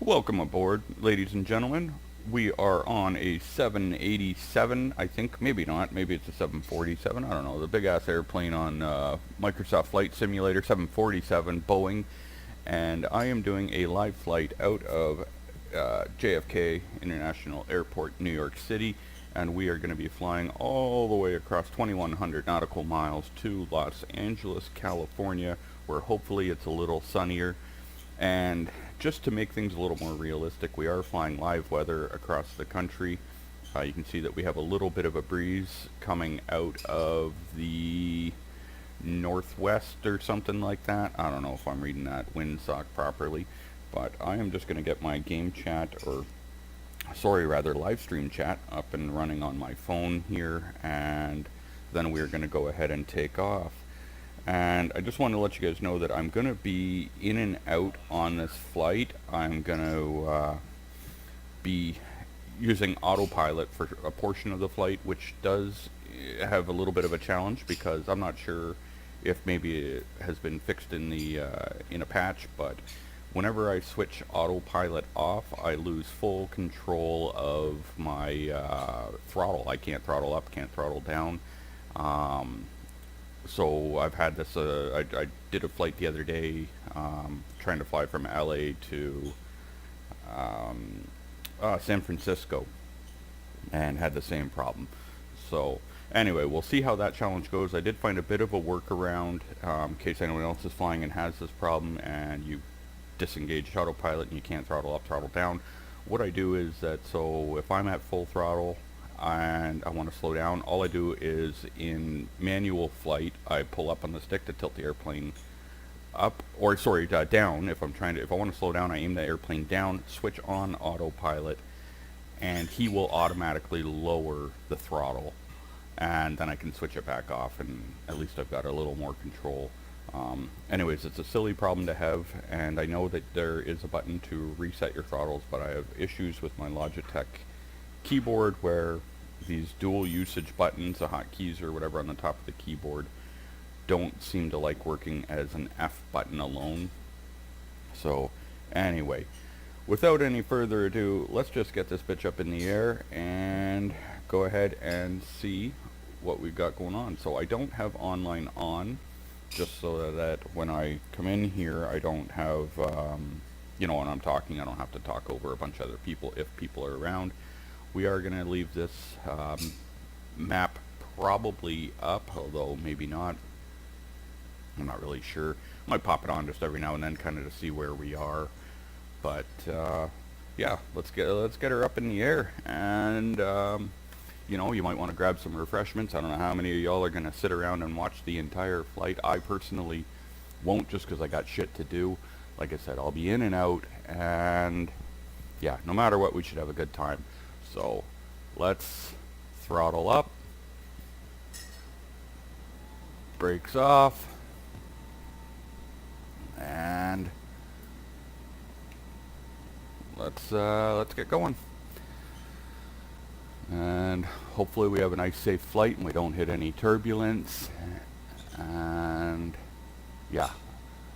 Welcome aboard, ladies and gentlemen. We are on a 787, I think. Maybe not. Maybe it's a 747. I don't know. The big-ass airplane on Microsoft Flight Simulator, 747, Boeing. And I am doing a live flight out of JFK International Airport, New York City. And we are going to be flying all the way across 2,100 nautical miles to Los Angeles, California, where hopefully it's a little sunnier. And just to make things a little more realistic, we are flying live weather across the country. You can see that we have a little bit of a breeze coming out of the northwest or something like that. I don't know if I'm reading that windsock properly, but I am just going to get my game chat, or live stream chat up and running on my phone here, and then we're going to go ahead and take off. And I just want to let you guys know that I'm going to be in and out on this flight. I'm going to be using Autopilot for a portion of the flight, which does have a little bit of a challenge because I'm not sure if maybe it has been fixed in the in a patch, but whenever I switch Autopilot off, I lose full control of my throttle. I can't throttle up, can't throttle down. So I've had this, I did a flight the other day, trying to fly from LA to San Francisco, and had the same problem. So anyway, we'll see how that challenge goes. I did find a bit of a workaround, in case anyone else is flying and has this problem and you disengage Autopilot and you can't throttle up, throttle down. What I do is that, so if I'm at full throttle and I want to slow down, all I do is in manual flight, I pull up on the stick to tilt the airplane up, or sorry, down. If I want to slow down, I aim the airplane down, switch on Autopilot, and he will automatically lower the throttle, and then I can switch it back off, and at least I've got a little more control. Anyways, it's a silly problem to have, and I know that there is a button to reset your throttles, but I have issues with my Logitech keyboard where these dual usage buttons, the hotkeys or whatever on the top of the keyboard, don't seem to like working as an F button alone. So anyway, without any further ado, let's just get this bitch up in the air and go ahead and see what we've got going on. So I don't have online on, just so that when I come in here I don't have, when I'm talking, I don't have to talk over a bunch of other people if people are around. We are going to leave this map probably up, although maybe not. I'm not really sure. I might pop it on just every now and then, kind of to see where we are. But yeah, let's get her up in the air, and you might want to grab some refreshments. I don't know how many of y'all are going to sit around and watch the entire flight. I personally won't, just because I got shit to do. Like I said, I'll be in and out, and yeah, no matter what, we should have a good time. So let's throttle up, brakes off, and let's get going. And hopefully we have a nice safe flight and we don't hit any turbulence. And yeah,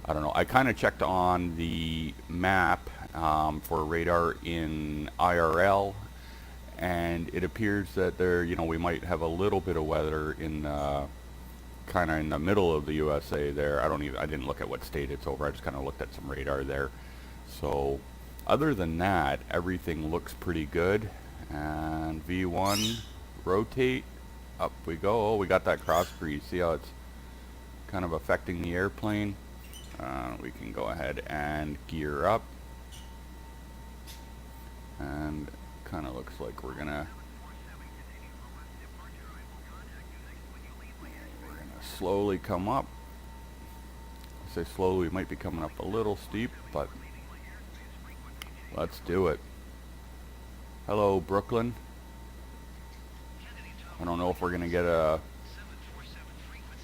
I don't know. I kind of checked on the map for radar in IRL, and it appears that we might have a little bit of weather in kind of in the middle of the USA there. I didn't look at what state it's over. I just kind of looked at some radar there. So other than that, everything looks pretty good. And V1, rotate, up we go. Oh, we got that cross breeze. See how it's kind of affecting the airplane? We can go ahead and gear up, and kind of looks like we're gonna slowly come up. I say slowly, we might be coming up a little steep, but let's do it. Hello, Brooklyn. I don't know if we're gonna get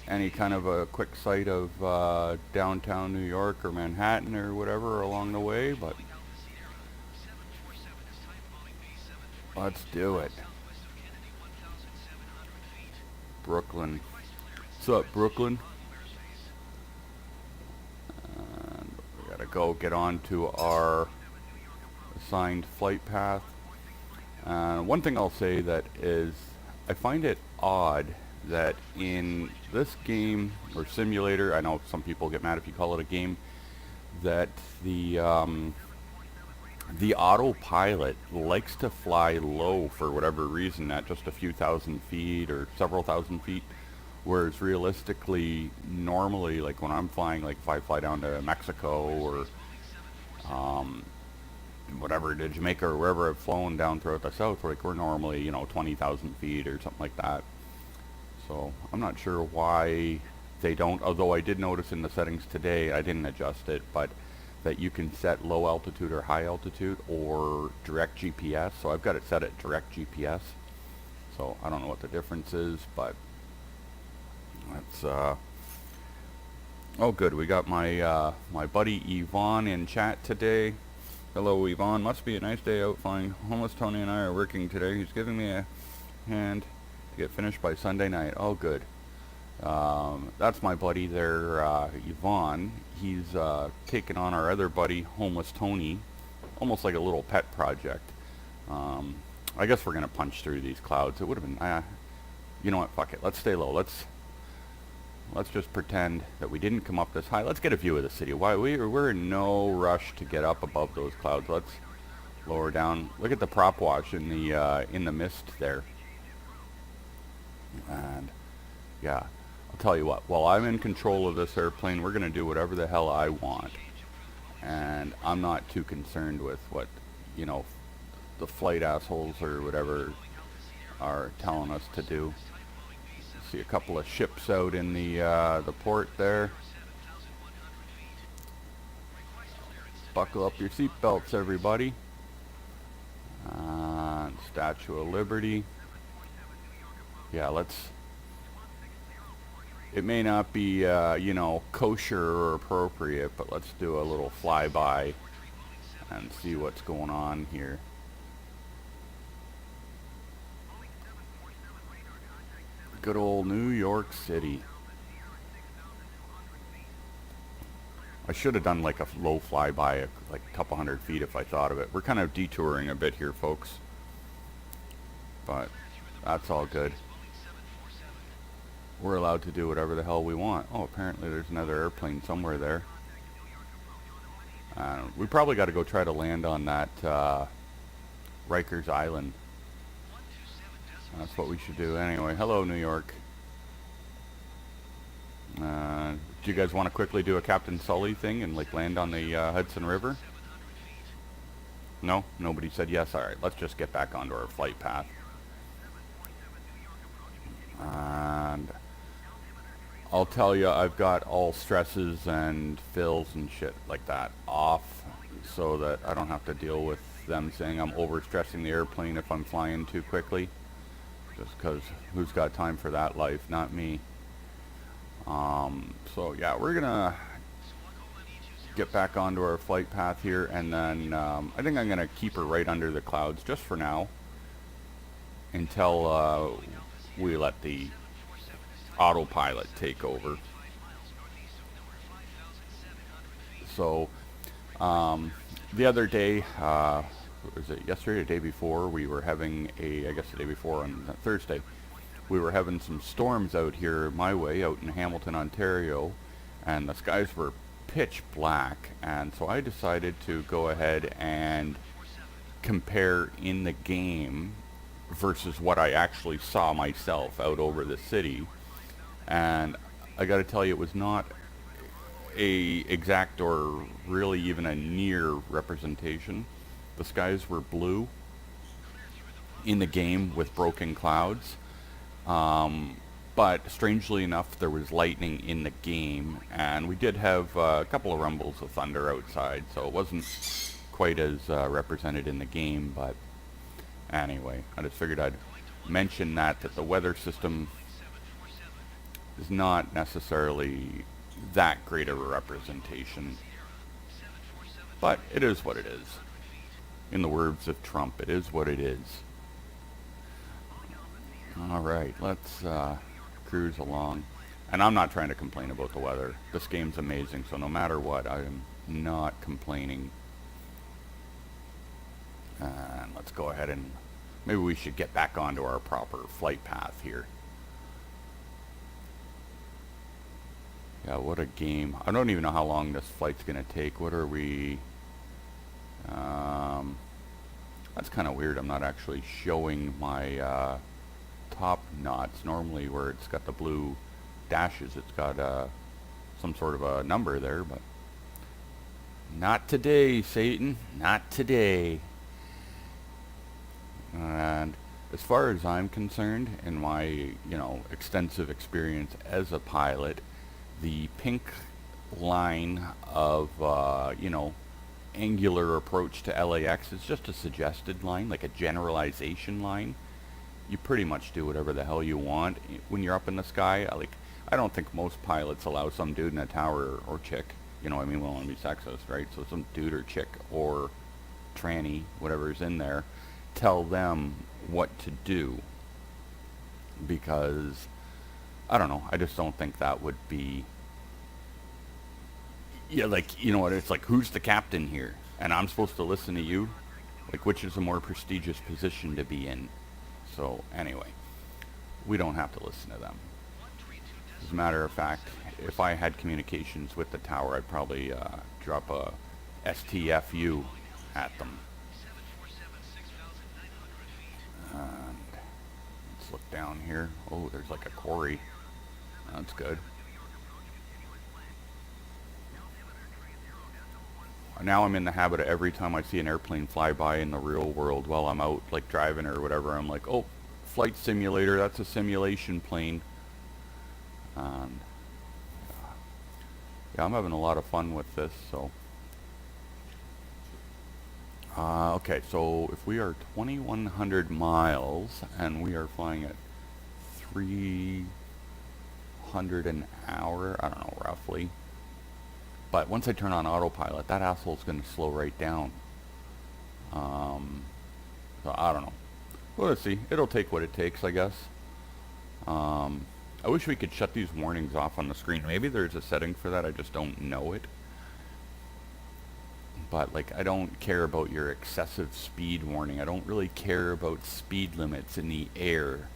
any kind of a quick sight of downtown New York or Manhattan or whatever along the way, but let's do it. Brooklyn. What's up, Brooklyn? And we gotta go get on to our assigned flight path. One thing I'll say that is, I find it odd that in this game or simulator, I know some people get mad if you call it a game, that the autopilot likes to fly low for whatever reason at just a few thousand feet or several thousand feet, whereas realistically, normally, like when I'm flying, like if I fly down to Mexico or whatever, to Jamaica or wherever I've flown down throughout the south, like we're normally, 20,000 feet or something like that. So I'm not sure why they don't, although I did notice in the settings today, I didn't adjust it, but that you can set low altitude or high altitude or direct GPS. So I've got it set at direct GPS. So I don't know what the difference is, but that's oh good. We got my my buddy Yvonne in chat today. Hello Yvonne, must be a nice day out flying. Homeless Tony and I are working today. He's giving me a hand to get finished by Sunday night. Oh good. That's my buddy there, Yvonne. He's taken on our other buddy, Homeless Tony, almost like a little pet project. I guess we're going to punch through these clouds. It would have been, you know what, fuck it. Let's stay low. Let's just pretend that we didn't come up this high. Let's get a view of the city. Why we're in no rush to get up above those clouds. Let's lower down. Look at the prop wash in the mist there. And yeah, I'll tell you what. While I'm in control of this airplane, we're gonna do whatever the hell I want, and I'm not too concerned with what the flight assholes or whatever are telling us to do. See a couple of ships out in the port there. Buckle up your seatbelts, everybody. Statue of Liberty. Yeah, it may not be, kosher or appropriate, but let's do a little flyby and see what's going on here. Good old New York City. I should have done like a low flyby, like a couple hundred feet if I thought of it. We're kind of detouring a bit here, folks. But that's all good. We're allowed to do whatever the hell we want. Oh, apparently there's another airplane somewhere there. We probably got to go try to land on that Rikers Island. That's what we should do. Anyway, hello New York. Do you guys want to quickly do a Captain Sully thing and like land on the Hudson River? No? Nobody said yes? Alright, let's just get back onto our flight path. And I'll tell you, I've got all stresses and fills and shit like that off so that I don't have to deal with them saying I'm overstressing the airplane if I'm flying too quickly. Just because who's got time for that life? Not me. So yeah, we're gonna get back onto our flight path here, and then I think I'm gonna keep her right under the clouds just for now until we let the autopilot take over. So the other day, was it yesterday or the day before, we were having I guess the day before on Thursday, we were having some storms out here my way, out in Hamilton, Ontario, and the skies were pitch black, and so I decided to go ahead and compare in the game versus what I actually saw myself out over the city. And I gotta tell you, it was not a exact or really even a near representation. The skies were blue in the game with broken clouds, but strangely enough there was lightning in the game, and we did have a couple of rumbles of thunder outside, so it wasn't quite as represented in the game. But anyway, I just figured I'd mention that the weather system is not necessarily that great of a representation, but it is what it is. In the words of Trump, it is what it is. Alright, let's cruise along. And I'm not trying to complain about the weather. This game's amazing, so no matter what, I am not complaining. And let's go ahead and maybe we should get back onto our proper flight path here. Yeah, what a game. I don't even know how long this flight's going to take. What are we... that's kind of weird. I'm not actually showing my top knots. Normally where it's got the blue dashes, it's got some sort of a number there, but not today, Satan. Not today. And as far as I'm concerned, in my, you know, extensive experience as a pilot, the pink line of, you know, angular approach to LAX is just a suggested line, like a generalization line. You pretty much do whatever the hell you want when you're up in the sky. I don't think most pilots allow some dude in a tower or chick, you know, I mean, we don't want to be sexist, right? So some dude or chick or tranny, whatever's in there, tell them what to do, because I don't know, I just don't think that would be, yeah, like, you know what, it's like, who's the captain here? And I'm supposed to listen to you? Like, which is a more prestigious position to be in? So, anyway, we don't have to listen to them. As a matter of fact, if I had communications with the tower, I'd probably drop a STFU at them. And let's look down here. Oh, there's like a quarry. That's good. Now I'm in the habit of every time I see an airplane fly by in the real world while I'm out like driving or whatever, I'm like, oh, flight simulator, that's a simulation plane. And yeah, I'm having a lot of fun with this. So okay, so if we are 2,100 miles and we are flying at 300 an hour, I don't know, roughly. But once I turn on autopilot, that asshole's going to slow right down. So I don't know. Well, let's see. It'll take what it takes, I guess. I wish we could shut these warnings off on the screen. Maybe there's a setting for that. I just don't know it. But, like, I don't care about your excessive speed warning. I don't really care about speed limits in the air.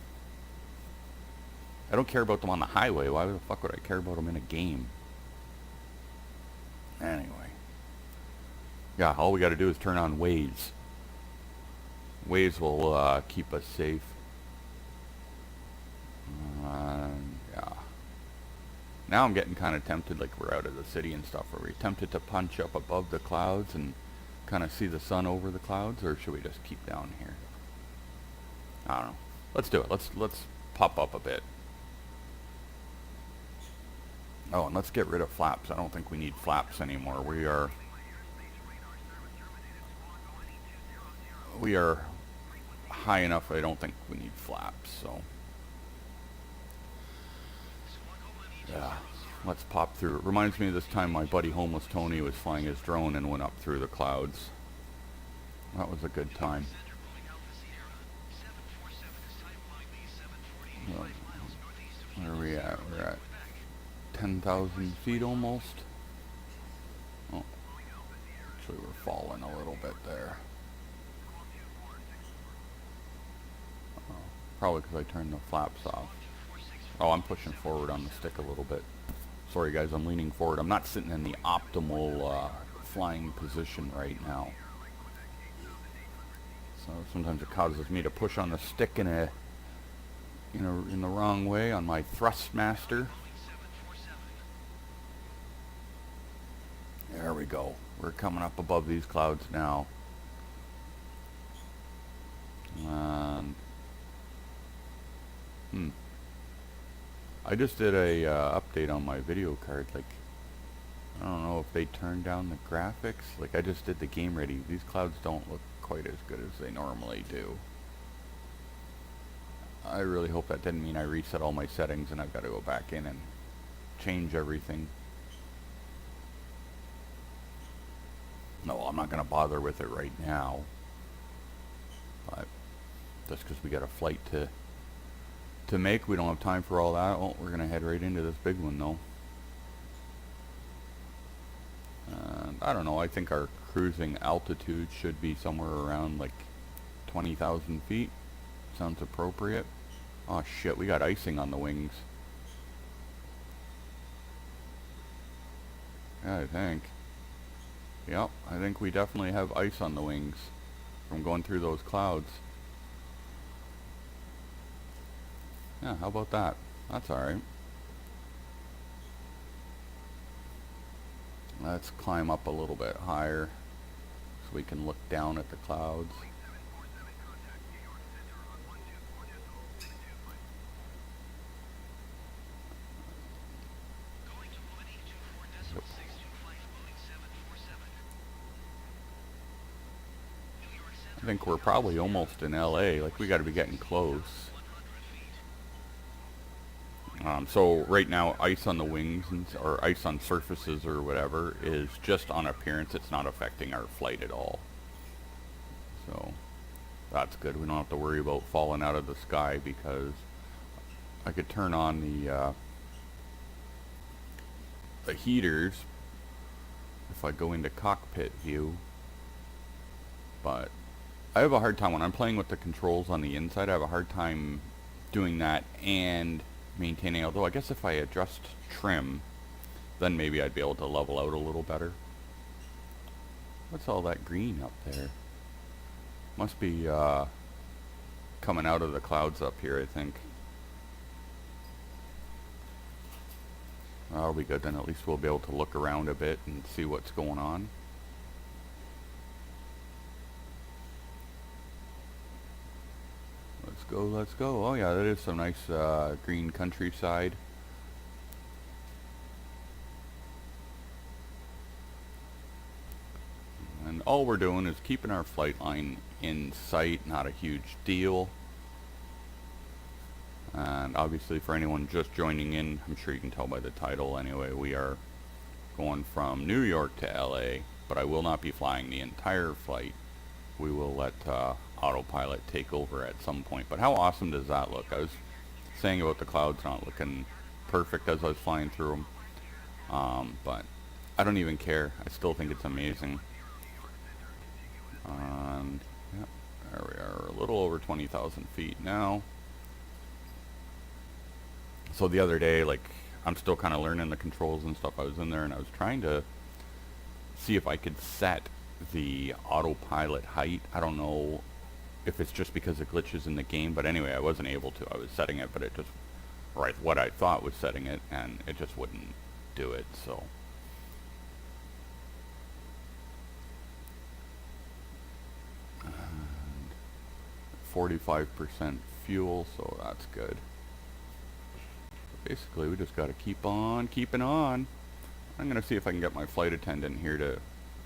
I don't care about them on the highway. Why the fuck would I care about them in a game? Anyway. Yeah, all we got to do is turn on Waze. Waze will keep us safe. Yeah. Now I'm getting kind of tempted, like we're out of the city and stuff. Are we tempted to punch up above the clouds and kind of see the sun over the clouds, or should we just keep down here? I don't know. Let's do it. Let's pop up a bit. Oh, and let's get rid of flaps. I don't think we need flaps anymore. We are high enough. I don't think we need flaps. So yeah, let's pop through. It reminds me of this time my buddy Homeless Tony was flying his drone and went up through the clouds. That was a good time. Where are we at? We're at 10,000 feet almost. Oh, actually we're falling a little bit there. Probably because I turned the flaps off. Oh, I'm pushing forward on the stick a little bit. Sorry guys, I'm leaning forward. I'm not sitting in the optimal flying position right now. So sometimes it causes me to push on the stick in the wrong way on my Thrustmaster. There we go. We're coming up above these clouds now. And I just did a update on my video card. Like, I don't know if they turned down the graphics. Like, I just did the game ready. These clouds don't look quite as good as they normally do. I really hope that didn't mean I reset all my settings and I've got to go back in and change everything. No, I'm not going to bother with it right now. But just because we got a flight to make, we don't have time for all that. Oh, we're going to head right into this big one though. And I don't know, I think our cruising altitude should be somewhere around like 20,000 feet. Sounds appropriate. Oh shit, we got icing on the wings. Yeah, I think. Yep, I think we definitely have ice on the wings from going through those clouds. Yeah, how about that? That's alright. Let's climb up a little bit higher so we can look down at the clouds. I think we're probably almost in LA, like we got to be getting close. So right now, ice on the wings or ice on surfaces or whatever is just on appearance. It's not affecting our flight at all. So that's good. We don't have to worry about falling out of the sky because I could turn on the heaters if I go into cockpit view. But I have a hard time when I'm playing with the controls on the inside. I have a hard time doing that and maintaining, although I guess if I adjust trim, then maybe I'd be able to level out a little better. What's all that green up there? Must be coming out of the clouds up here, I think. That'll be good, then at least we'll be able to look around a bit and see what's going on. Let's go, let's go. Oh yeah, that is some nice green countryside. And all we're doing is keeping our flight line in sight, not a huge deal. And obviously for anyone just joining in, I'm sure you can tell by the title anyway, we are going from New York to LA, but I will not be flying the entire flight. We will let Autopilot take over at some point. But how awesome does that look? I was saying about the clouds not looking perfect as I was flying through them. But I don't even care. I still think it's amazing. And yeah, there we are, a little over 20,000 feet now. So the other day, like, I'm still kind of learning the controls and stuff. I was in there and I was trying to see if I could set the autopilot height. I don't know if it's just because of glitches in the game, but anyway, I wasn't able to. I was setting it, but it just, right, what I thought was setting it, and it just wouldn't do it, so. And 45% fuel, so that's good. Basically, we just got to keep on keeping on. I'm going to see if I can get my flight attendant here to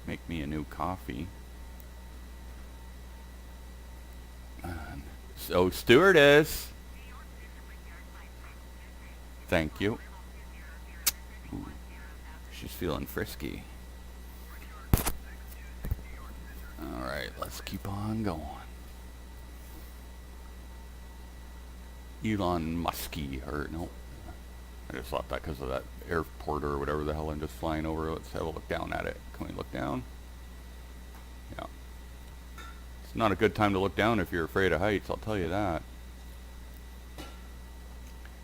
make me a new coffee. And so, stewardess. Thank you. Ooh, she's feeling frisky. Alright, let's keep on going. Elon Muskie, or no. I just thought that because of that airport or whatever the hell I'm just flying over. Let's have a look down at it. Can we look down? Yeah. It's not a good time to look down if you're afraid of heights, I'll tell you that.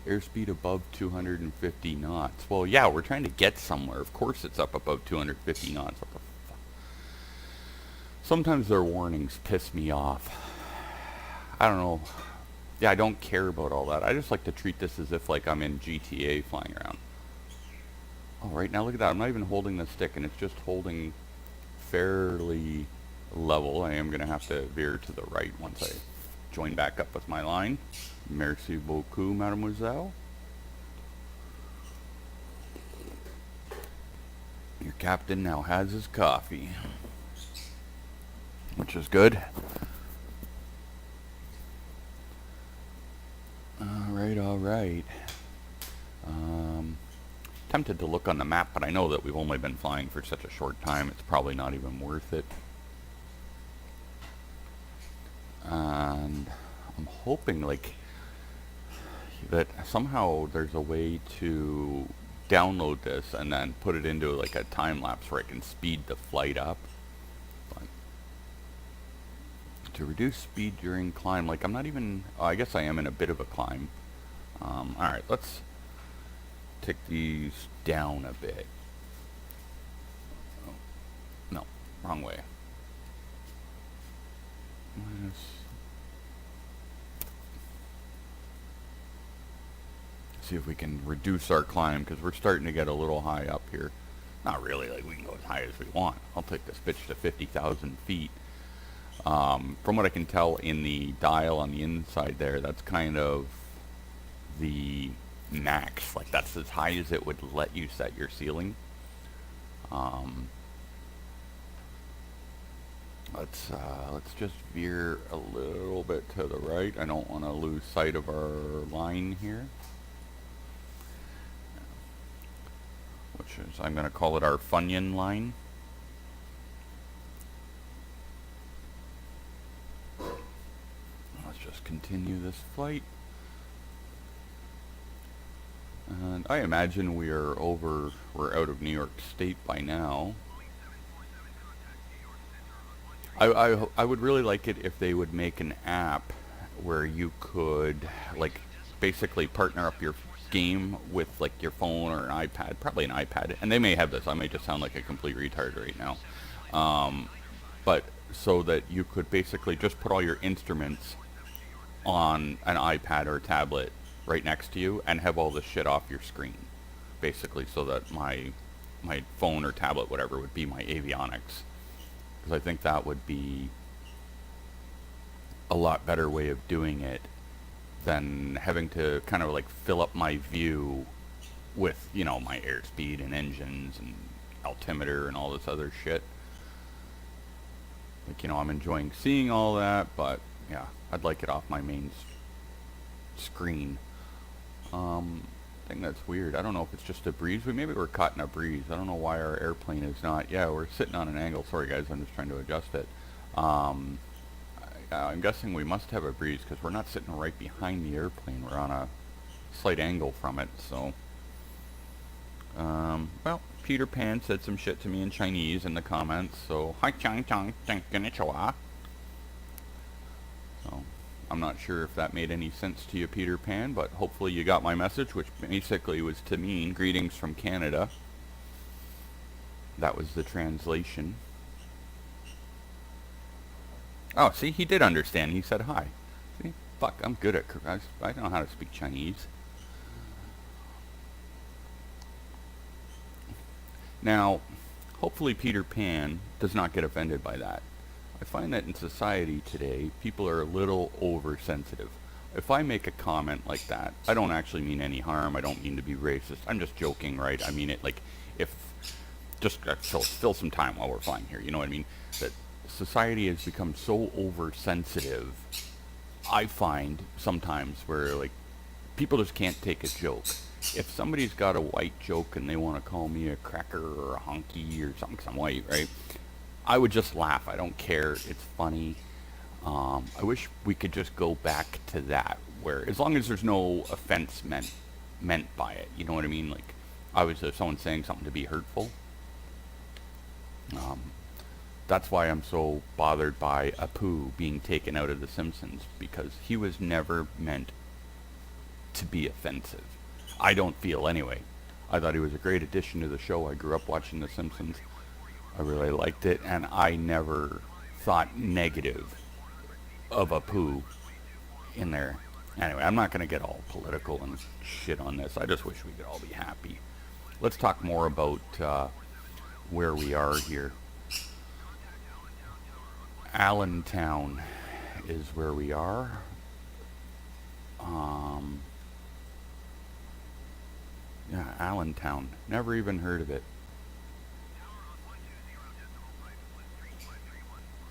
Airspeed above 250 knots. Well, yeah, we're trying to get somewhere. Of course it's up above 250 knots. What the fuck? Sometimes their warnings piss me off. I don't know. Yeah, I don't care about all that. I just like to treat this as if like I'm in GTA flying around. Oh, right now look at that. I'm not even holding the stick, and it's just holding fairly level. I am going to have to veer to the right once I join back up with my line. Merci beaucoup, mademoiselle. Your captain now has his coffee, which is good. All right. Tempted to look on the map, but I know that we've only been flying for such a short time, it's probably not even worth it. And I'm hoping, like, that somehow there's a way to download this and then put it into like a time lapse where I can speed the flight up. But to reduce speed during climb, like I'm not even, I guess I am in a bit of a climb. Alright, let's take these down a bit. Oh, no, wrong way. See if we can reduce our climb, because we're starting to get a little high up here. Not really, like we can go as high as we want. I'll take this bitch to 50,000 feet. From what I can tell in the dial on the inside there, that's kind of the max. Like that's as high as it would let you set your ceiling. Let's just veer a little bit to the right. I don't want to lose sight of our line here, which is, I'm going to call it our Funyun line. Let's just continue this flight. And I imagine we're out of New York State by now. I would really like it if they would make an app where you could like basically partner up your game with like your phone or an iPad, probably an iPad, and they may have this. I may just sound like a complete retard right now, but so that you could basically just put all your instruments on an iPad or a tablet right next to you and have all this shit off your screen, basically, so that my phone or tablet, whatever, would be my avionics. I think that would be a lot better way of doing it than having to kind of like fill up my view with, you know, my airspeed and engines and altimeter and all this other shit. Like, you know, I'm enjoying seeing all that, but yeah, I'd like it off my main screen. Thing that's weird. I don't know if it's just a breeze. Maybe we're caught in a breeze. I don't know why our airplane is not. Yeah, we're sitting on an angle. Sorry guys, I'm just trying to adjust it. I'm guessing we must have a breeze because we're not sitting right behind the airplane. We're on a slight angle from it. So, well, Peter Pan said some shit to me in Chinese in the comments. So, hi chang chang chang konnichiwa. So, I'm not sure if that made any sense to you, Peter Pan, but hopefully you got my message, which basically was to mean greetings from Canada. That was the translation. Oh, see, he did understand. He said hi. See, fuck, I'm good at, I know how to speak Chinese. Now, hopefully Peter Pan does not get offended by that. I find that in society today, people are a little oversensitive. If I make a comment like that, I don't actually mean any harm. I don't mean to be racist. I'm just joking, right? I mean it like, if, just fill some time while we're flying here, you know what I mean? That society has become so oversensitive, I find sometimes where like, people just can't take a joke. If somebody's got a white joke and they want to call me a cracker or a honky or something because I'm white, right? I would just laugh. I don't care. It's funny. I wish we could just go back to that, where as long as there's no offense meant by it, you know what I mean? Like, obviously, if someone's saying something to be hurtful, that's why I'm so bothered by Apu being taken out of The Simpsons, because he was never meant to be offensive. I don't feel anyway. I thought he was a great addition to the show. I grew up watching The Simpsons. I really liked it, and I never thought negative of Apu in there. Anyway, I'm not going to get all political and shit on this. I just wish we could all be happy. Let's talk more about where we are here. Allentown is where we are. Yeah, Allentown. Never even heard of it.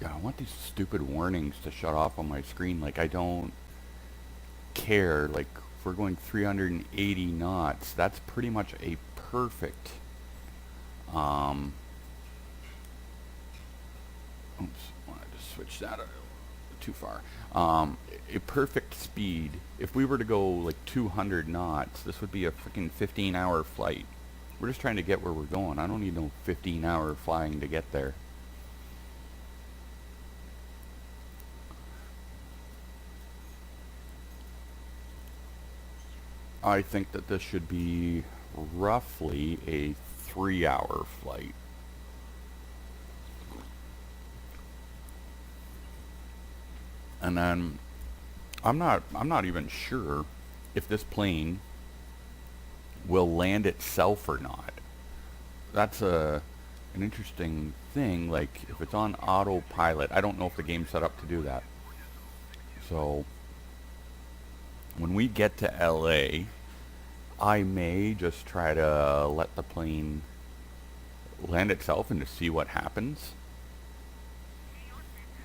Yeah, I want these stupid warnings to shut off on my screen. Like, I don't care. Like, if we're going 380 knots, that's pretty much a perfect, oops, I want to just switch that too far. A perfect speed. If we were to go like 200 knots, this would be a freaking 15-hour flight. We're just trying to get where we're going. I don't need no 15-hour flying to get there. I think that this should be roughly a 3-hour flight. And then I'm not even sure if this plane will land itself or not. That's an interesting thing. Like, if it's on autopilot, I don't know if the game's set up to do that. So when we get to LA, I may just try to let the plane land itself and to see what happens.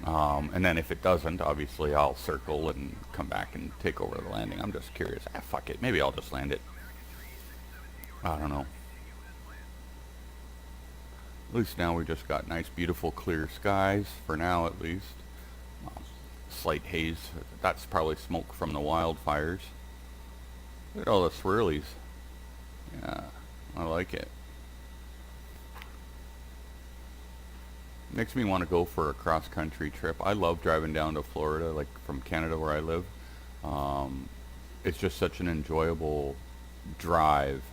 And then if it doesn't, obviously I'll circle and come back and take over the landing. I'm just curious. Fuck it. Maybe I'll just land it. I don't know. At least now we just got nice, beautiful, clear skies, for now at least. Slight haze. That's probably smoke from the wildfires. Look at all the swirlies. Yeah, I like it. Makes me want to go for a cross-country trip. I love driving down to Florida, like from Canada where I live. It's just such an enjoyable drive.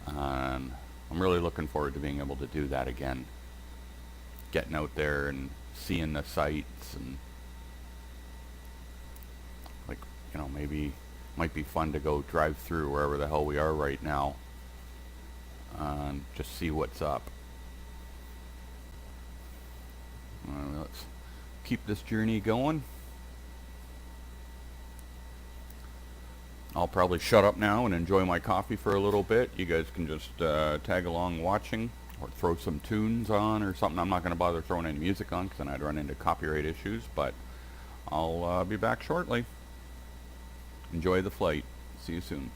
And I'm really looking forward to being able to do that again. Getting out there and seeing the sights and, like, you know, maybe might be fun to go drive through wherever the hell we are right now and just see what's up. Let's keep this journey going. I'll probably shut up now and enjoy my coffee for a little bit. You guys can just tag along watching or throw some tunes on or something. I'm not going to bother throwing any music on because then I'd run into copyright issues, but I'll be back shortly. Enjoy the flight. See you soon.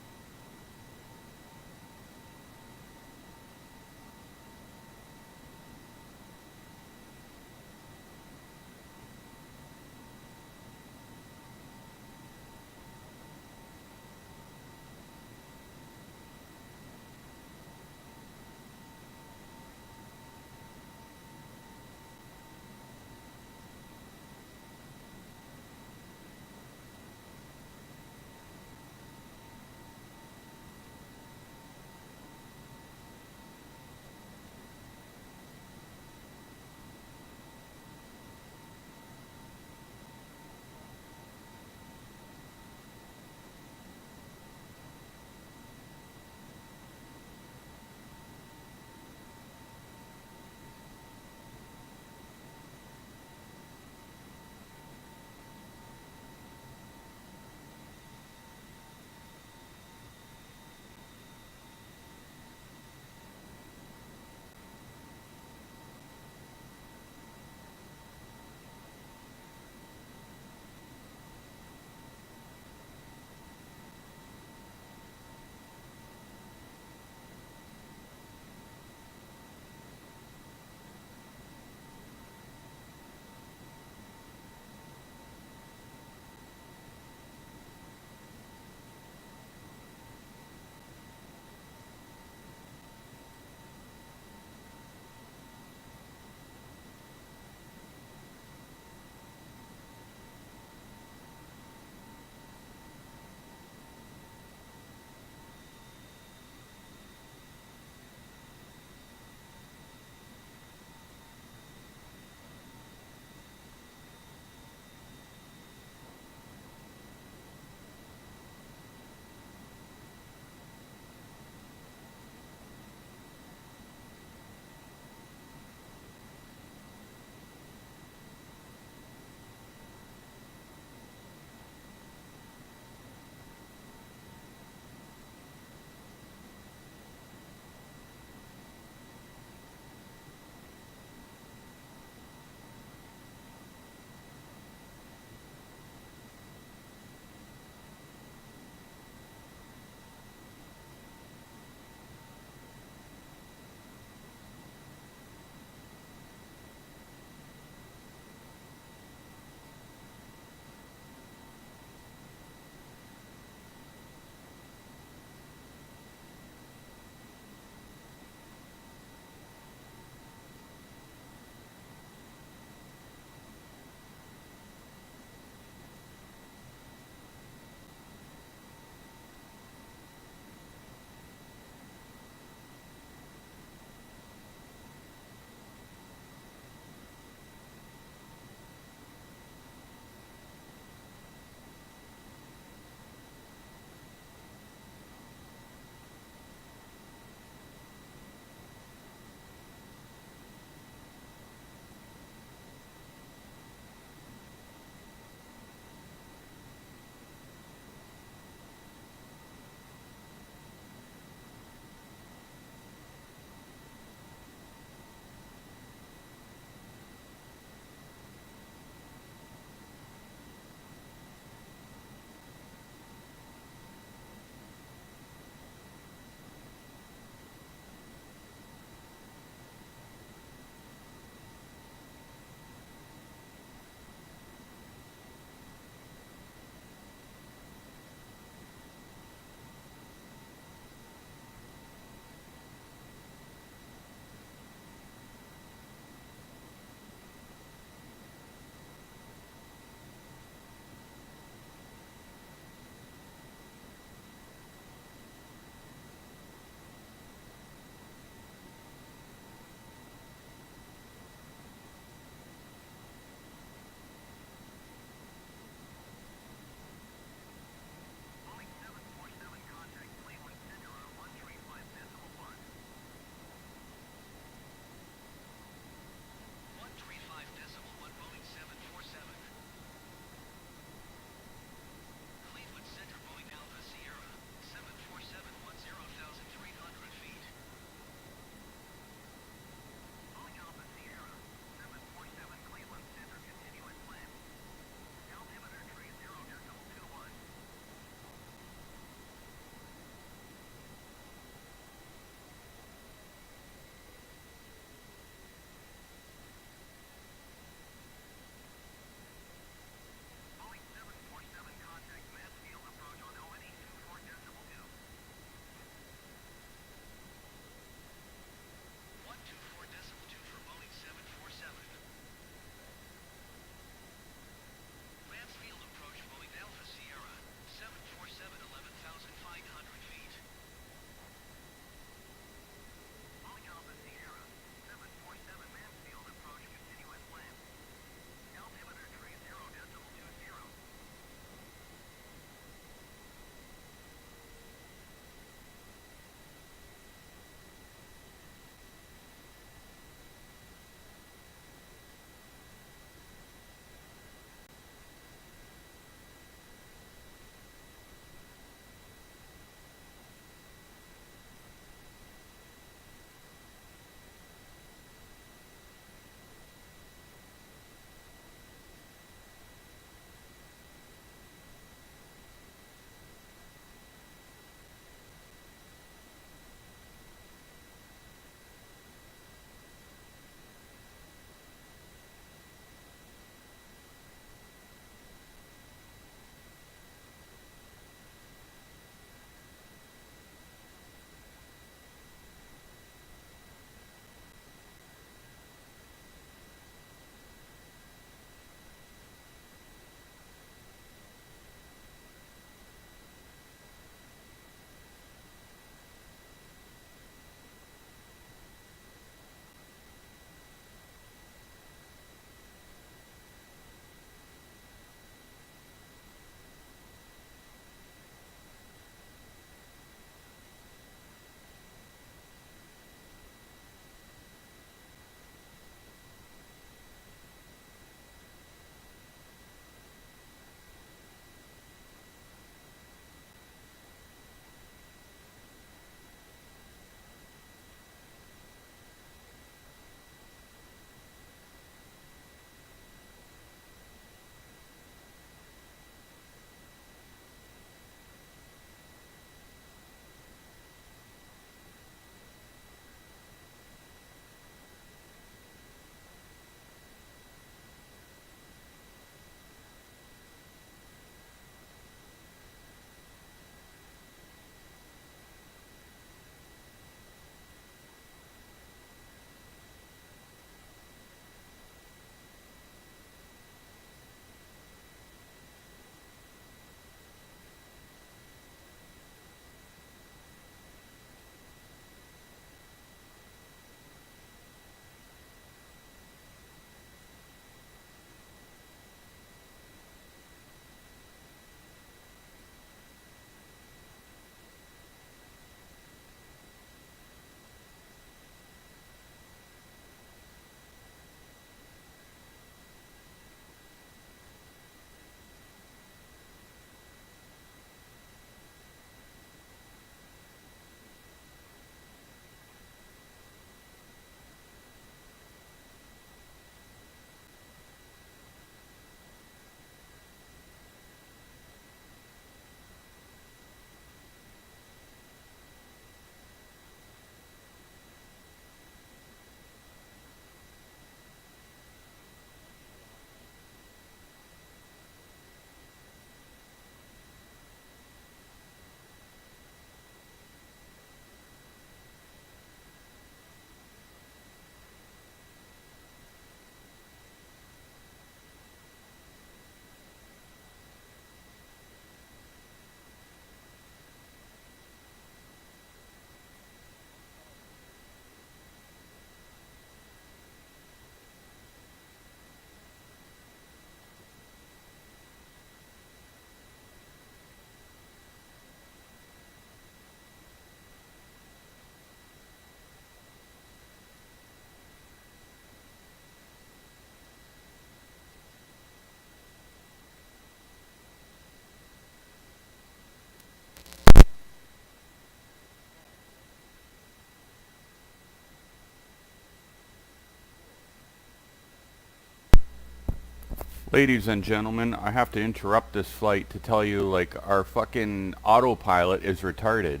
Ladies and gentlemen, I have to interrupt this flight to tell you, like, our fucking autopilot is retarded.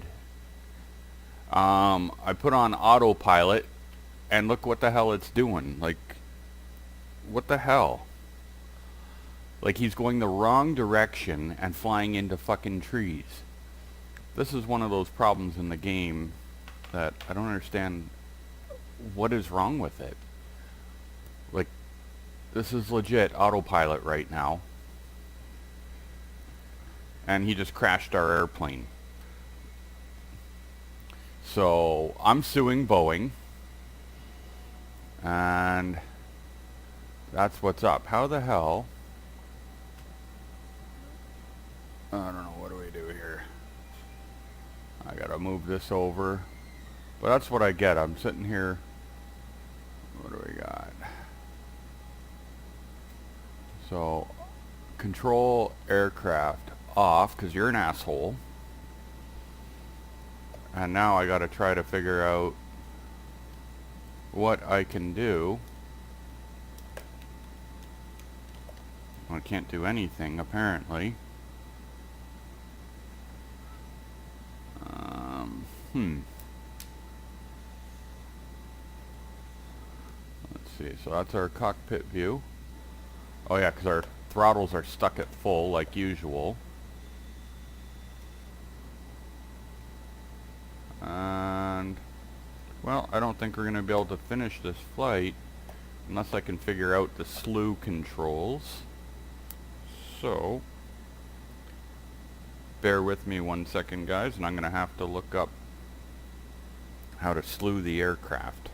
I put on autopilot, and look what the hell it's doing. Like, what the hell? Like, he's going the wrong direction and flying into fucking trees. This is one of those problems in the game that I don't understand what is wrong with it. Like, this is legit autopilot right now. And he just crashed our airplane. So, I'm suing Boeing. And that's what's up. How the hell? I don't know, what do we do here? I gotta move this over. But that's what I get. I'm sitting here. What do we got? So, control aircraft off, because you're an asshole. And now I gotta try to figure out what I can do. I can't do anything, apparently. Let's see, so that's our cockpit view. Oh yeah, because our throttles are stuck at full, like usual. And, well, I don't think we're going to be able to finish this flight unless I can figure out the slew controls. So, bear with me 1 second, guys, and I'm going to have to look up how to slew the aircraft.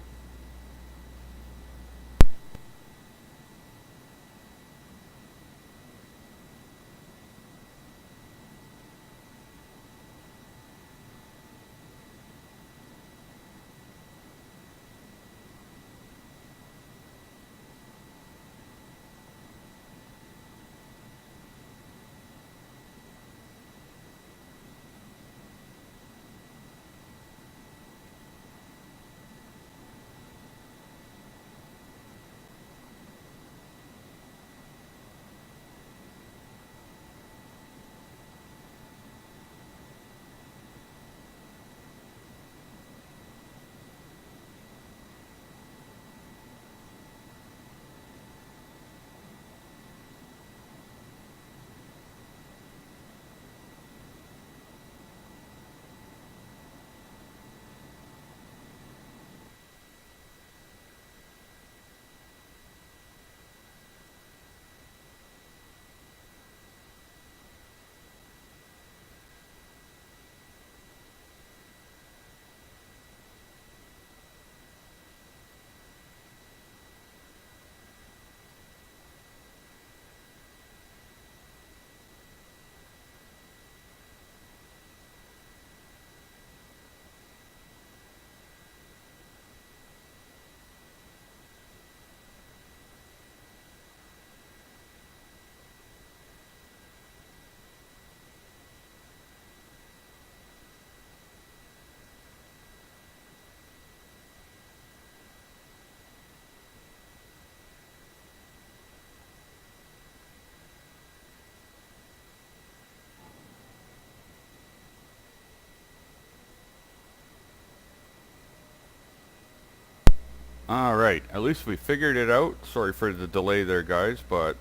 Alright, at least we figured it out. Sorry for the delay there, guys, but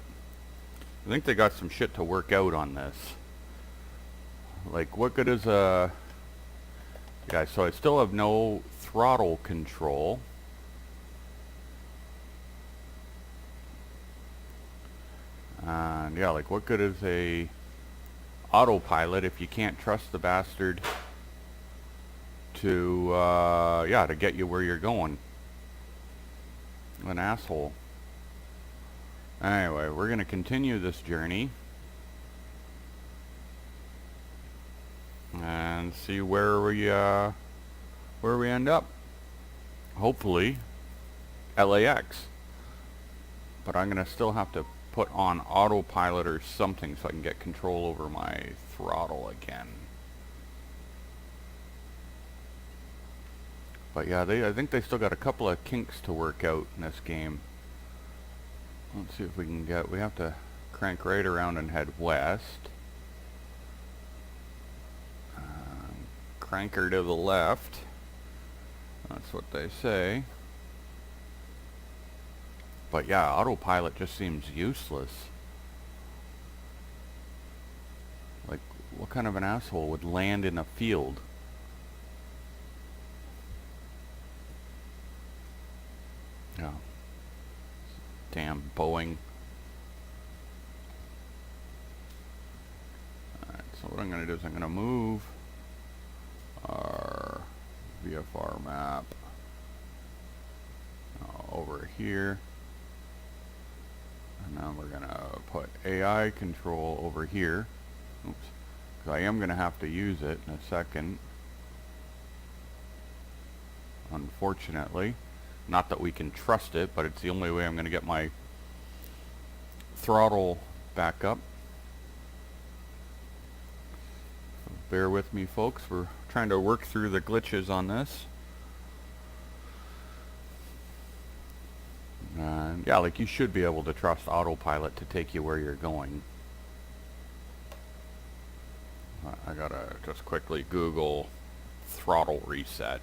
I think they got some shit to work out on this. Like, what good is a... Yeah, so I still have no throttle control. And yeah, like, what good is a autopilot if you can't trust the bastard to, yeah, to get you where you're going? An asshole. Anyway, we're going to continue this journey and see where we end up. Hopefully LAX. But I'm going to still have to put on autopilot or something so I can get control over my throttle again. But yeah, I think they still got a couple of kinks to work out in this game. Let's see if we can get, we have to crank right around and head west. Crank her to the left. That's what they say. But yeah, autopilot just seems useless. Like, what kind of an asshole would land in a field? Yeah. Damn Boeing. Alright, so what I'm going to do is I'm going to move our VFR map over here. And now we're going to put AI control over here. Oops. Because I am going to have to use it in a second. Unfortunately. Not that we can trust it, but it's the only way I'm going to get my throttle back up. So bear with me, folks. We're trying to work through the glitches on this. And yeah, like, you should be able to trust autopilot to take you where you're going. I gotta just quickly Google throttle reset.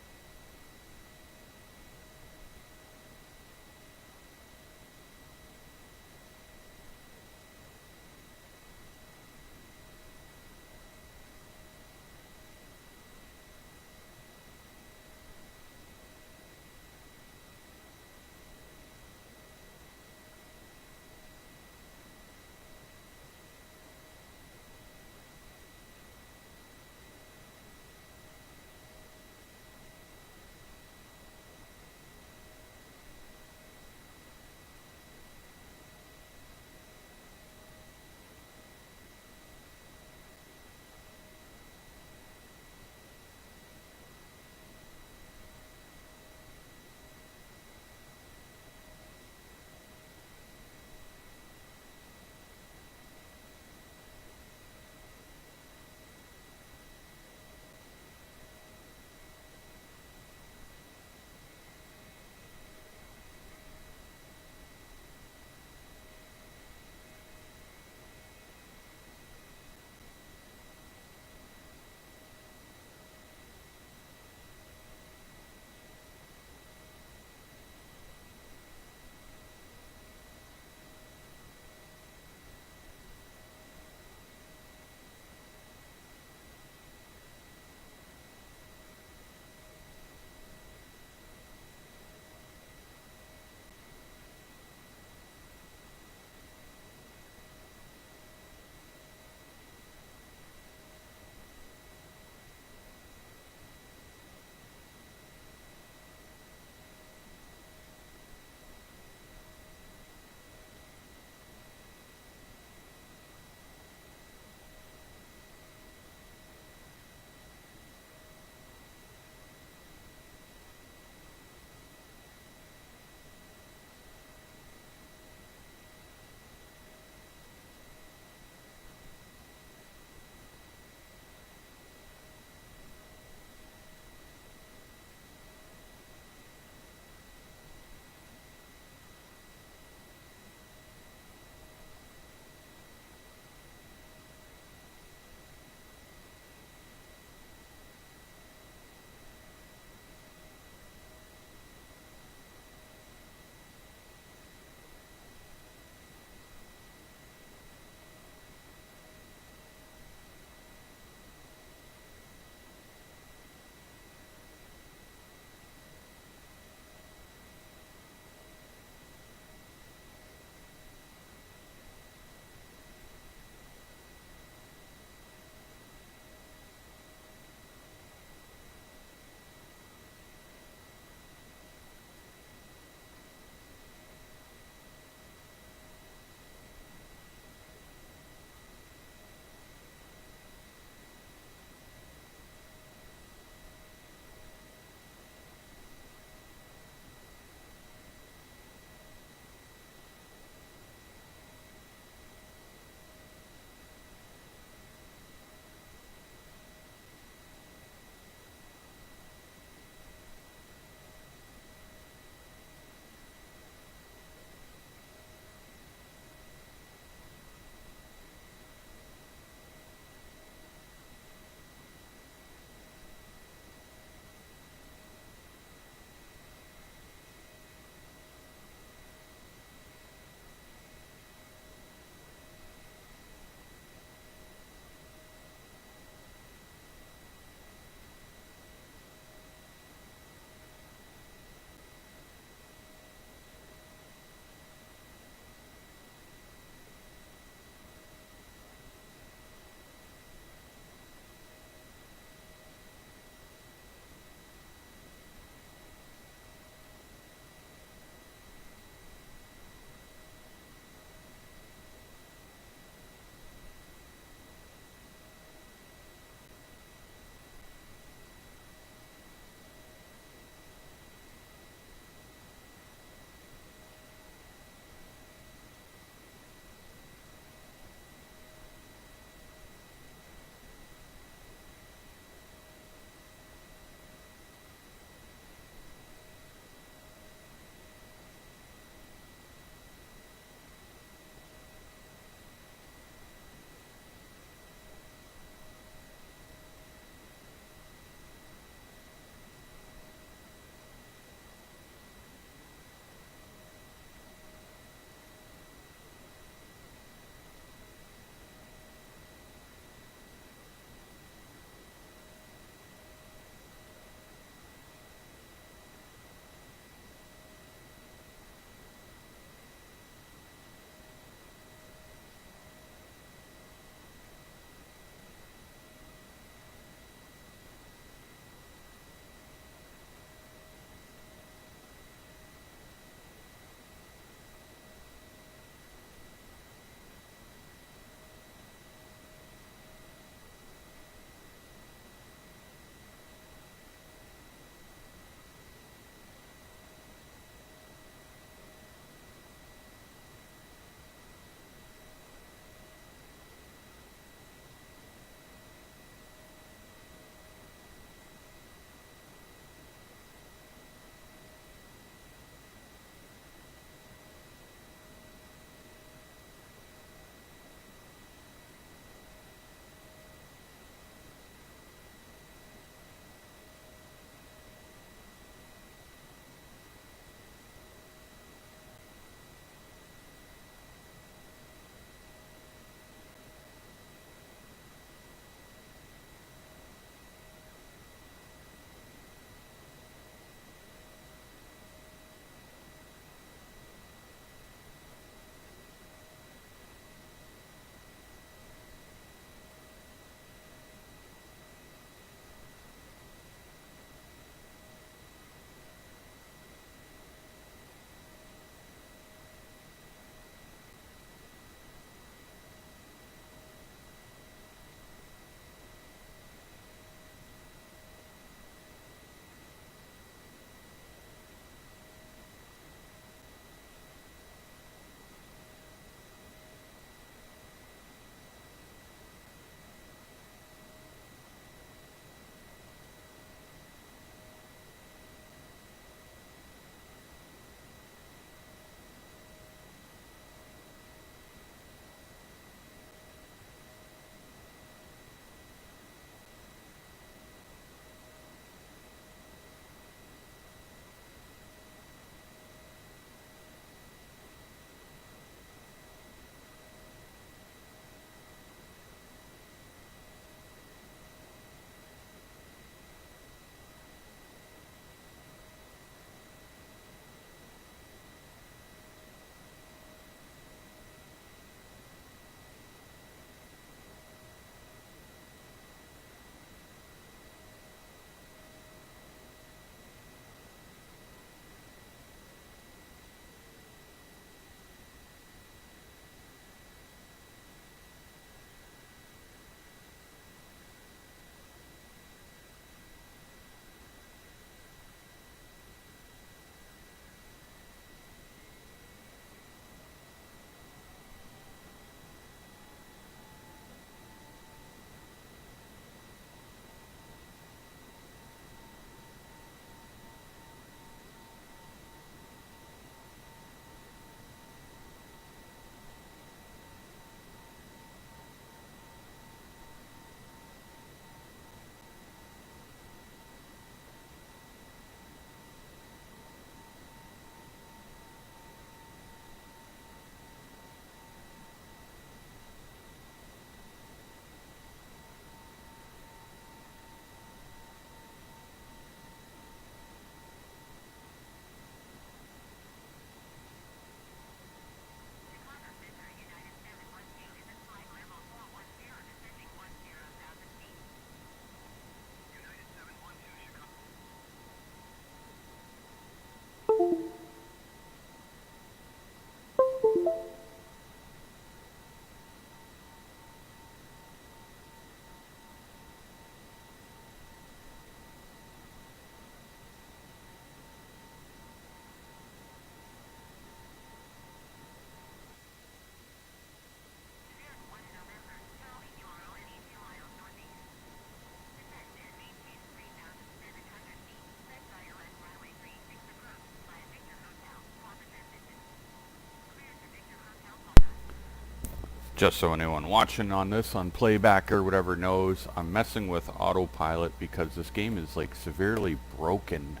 Just so anyone watching on this on playback or whatever knows, I'm messing with Autopilot because this game is like severely broken.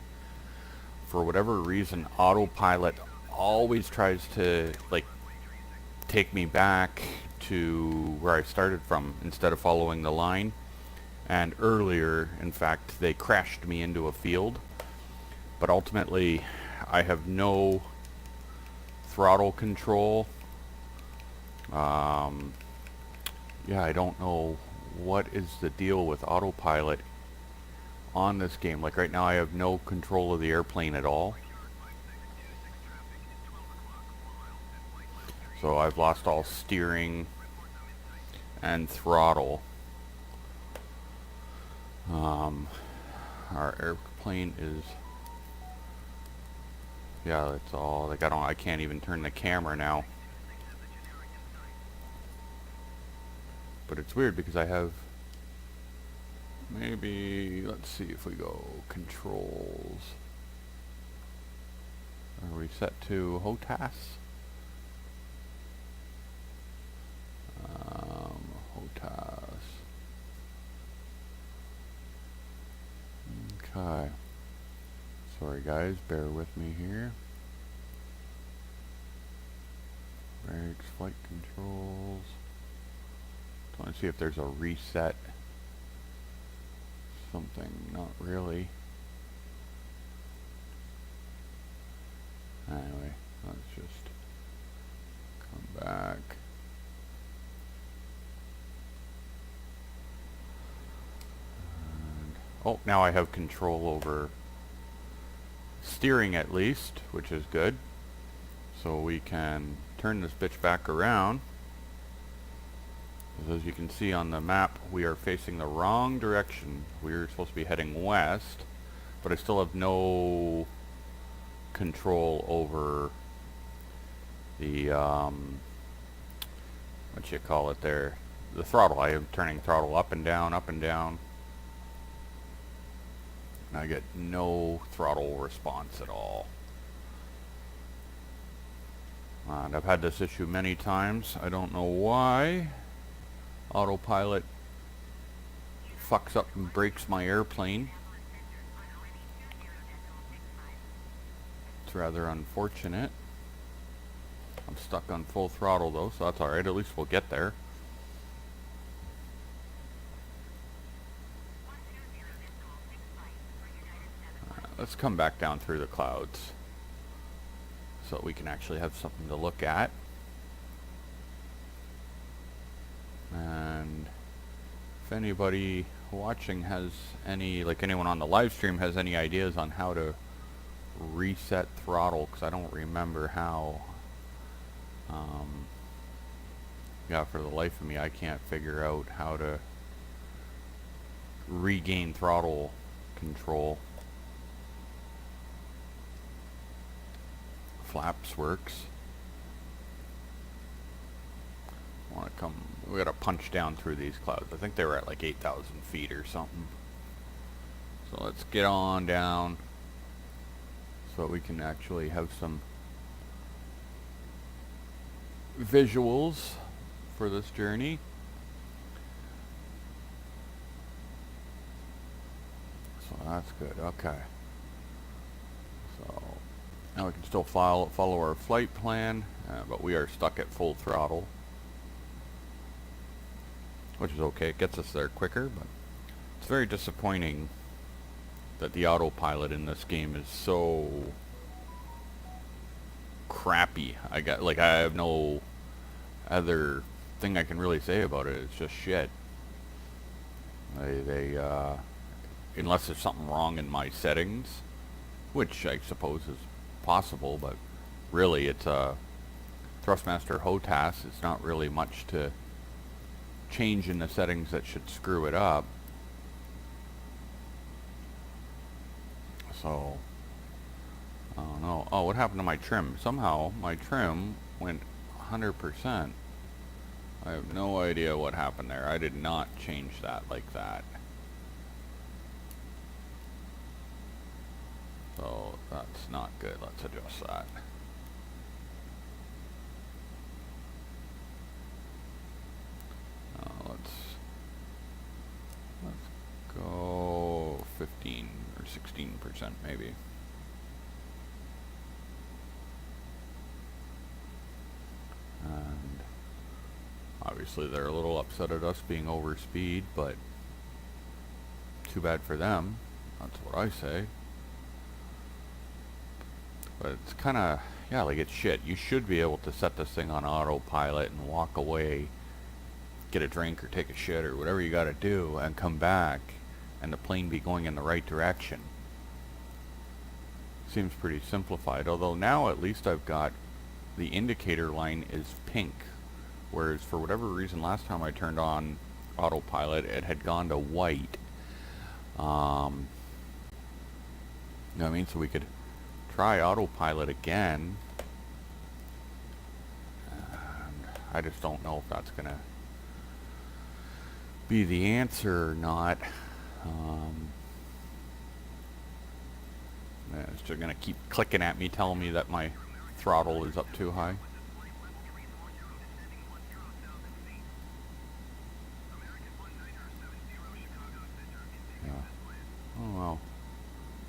For whatever reason, Autopilot always tries to like take me back to where I started from instead of following the line. And earlier, in fact, they crashed me into a field. But ultimately, I have no throttle control. Yeah, I don't know what is the deal with Autopilot on this game. Like right now I have no control of the airplane at all. So I've lost all steering and throttle. Our airplane is, yeah, that's all. Like I can't even turn the camera now. But it's weird because I have, maybe, let's see if we go controls. Are we set to HOTAS? HOTAS. Okay. Sorry guys, bear with me here. Brakes, flight controls. I want to see if there's a reset. Something, not really. Anyway, let's just come back. And, oh, now I have control over steering at least, which is good. So we can turn this bitch back around. As you can see on the map, we are facing the wrong direction. We're supposed to be heading west, but I still have no control over the, what you call it there, the throttle. I am turning throttle up and down, up and down. And I get no throttle response at all. And I've had this issue many times. I don't know why. Autopilot fucks up and breaks my airplane. It's rather unfortunate. I'm stuck on full throttle though, so that's alright. At least we'll get there. Let's come back down through the clouds so we can actually have something to look at. And if anybody watching has any, like anyone on the live stream has any ideas on how to reset throttle, because I don't remember how. Yeah, for the life of me, I can't figure out how to regain throttle control. Flaps works. Want to come, we gotta punch down through these clouds. I think they were at like 8,000 feet or something. So let's get on down so we can actually have some visuals for this journey. So that's good. Okay. So now we can still follow our flight plan, but we are stuck at full throttle. Which is okay, it gets us there quicker, but it's very disappointing that the autopilot in this game is so crappy. I have no other thing I can really say about it. It's just shit. They unless there's something wrong in my settings, which I suppose is possible, but really it's a Thrustmaster HOTAS. It's not really much to change in the settings that should screw it up. So I don't know. Oh, what happened to my trim? Somehow my trim went 100%. I have no idea what happened there. I did not change that like that. So that's not good. Let's adjust that. 16% maybe. And obviously they're a little upset at us being over speed, but too bad for them. That's what I say. But it's kind of, yeah, like it's shit. You should be able to set this thing on autopilot and walk away, get a drink or take a shit or whatever you got to do, and come back and the plane be going in the right direction. Seems pretty simplified, although now at least I've got the indicator line is pink, whereas for whatever reason last time I turned on autopilot it had gone to white. You know what I mean? So we could try autopilot again, and I just don't know if that's gonna be the answer or not. It's just gonna keep clicking at me, telling me that my throttle is up too high. Yeah. Oh well.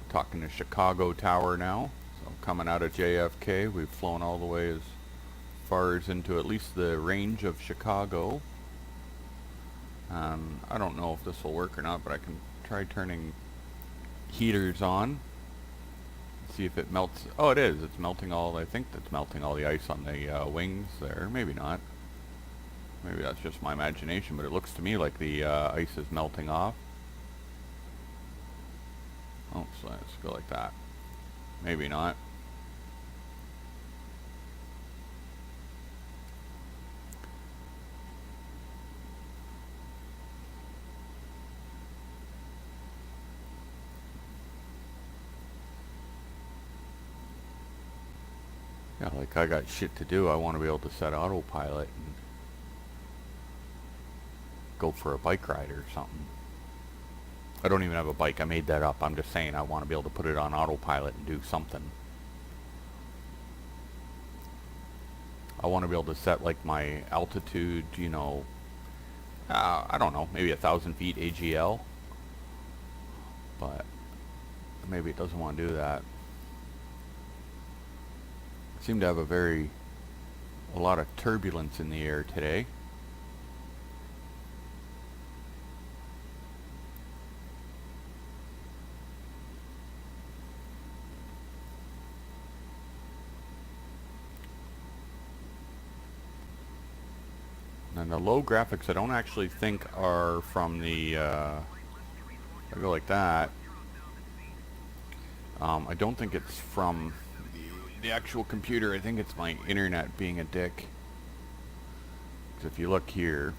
Talking to Chicago Tower now. So coming out of JFK, we've flown all the way as far as into at least the range of Chicago. I don't know if this will work or not, but I can try turning heaters on. See if it melts. Oh, it is. It's melting all. I think that's melting all the ice on the wings there. Maybe not. Maybe that's just my imagination, but it looks to me like the ice is melting off. Oh, so let's go like that. Maybe not. Yeah, like I got shit to do. I want to be able to set autopilot and go for a bike ride or something. I don't even have a bike. I made that up. I'm just saying I want to be able to put it on autopilot and do something. I want to be able to set like my altitude, you know, I don't know, maybe 1,000 feet AGL. But maybe it doesn't want to do that. Seem to have a lot of turbulence in the air today. And the low graphics I don't actually think are from the, I go like that. I don't think it's from the actual computer. I think it's my internet being a dick. Because if you look here,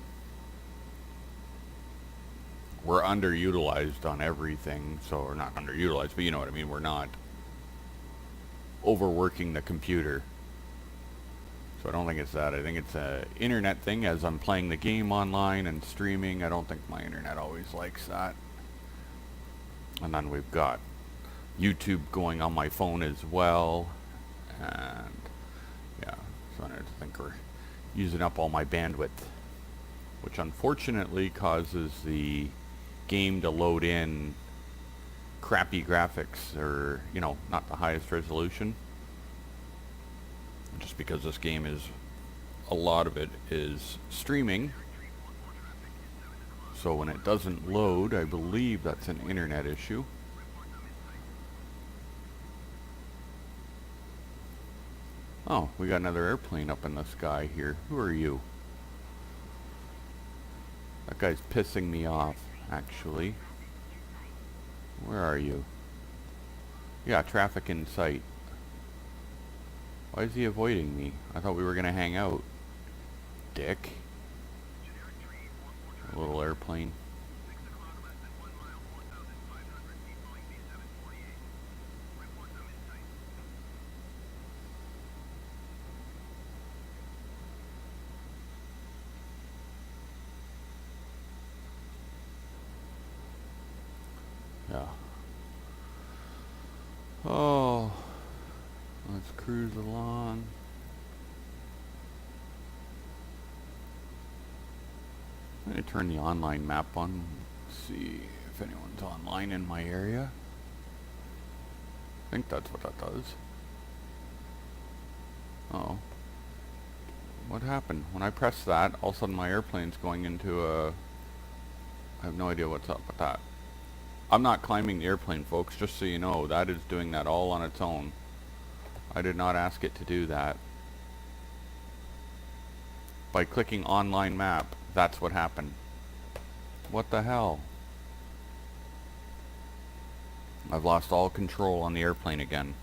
we're underutilized on everything. So, or not underutilized, but you know what I mean. We're not overworking the computer. So I don't think it's that. I think it's a internet thing. As I'm playing the game online and streaming, I don't think my internet always likes that. And then we've got YouTube going on my phone as well. And yeah, so I think we're using up all my bandwidth, which unfortunately causes the game to load in crappy graphics, or, you know, not the highest resolution. Just because this game is, a lot of it is streaming. So when it doesn't load, I believe that's an internet issue. Oh, we got another airplane up in the sky here. Who are you? That guy's pissing me off, actually. Where are you? Yeah, traffic in sight. Why is he avoiding me? I thought we were gonna hang out. Dick. A little airplane. Yeah. Oh, let's cruise along. I'm going to turn the online map on, see if anyone's online in my area. think that's what that does. Oh. What happened? When I press that, all of a sudden my airplane's going into a... I have no idea what's up with that. I'm not climbing the airplane, folks, just so you know. That is doing that all on its own. I did not ask it to do that. By clicking online map, that's what happened. What the hell? I've lost all control on the airplane again.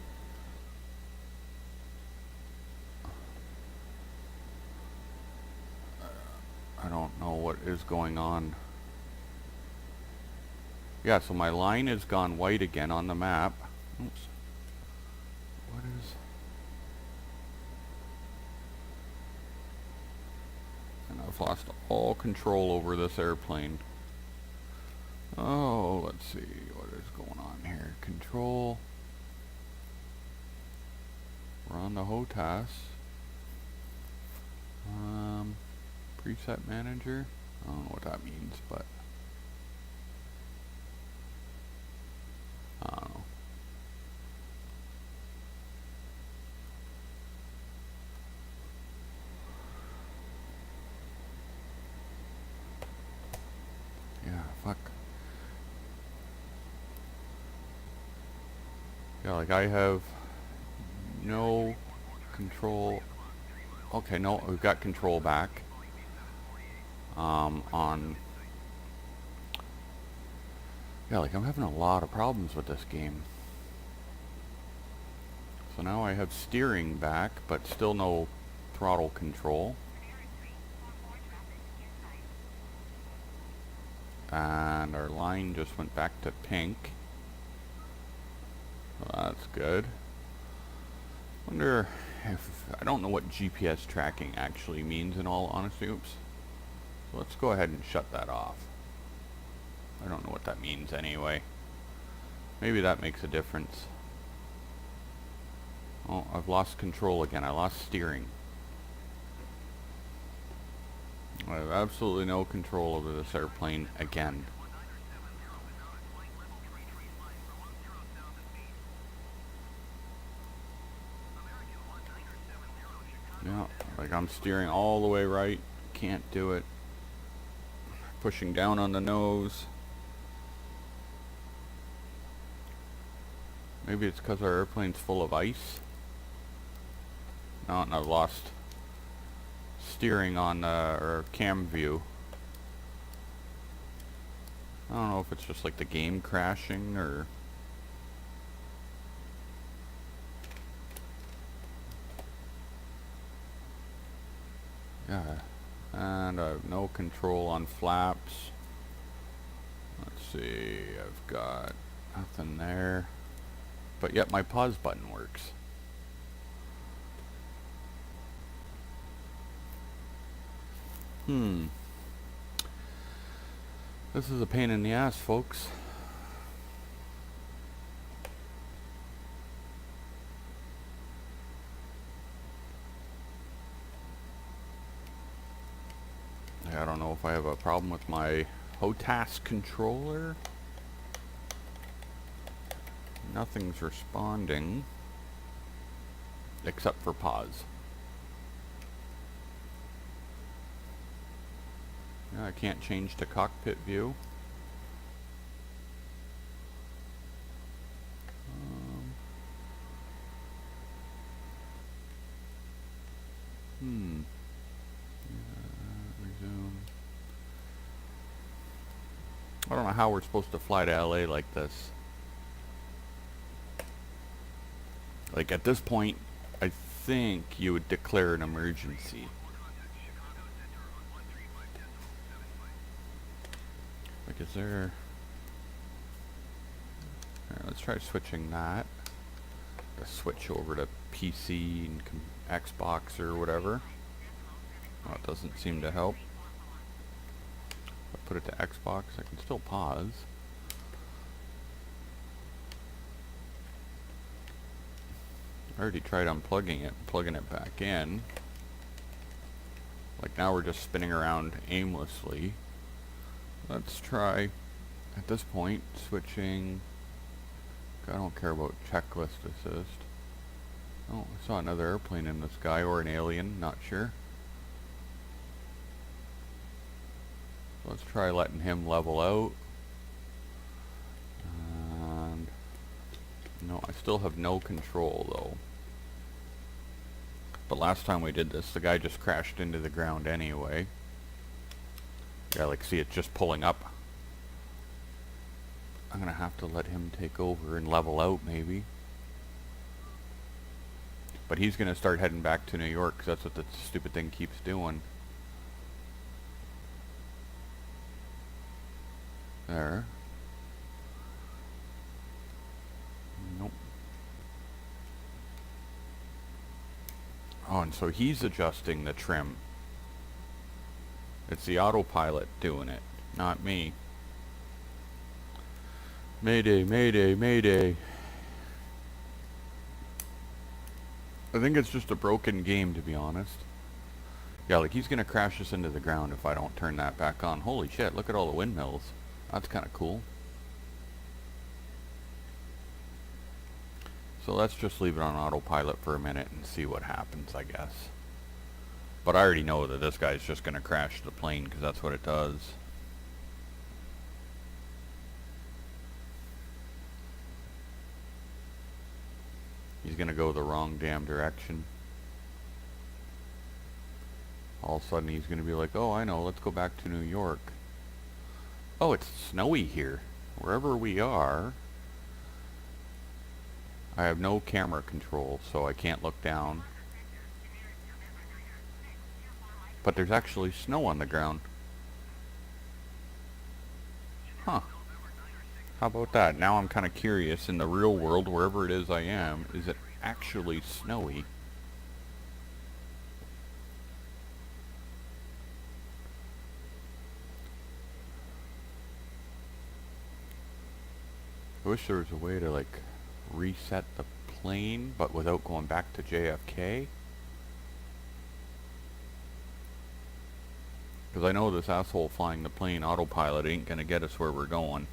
I don't know what is going on. Yeah, so my line has gone white again on the map. Oops. What is... And I've lost all control over this airplane. Oh, let's see what is going on here. Control. We're on the HOTAS. Preset manager. I don't know what that means, but I don't know. Yeah, fuck. Yeah, like I have no control. Okay, no, we've got control back. On... Yeah, like I'm having a lot of problems with this game. So now I have steering back, but still no throttle control. And our line just went back to pink. Well, that's good. Wonder if... I don't know what GPS tracking actually means in all honesty. Oops. So let's go ahead and shut that off. I don't know what that means anyway. Maybe that makes a difference. Oh, I've lost control again. I lost steering. I have absolutely no control over this airplane again. Yeah, like I'm steering all the way right. Can't do it. Pushing down on the nose. Maybe it's because our airplane's full of ice. No, and I've lost steering on or cam view. I don't know if it's just like the game crashing or... Yeah, and I have no control on flaps. Let's see, I've got nothing there. But yet my pause button works. This is a pain in the ass, folks. I don't know if I have a problem with my HOTAS controller. Nothing's responding except for pause. Yeah, I can't change to cockpit view. Resume. I don't know how we're supposed to fly to LA like this. Like at this point, I think you would declare an emergency. Like is there... Alright, let's try switching that. To switch over to PC and Xbox or whatever. Oh, it doesn't seem to help. If I put it to Xbox, I can still pause. I already tried unplugging it and plugging it back in. Like now we're just spinning around aimlessly. Let's try, at this point, switching I don't care about checklist assist. Oh, I saw another airplane in the sky, or an alien, not sure. Let's try letting him level out. And no, I still have no control though. But last time we did this, the guy just crashed into the ground anyway. Yeah, like see it just pulling up. I'm gonna have to let him take over and level out maybe. But he's gonna start heading back to New York because that's what the stupid thing keeps doing. There. Nope. Oh, and so he's adjusting the trim. It's the autopilot doing it, not me. Mayday, mayday, mayday. I think it's just a broken game, to be honest. Yeah, like he's gonna crash us into the ground if I don't turn that back on. Holy shit, look at all the windmills. That's kind of cool. So let's just leave it on autopilot for a minute and see what happens, I guess. But I already know that this guy's just gonna crash the plane because that's what it does. He's gonna go the wrong damn direction. All of a sudden he's gonna be like, oh, I know, let's go back to New York. Oh, it's snowy here. Wherever we are, I have no camera control, so I can't look down. But there's actually snow on the ground. Huh. How about that? Now I'm kind of curious, in the real world, wherever it is I am, is it actually snowy? I wish there was a way to, like, reset the plane, but without going back to JFK. Because I know this asshole flying the plane autopilot ain't gonna get us where we're going.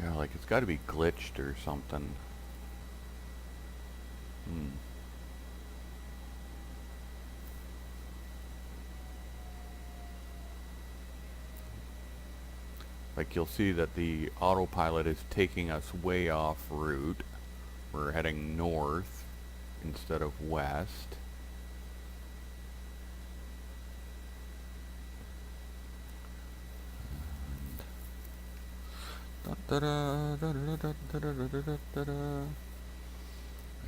Yeah, like it's gotta be glitched or something. Like you'll see that the autopilot is taking us way off route. We're heading north instead of west. I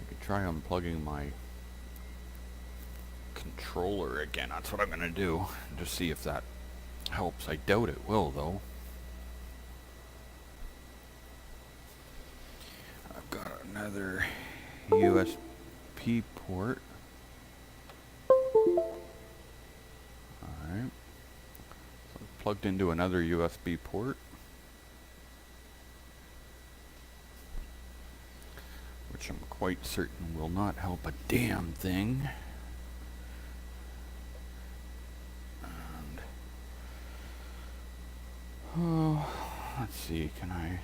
could try unplugging my controller again. That's what I'm gonna do. Just see if that helps. I doubt it will though. I've got another USB port. Alright. So I've plugged into another USB port. Which I'm quite certain will not help a damn thing. And oh, let's see, can I?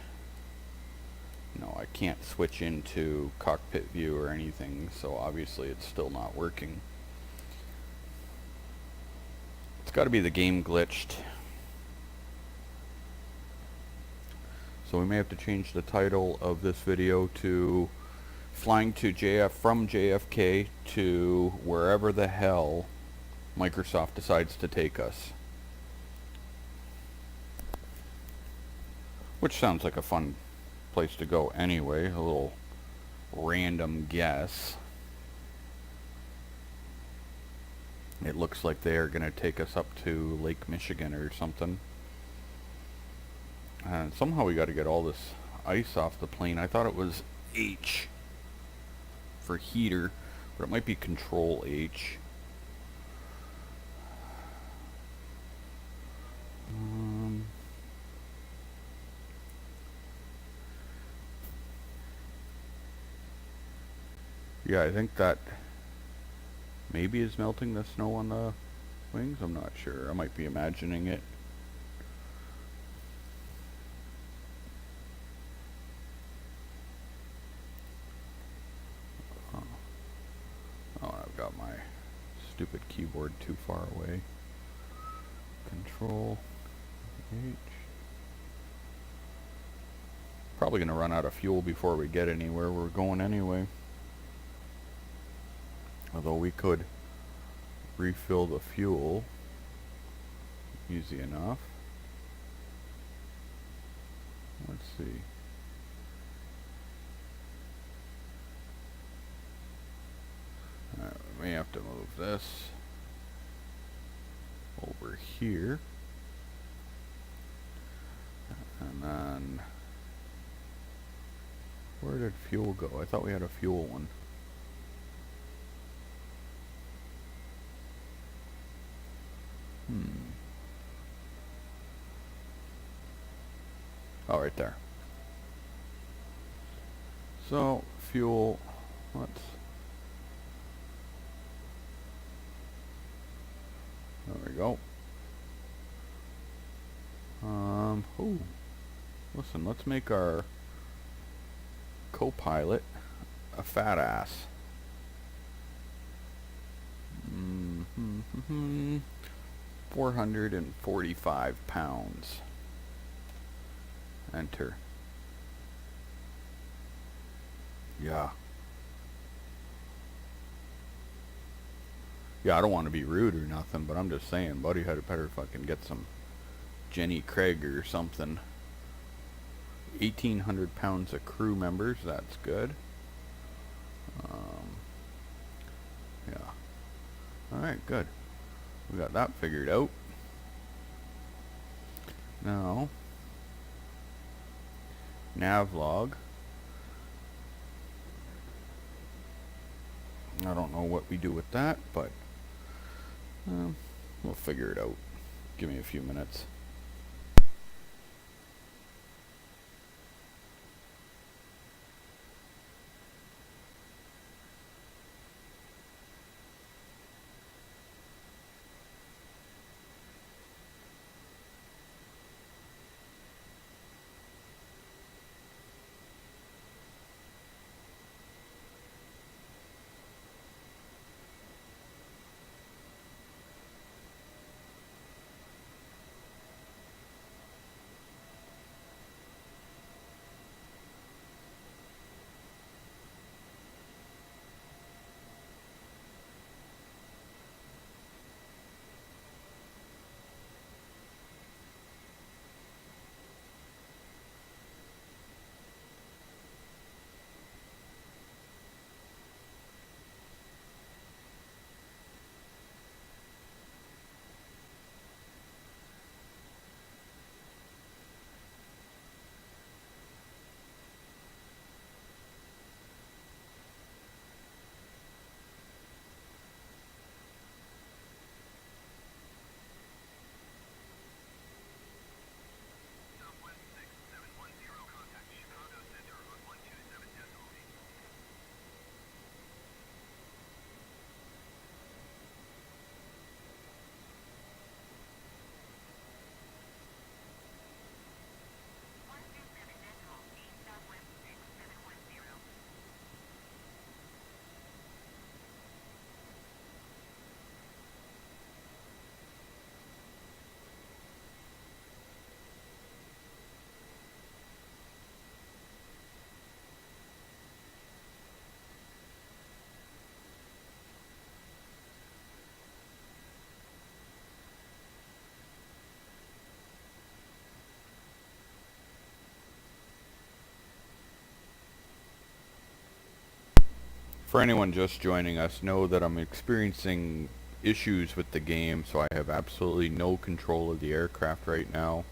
No, I can't switch into cockpit view or anything, so obviously it's still not working. It's got to be the game glitched. So we may have to change the title of this video to flying to from JFK to wherever the hell Microsoft decides to take us. Which sounds like a fun place to go anyway, a little random guess. It looks like they are going to take us up to Lake Michigan or something. And somehow we got to get all this ice off the plane. I thought it was H for heater, but it might be Control H. Yeah, I think that maybe is melting the snow on the wings. I'm not sure. I might be imagining it. Oh, I've got my stupid keyboard too far away. Control H. Probably going to run out of fuel before we get anywhere. We're going anyway. Although we could refill the fuel easy enough. Let's see. We may have to move this over here. And then, where did fuel go? I thought we had a fuel one. Oh, right there. So, fuel, let's, there we go. Oh, listen, let's make our Copilot a fat ass. 445 pounds. Enter. Yeah. Yeah, I don't want to be rude or nothing, but I'm just saying, buddy had better fucking get some Jenny Craig or something. 1,800 pounds of crew members, that's good. Yeah. Alright, good. We got that figured out. Now, navlog. I don't know what we do with that, but we'll figure it out. Give me a few minutes. For anyone just joining us, know that I'm experiencing issues with the game, so I have absolutely no control of the aircraft right now.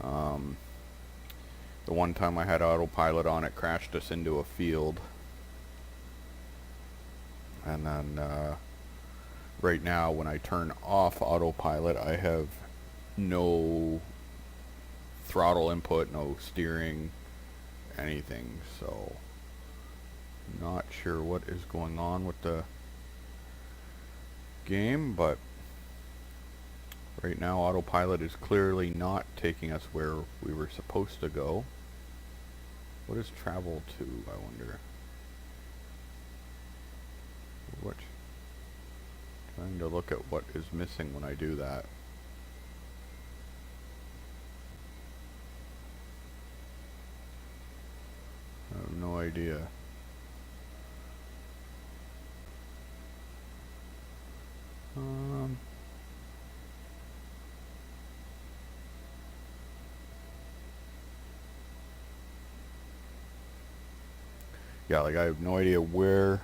The one time I had autopilot on, it crashed us into a field. And then right now when I turn off autopilot, I have no throttle input, no steering, anything. So Not sure what is going on with the game, but right now Autopilot is clearly not taking us where we were supposed to go. What is travel to, I wonder? What? Trying to look at what is missing when I do that. I have no idea. Yeah, like I have no idea where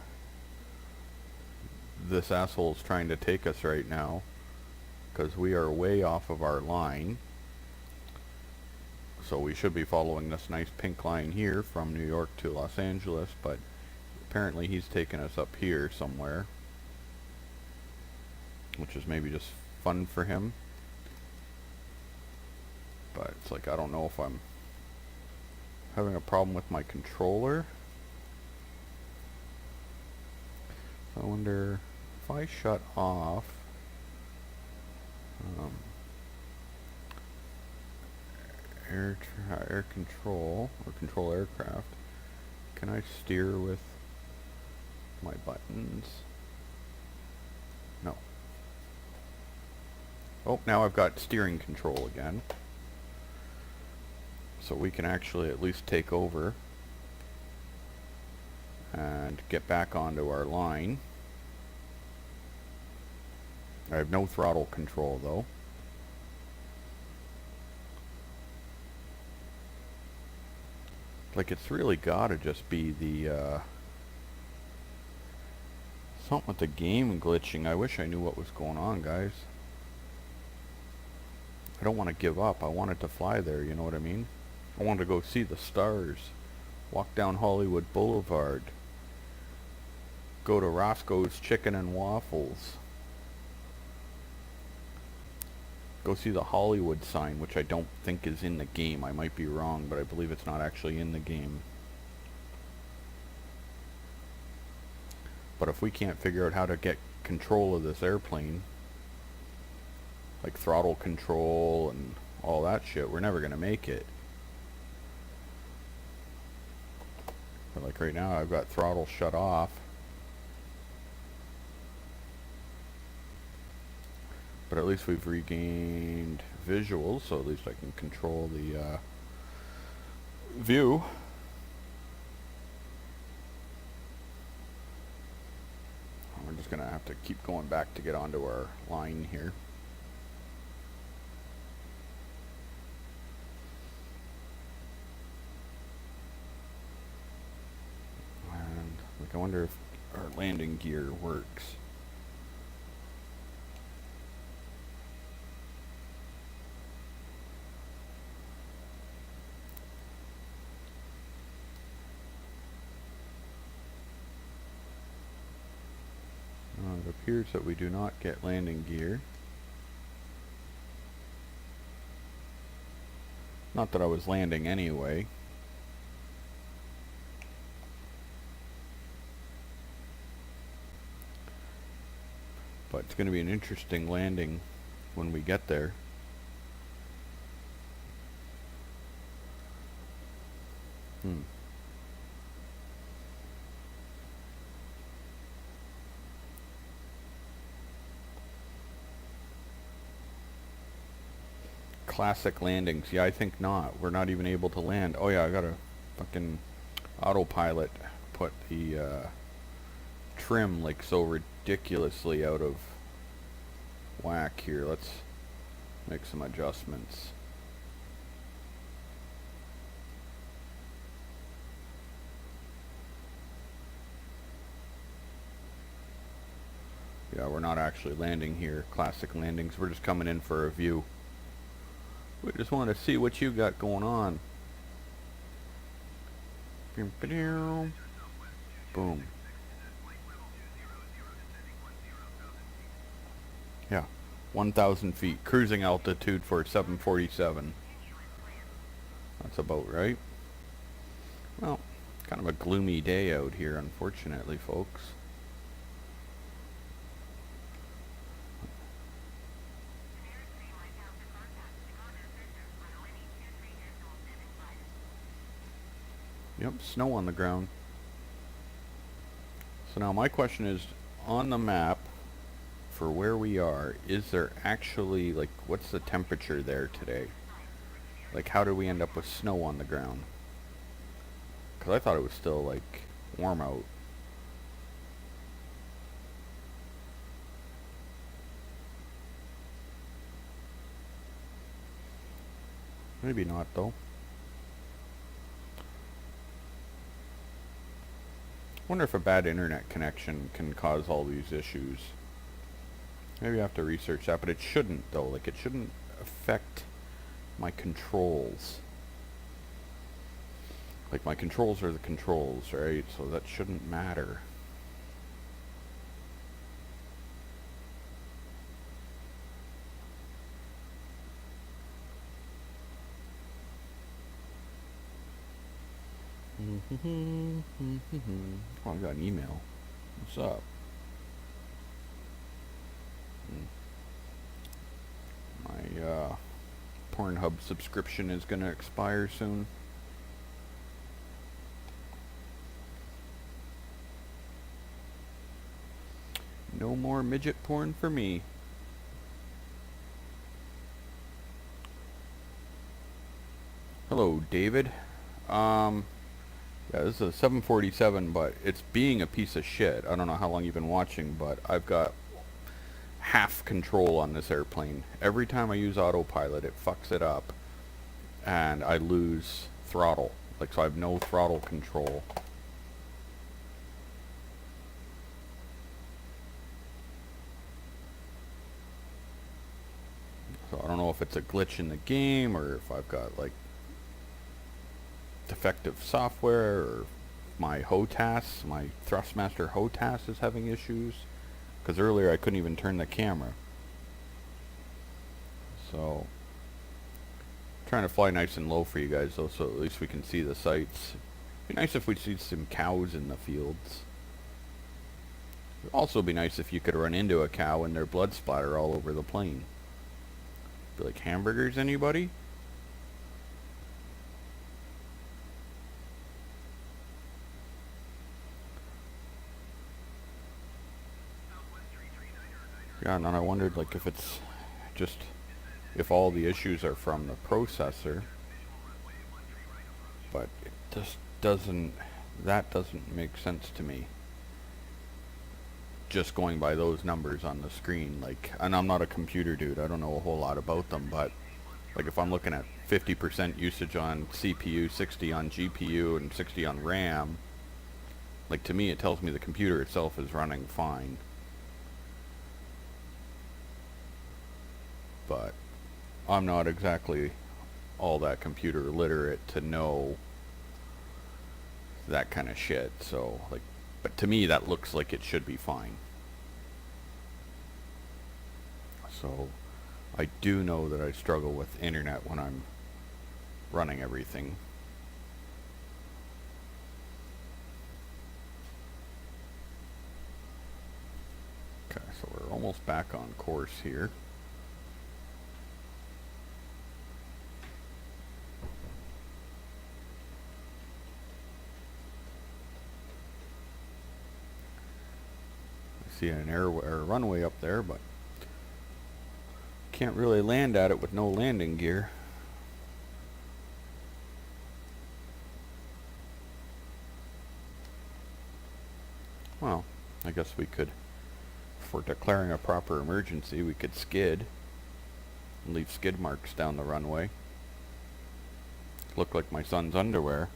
this asshole is trying to take us right now, because we are way off of our line. So we should be following this nice pink line here from New York to Los Angeles, but apparently he's taking us up here somewhere, which is maybe just fun for him. But it's like, I don't know if I'm having a problem with my controller. I wonder if I shut off air control or control aircraft, can I steer with my buttons? No. Oh, now I've got steering control again. So we can actually at least take over and get back onto our line. I have no throttle control though. Like, it's really gotta just be the something with the game glitching. I wish I knew what was going on, guys. I don't want to give up. I want it to fly there, you know what I mean? I want to go see the stars, walk down Hollywood Boulevard, go to Roscoe's Chicken and Waffles, go see the Hollywood sign, which I don't think is in the game. I might be wrong, but I believe it's not actually in the game. But if we can't figure out how to get control of this airplane, like throttle control and all that shit, we're never gonna make it. But like right now, I've got throttle shut off. But at least we've regained visuals, so at least I can control the view. We're just gonna have to keep going back to get onto our line here. And like, I wonder if our landing gear works. It appears that we do not get landing gear. Not that I was landing anyway. But it's going to be an interesting landing when we get there. Classic landings. Yeah, I think not. We're not even able to land. Oh yeah, I got a fucking Autopilot put the trim like so ridiculously out of whack here. Let's make some adjustments. Yeah, we're not actually landing here. Classic landings. We're just coming in for a view. We just want to see what you got going on. Boom. Yeah, 1,000 feet. Cruising altitude for 747. That's about right. Well, Kind of a gloomy day out here, unfortunately, folks. Yep, snow on the ground. So now my question is, on the map, for where we are, is there actually, like, what's the temperature there today? Like, how did we end up with snow on the ground? Because I thought it was still, like, warm out. Maybe not, though. Wonder if a bad internet connection can cause all these issues. Maybe I have to research that, but it shouldn't, though. Like, it shouldn't affect my controls. Like, my controls are the controls, right? So that shouldn't matter. Oh, I got an email. What's up? My Pornhub subscription is going to expire soon. No more midget porn for me. Hello, David. Yeah, this is a 747, but it's being a piece of shit. I don't know how long you've been watching, but I've got half control on this airplane. Every time I use Autopilot, it fucks it up, and I lose throttle. Like, so I have no throttle control. So I don't know if it's a glitch in the game, or if I've got, like, defective software, or my HOTAS, my Thrustmaster HOTAS is having issues. Because earlier I couldn't even turn the camera. So, trying to fly nice and low for you guys, though, so at least we can see the sights. Be nice if we see some cows in the fields. It'd also be nice if you could run into a cow and their blood splatter all over the plane. Be like, hamburgers, anybody? Yeah, and then I wondered, like, if it's just, if all the issues are from the processor, but it just doesn't, that doesn't make sense to me. Just going by those numbers on the screen, like, and I'm not a computer dude, I don't know a whole lot about them, but, like, if I'm looking at 50% usage on CPU, 60 on GPU, and 60 on RAM, like, to me it tells me the computer itself is running fine. But I'm not exactly all that computer literate to know that kind of shit. So, like, but to me that looks like it should be fine. So I do know that I struggle with internet when I'm running everything. Okay, so we're almost back on course here. See an runway up there, but can't really land at it with no landing gear. Well, I guess we could, for declaring a proper emergency, we could skid and leave skid marks down the runway. Look like my son's underwear.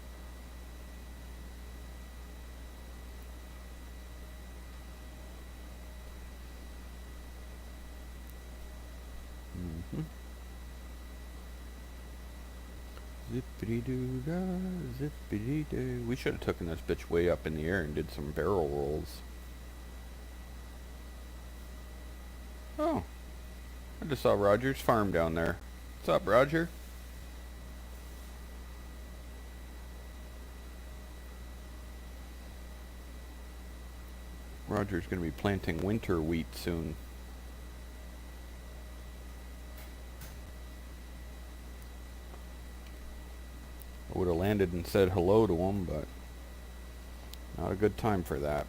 Zippity-doo-dah, zippity-doo. We should have taken this bitch way up in the air and did some barrel rolls. Oh, I just saw Roger's farm down there. What's up, Roger? Roger's going to be planting winter wheat soon. I would have landed and said hello to him, but not a good time for that.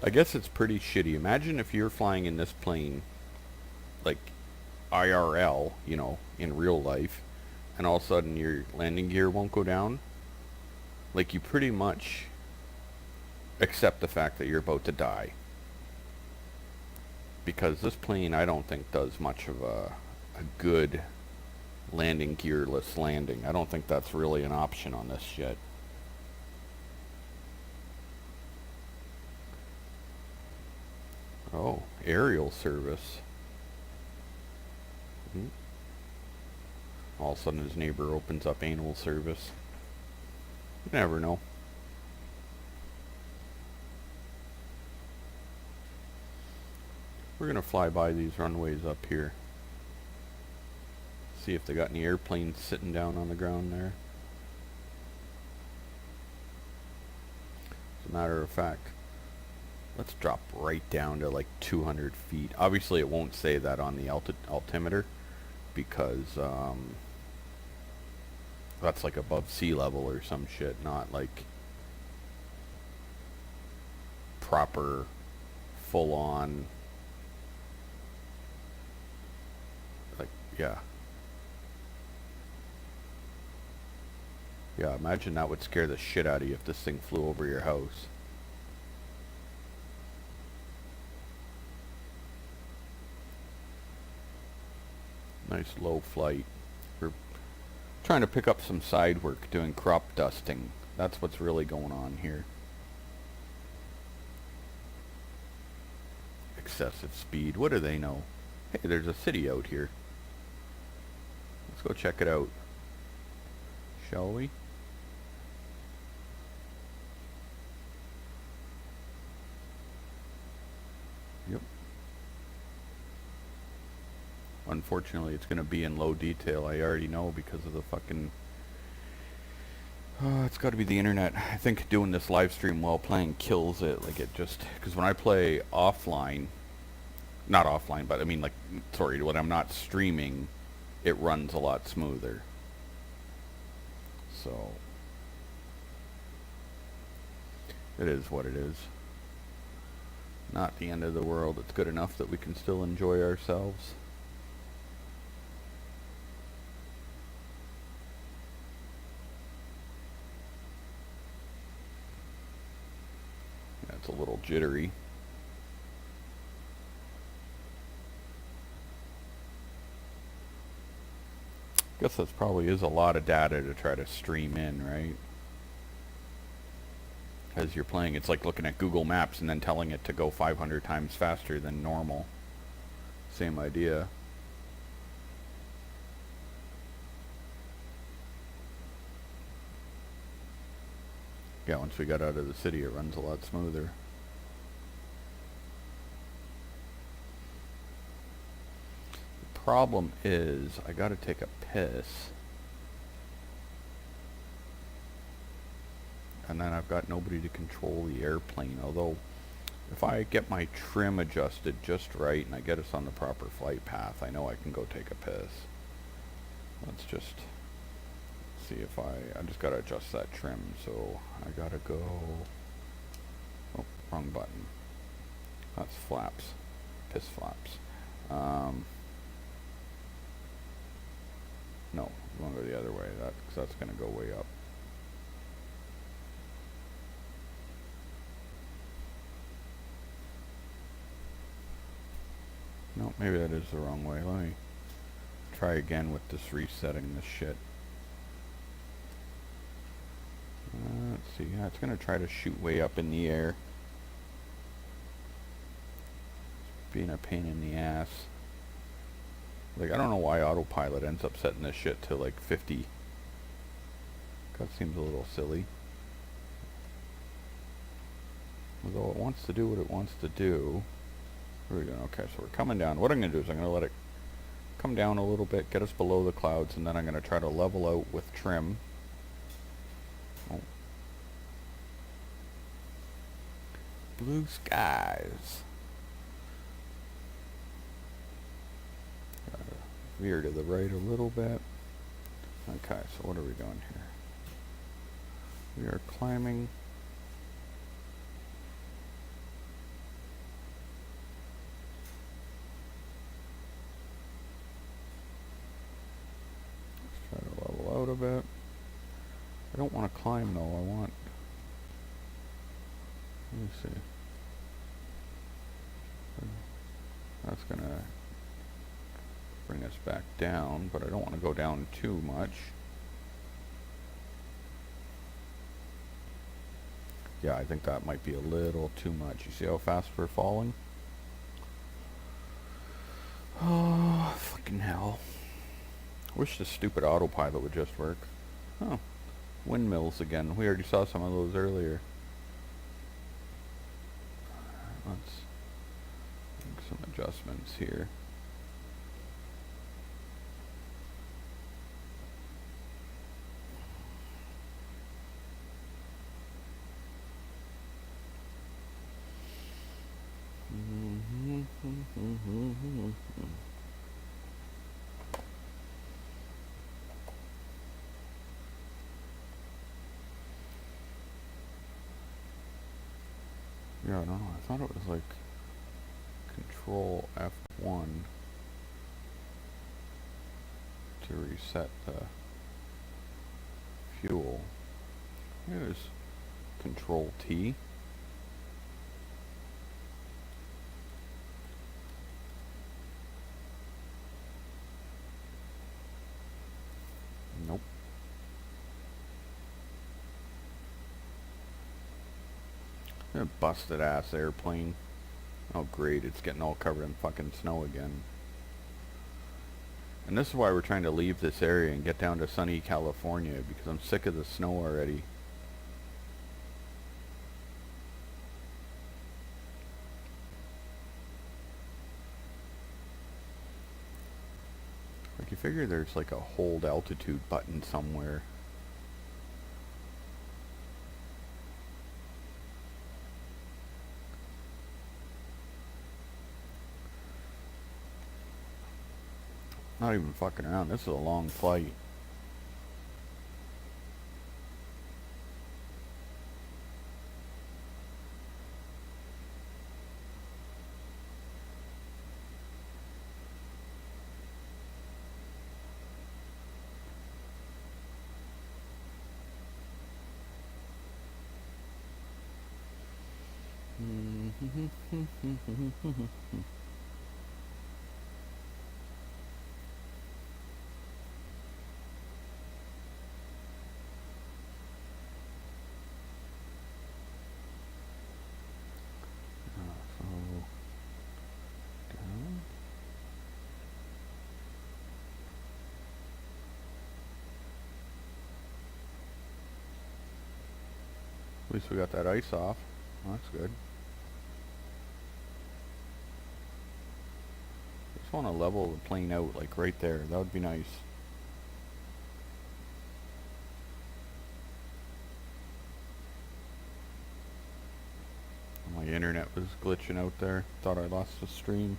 I guess it's pretty shitty. Imagine if you're flying in this plane, like IRL, you know, in real life, and all of a sudden your landing gear won't go down. Like, you pretty much accept the fact that you're about to die. Because this plane, I don't think, does much of a good landing gearless landing. I don't think that's really an option on this shit. Oh, aerial service. All of a sudden his neighbor opens up anal service. You never know. We're gonna fly by these runways up here. See if they got any airplanes sitting down on the ground there. As a matter of fact, let's drop right down to like 200 feet. Obviously it won't say that on the altimeter because that's like above sea level or some shit, not like proper full on, like, yeah. Yeah, imagine that would scare the shit out of you if this thing flew over your house. Nice low flight. We're trying to pick up some side work doing crop dusting. That's what's really going on here. Excessive speed. What do they know? Hey, there's a city out here. Let's go check it out. Shall we? Yep. Unfortunately, it's going to be in low detail. I already know because of the fucking... it's got to be the internet. I think doing this live stream while playing kills it. Like, it just... Because when I play offline... Not offline, but I mean, like... Sorry, when I'm not streaming, it runs a lot smoother. So... It is what it is. Not the end of the world. It's good enough that we can still enjoy ourselves. Yeah, it's a little jittery. Guess that probably is a lot of data to try to stream in, right? As you're playing, it's like looking at Google Maps and then telling it to go 500 times faster than normal. Same idea. Yeah, once we got out of the city, it runs a lot smoother. The problem is, I gotta take a piss. And then I've got nobody to control the airplane. Although, if I get my trim adjusted just right and I get us on the proper flight path, I know I can go take a piss. Let's just see if I just gotta adjust that trim. So I gotta go, oh, wrong button. That's flaps, piss flaps. No, you wanna go the other way, because that's gonna go way up. No, maybe that is the wrong way. Let me try again with this resetting this shit. Let's see. Yeah, it's going to try to shoot way up in the air. It's being a pain in the ass. Like, I don't know why Autopilot ends up setting this shit to like 50. That seems a little silly. Although it wants to do what it wants to do. Here we go. Okay, so we're coming down. What I'm going to do is I'm going to let it come down a little bit, get us below the clouds, and then I'm going to try to level out with trim. Oh. Blue skies. Veer to the right a little bit. Okay, so what are we doing here? We are climbing. Let's try to level out a bit. I don't want to climb though, I want... Let me see. That's gonna bring us back down, but I don't want to go down too much. Yeah, I think that might be a little too much. You see how fast we're falling? Oh, fucking hell. Wish the stupid autopilot would just work. Oh, windmills again. We already saw some of those earlier. Let's make some adjustments here. Yeah, I don't know. I thought it was like Control F1 to reset the fuel. Here's Control T. Nope. A busted ass airplane. Oh great, it's getting all covered in fucking snow again. And this is why we're trying to leave this area and get down to sunny California, because I'm sick of the snow already. Like you figure there's like a hold altitude button somewhere. Not even fucking around. This is a long flight. At least we got that ice off. Well, that's good. Just want to level the plane out, like right there. That would be nice. My internet was glitching out there. Thought I lost the stream.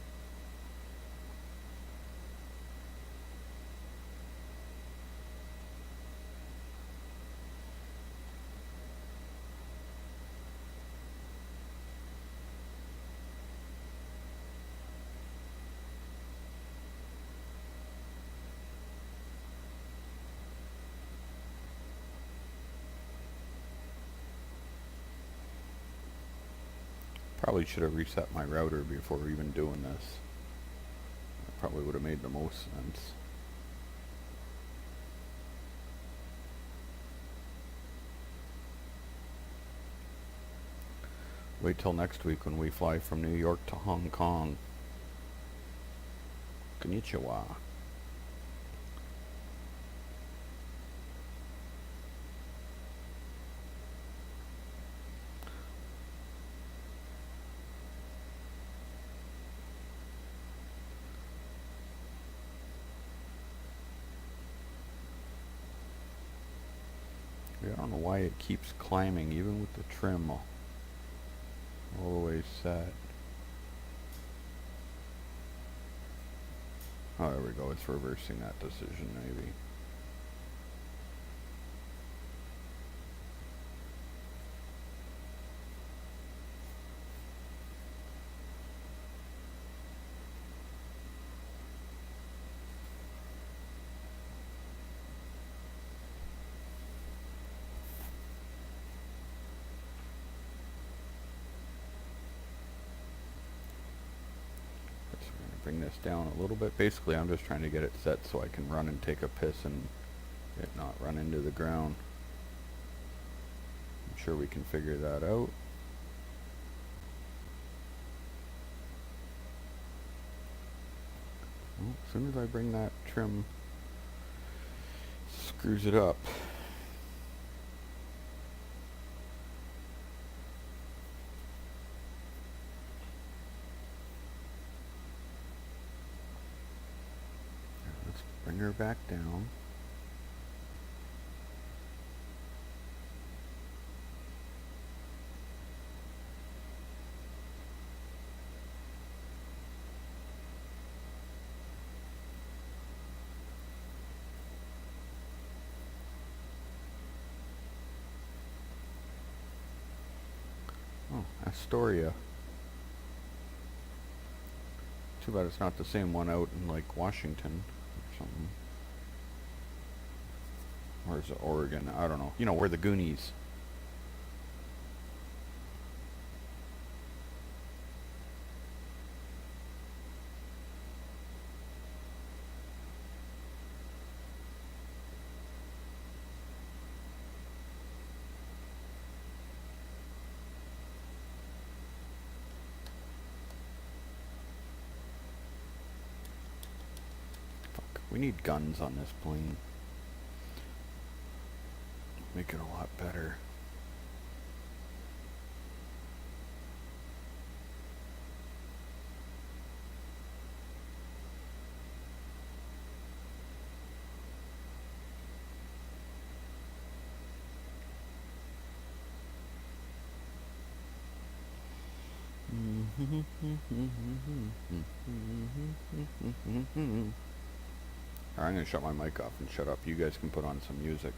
Probably should have reset my router before even doing this. That probably would have made the most sense. Wait till next week when we fly from New York to Hong Kong. Konnichiwa. I don't know why it keeps climbing even with the trim all the way set. Oh, there we go. It's reversing that decision, maybe. So we're going to bring this down a little bit. Basically, I'm just trying to get it set so I can run and take a piss and it not run into the ground. I'm sure we can figure that out. Well, as soon as I bring that trim, screws it up. Let's bring her back down. Oh, Astoria. Too bad it's not the same one out in like Washington or something. Or is it Oregon? I don't know. You know, where the Goonies. Fuck, we need guns on this plane. Make it a lot better. Alright, I'm gonna shut my mic off and shut up. You guys can put on some music.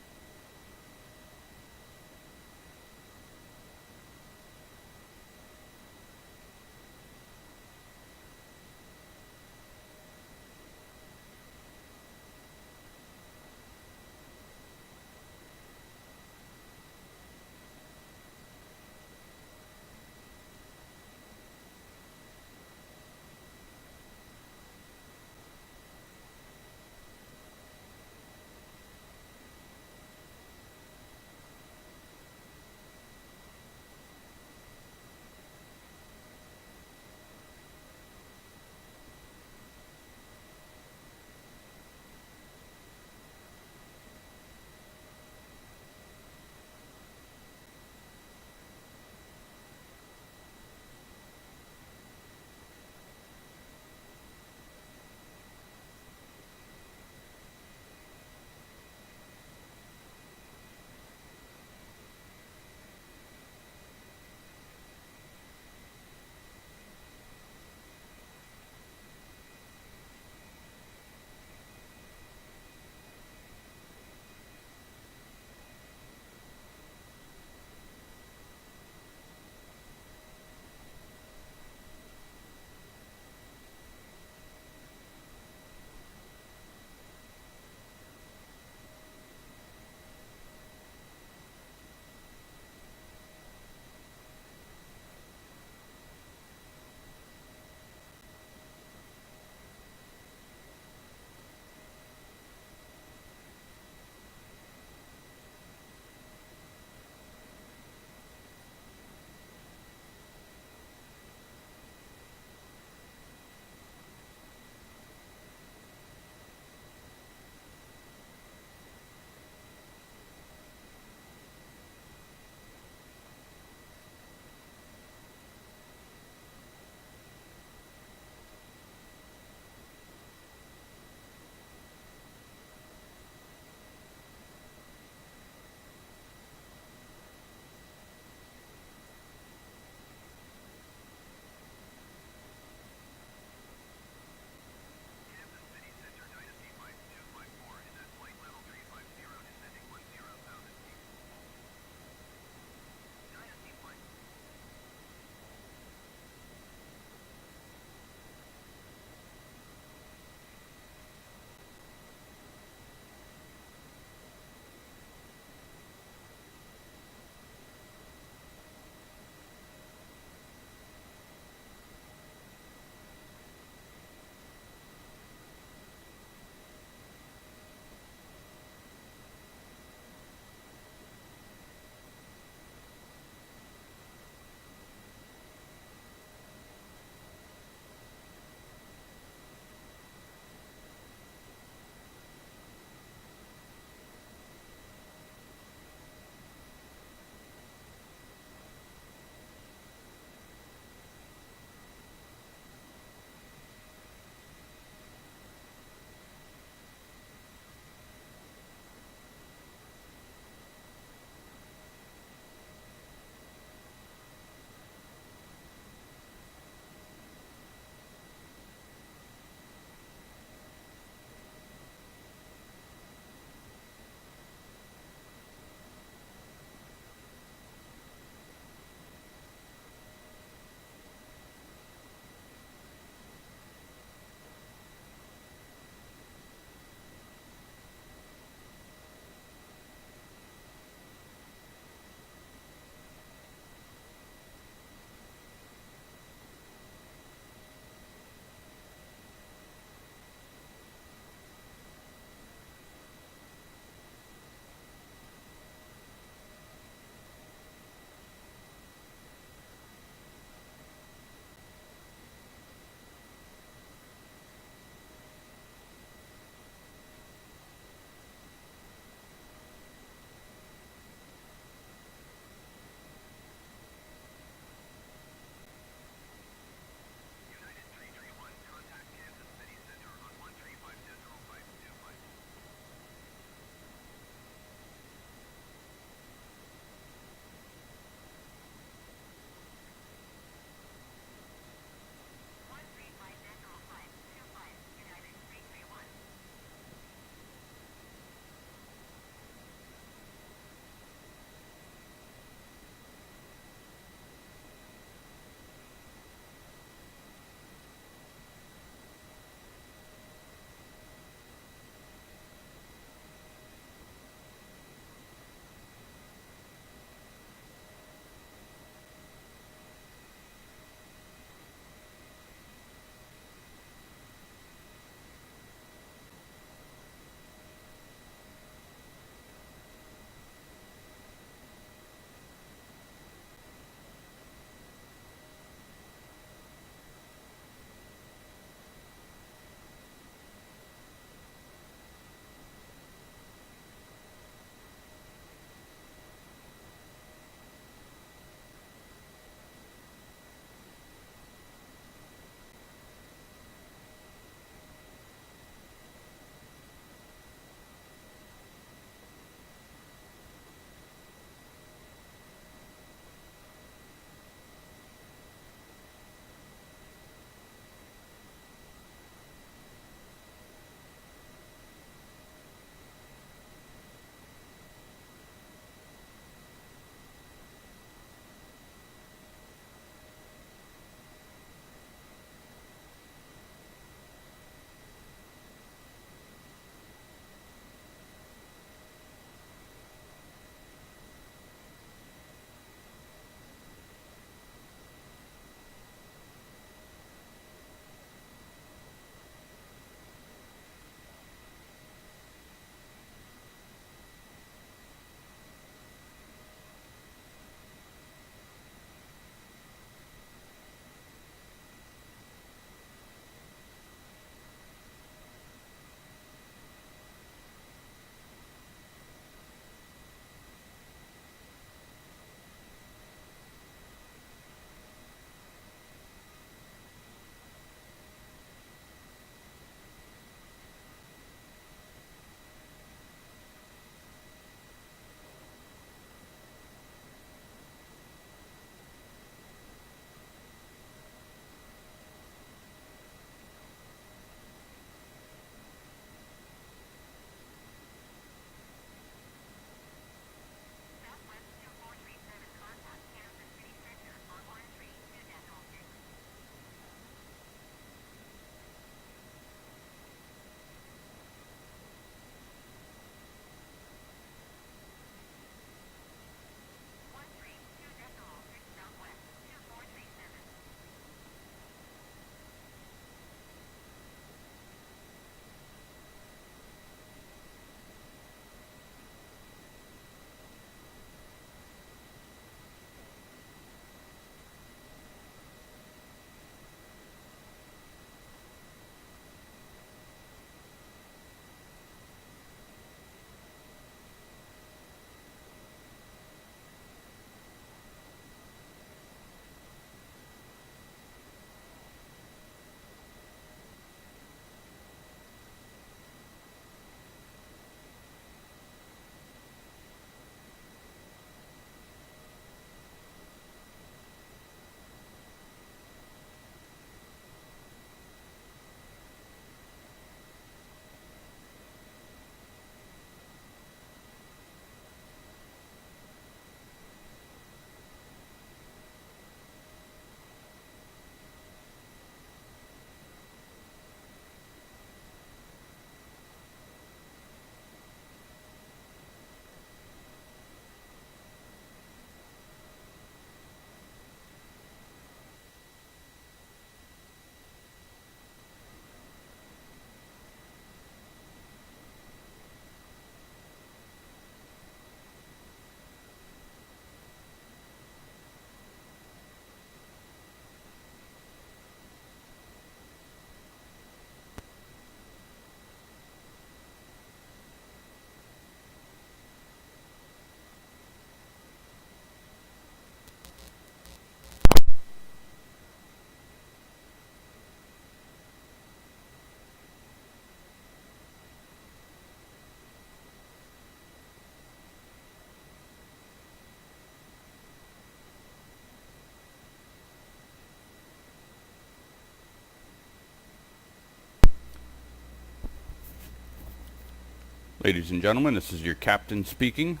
Ladies and gentlemen, this is your captain speaking.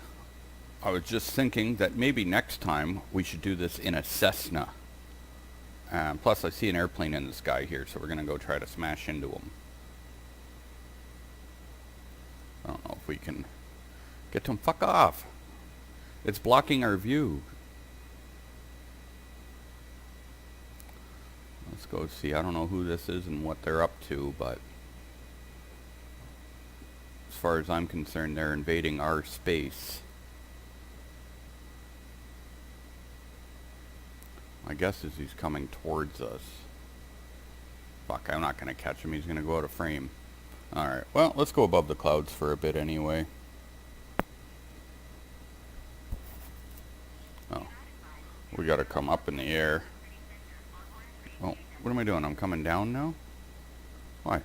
I was just thinking that maybe next time we should do this in a Cessna. Plus, I see an airplane in the sky here, so we're going to go try to smash into them. I don't know if we can get to them. Fuck off! It's blocking our view. Let's go see. I don't know who this is and what they're up to, but as far as I'm concerned, they're invading our space. My guess is he's coming towards us. Fuck, I'm not going to catch him. He's going to go out of frame. Alright, well, let's go above the clouds for a bit anyway. Oh, we got to come up in the air. Oh, what am I doing? I'm coming down now? Why?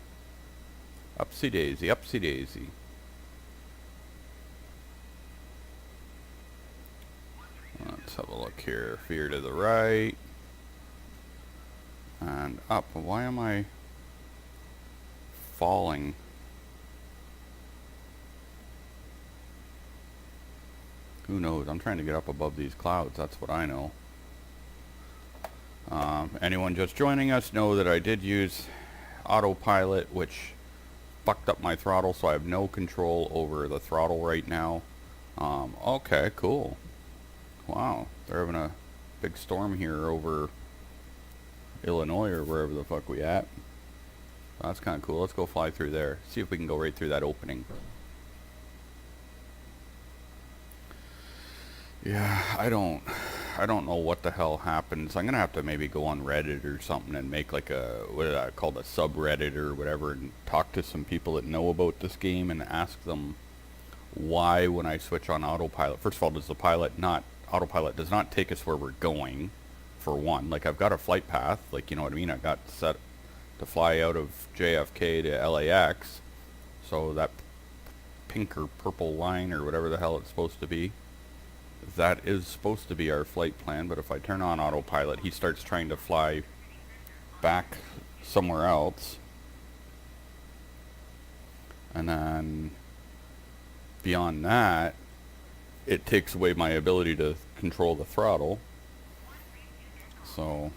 Upsy daisy, upsy daisy. Let's have a look here. Veer to the right. And up. Why am I falling? Who knows? I'm trying to get up above these clouds. That's what I know. Anyone just joining us know that I did use Autopilot, which fucked up my throttle, so I have no control over the throttle right now. Okay, cool. Wow, they're having a big storm here over Illinois or wherever the fuck we at. That's kind of cool. Let's go fly through there. See if we can go right through that opening. Yeah, I don't know what the hell happens. I'm gonna have to maybe go on Reddit or something and make like a, what is that called, a subreddit or whatever, and talk to some people that know about this game and ask them why when I switch on autopilot. First of all, does the autopilot does not take us where we're going, for one. Like, I've got a flight path, like, you know what I mean? I got set to fly out of JFK to LAX, so that pink or purple line or whatever the hell it's supposed to be, that is supposed to be our flight plan. But if I turn on autopilot, he starts trying to fly back somewhere else, and then beyond that, it takes away my ability to control the throttle. So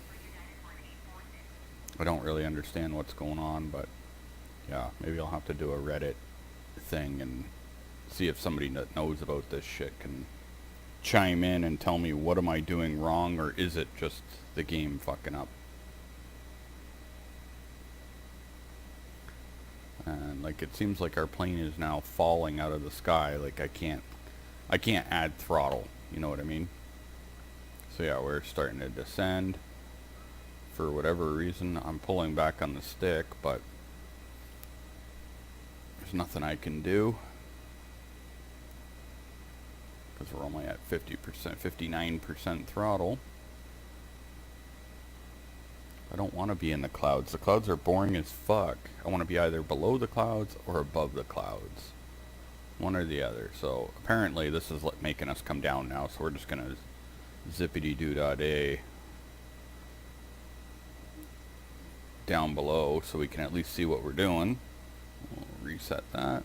I don't really understand what's going on, but yeah, maybe I'll have to do a Reddit thing and see if somebody that knows about this shit can chime in and tell me what am I doing wrong, or is it just the game fucking up. And like, it seems like our plane is now falling out of the sky. Like, I can't add throttle, you know what I mean? So yeah, we're starting to descend. For whatever reason, I'm pulling back on the stick, but there's nothing I can do, because we're only at 50%, 59% throttle. I don't want to be in the clouds. The clouds are boring as fuck. I want to be either below the clouds or above the clouds. One or the other. So apparently this is making us come down now, so we're just going to zippity-doo-dah-day down below so we can at least see what we're doing. We'll reset that.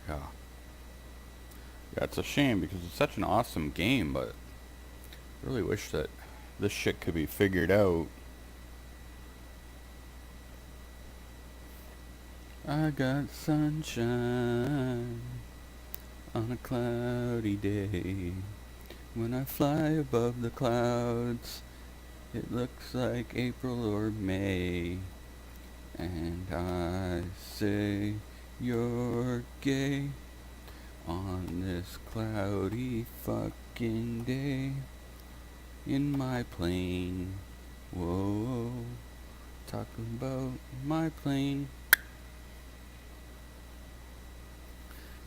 Yeah. Yeah, it's a shame because it's such an awesome game, but I really wish that this shit could be figured out. I got sunshine on a cloudy day. When I fly above the clouds, it looks like April or May. And I say you're gay on this cloudy fucking day in my plane. Whoa, talking about my plane.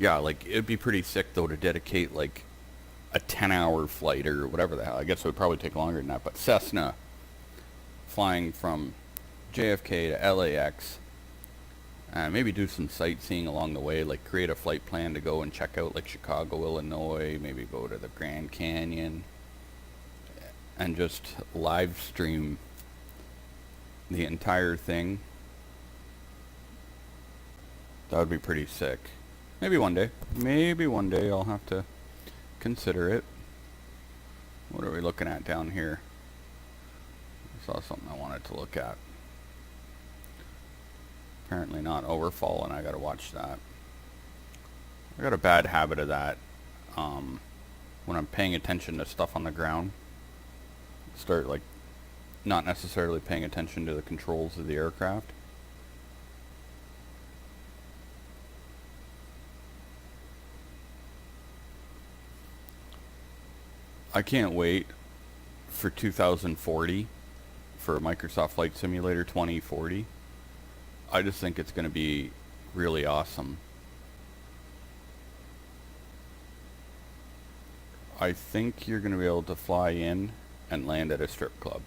Yeah, like, it'd be pretty sick, though, to dedicate, like, a 10-hour flight or whatever the hell. I guess it would probably take longer than that, but Cessna flying from JFK to LAX, maybe do some sightseeing along the way, like create a flight plan to go and check out, like, Chicago, Illinois, maybe go to the Grand Canyon, and just live stream the entire thing, that would be pretty sick. Maybe one day. Maybe one day I'll have to consider it. What are we looking at down here? I saw something I wanted to look at. Apparently not overfallen. I gotta watch that. I got a bad habit of that. When I'm paying attention to stuff on the ground, start like not necessarily paying attention to the controls of the aircraft. I can't wait for 2040 for Microsoft Flight Simulator 2040. I just think it's going to be really awesome. I think you're going to be able to fly in and land at a strip club.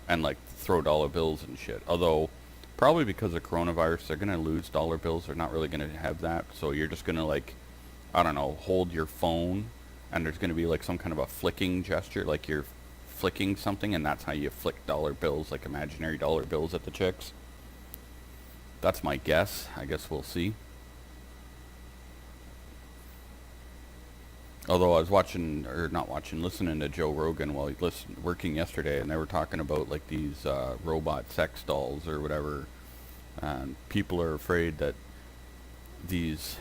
And like throw dollar bills and shit. Although, probably because of coronavirus, they're going to lose dollar bills. They're not really going to have that. So you're just going to like, I don't know, hold your phone. And there's going to be like some kind of a flicking gesture. Like you're flicking something and that's how you flick dollar bills, like imaginary dollar bills at the chicks. That's my guess. I guess we'll see. Although I was watching, or not watching, listening to Joe Rogan while he working yesterday, and they were talking about like these robot sex dolls or whatever, and people are afraid that these,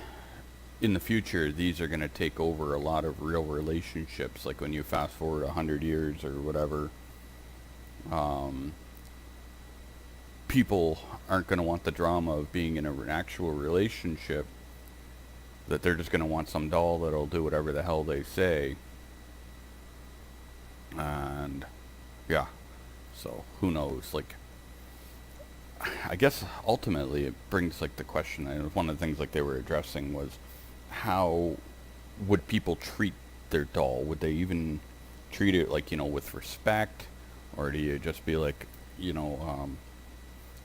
in the future, these are going to take over a lot of real relationships, like when you fast forward 100 years or whatever. People aren't going to want the drama of being in an actual relationship, that they're just going to want some doll that'll do whatever the hell they say. And yeah, so who knows, like I guess ultimately it brings like the question, and one of the things like they were addressing was how would people treat their doll? Would they even treat it like, you know, with respect, or do you just be like, you know,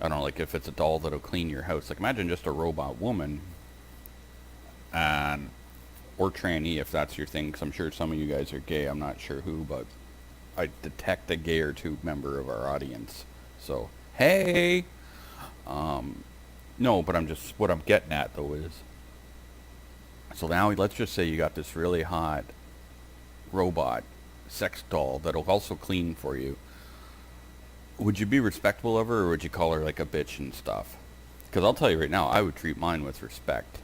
I don't know, like if it's a doll that'll clean your house, like imagine just a robot woman, and or tranny if that's your thing, because I'm sure some of you guys are gay. I'm not sure who, but I detect a gay or two member of our audience. So hey, no, but I'm just, what I'm getting at though is, so now let's just say you got this really hot robot sex doll that'll also clean for you. Would you be respectful of her, or would you call her like a bitch and stuff? Because I'll tell you right now, I would treat mine with respect.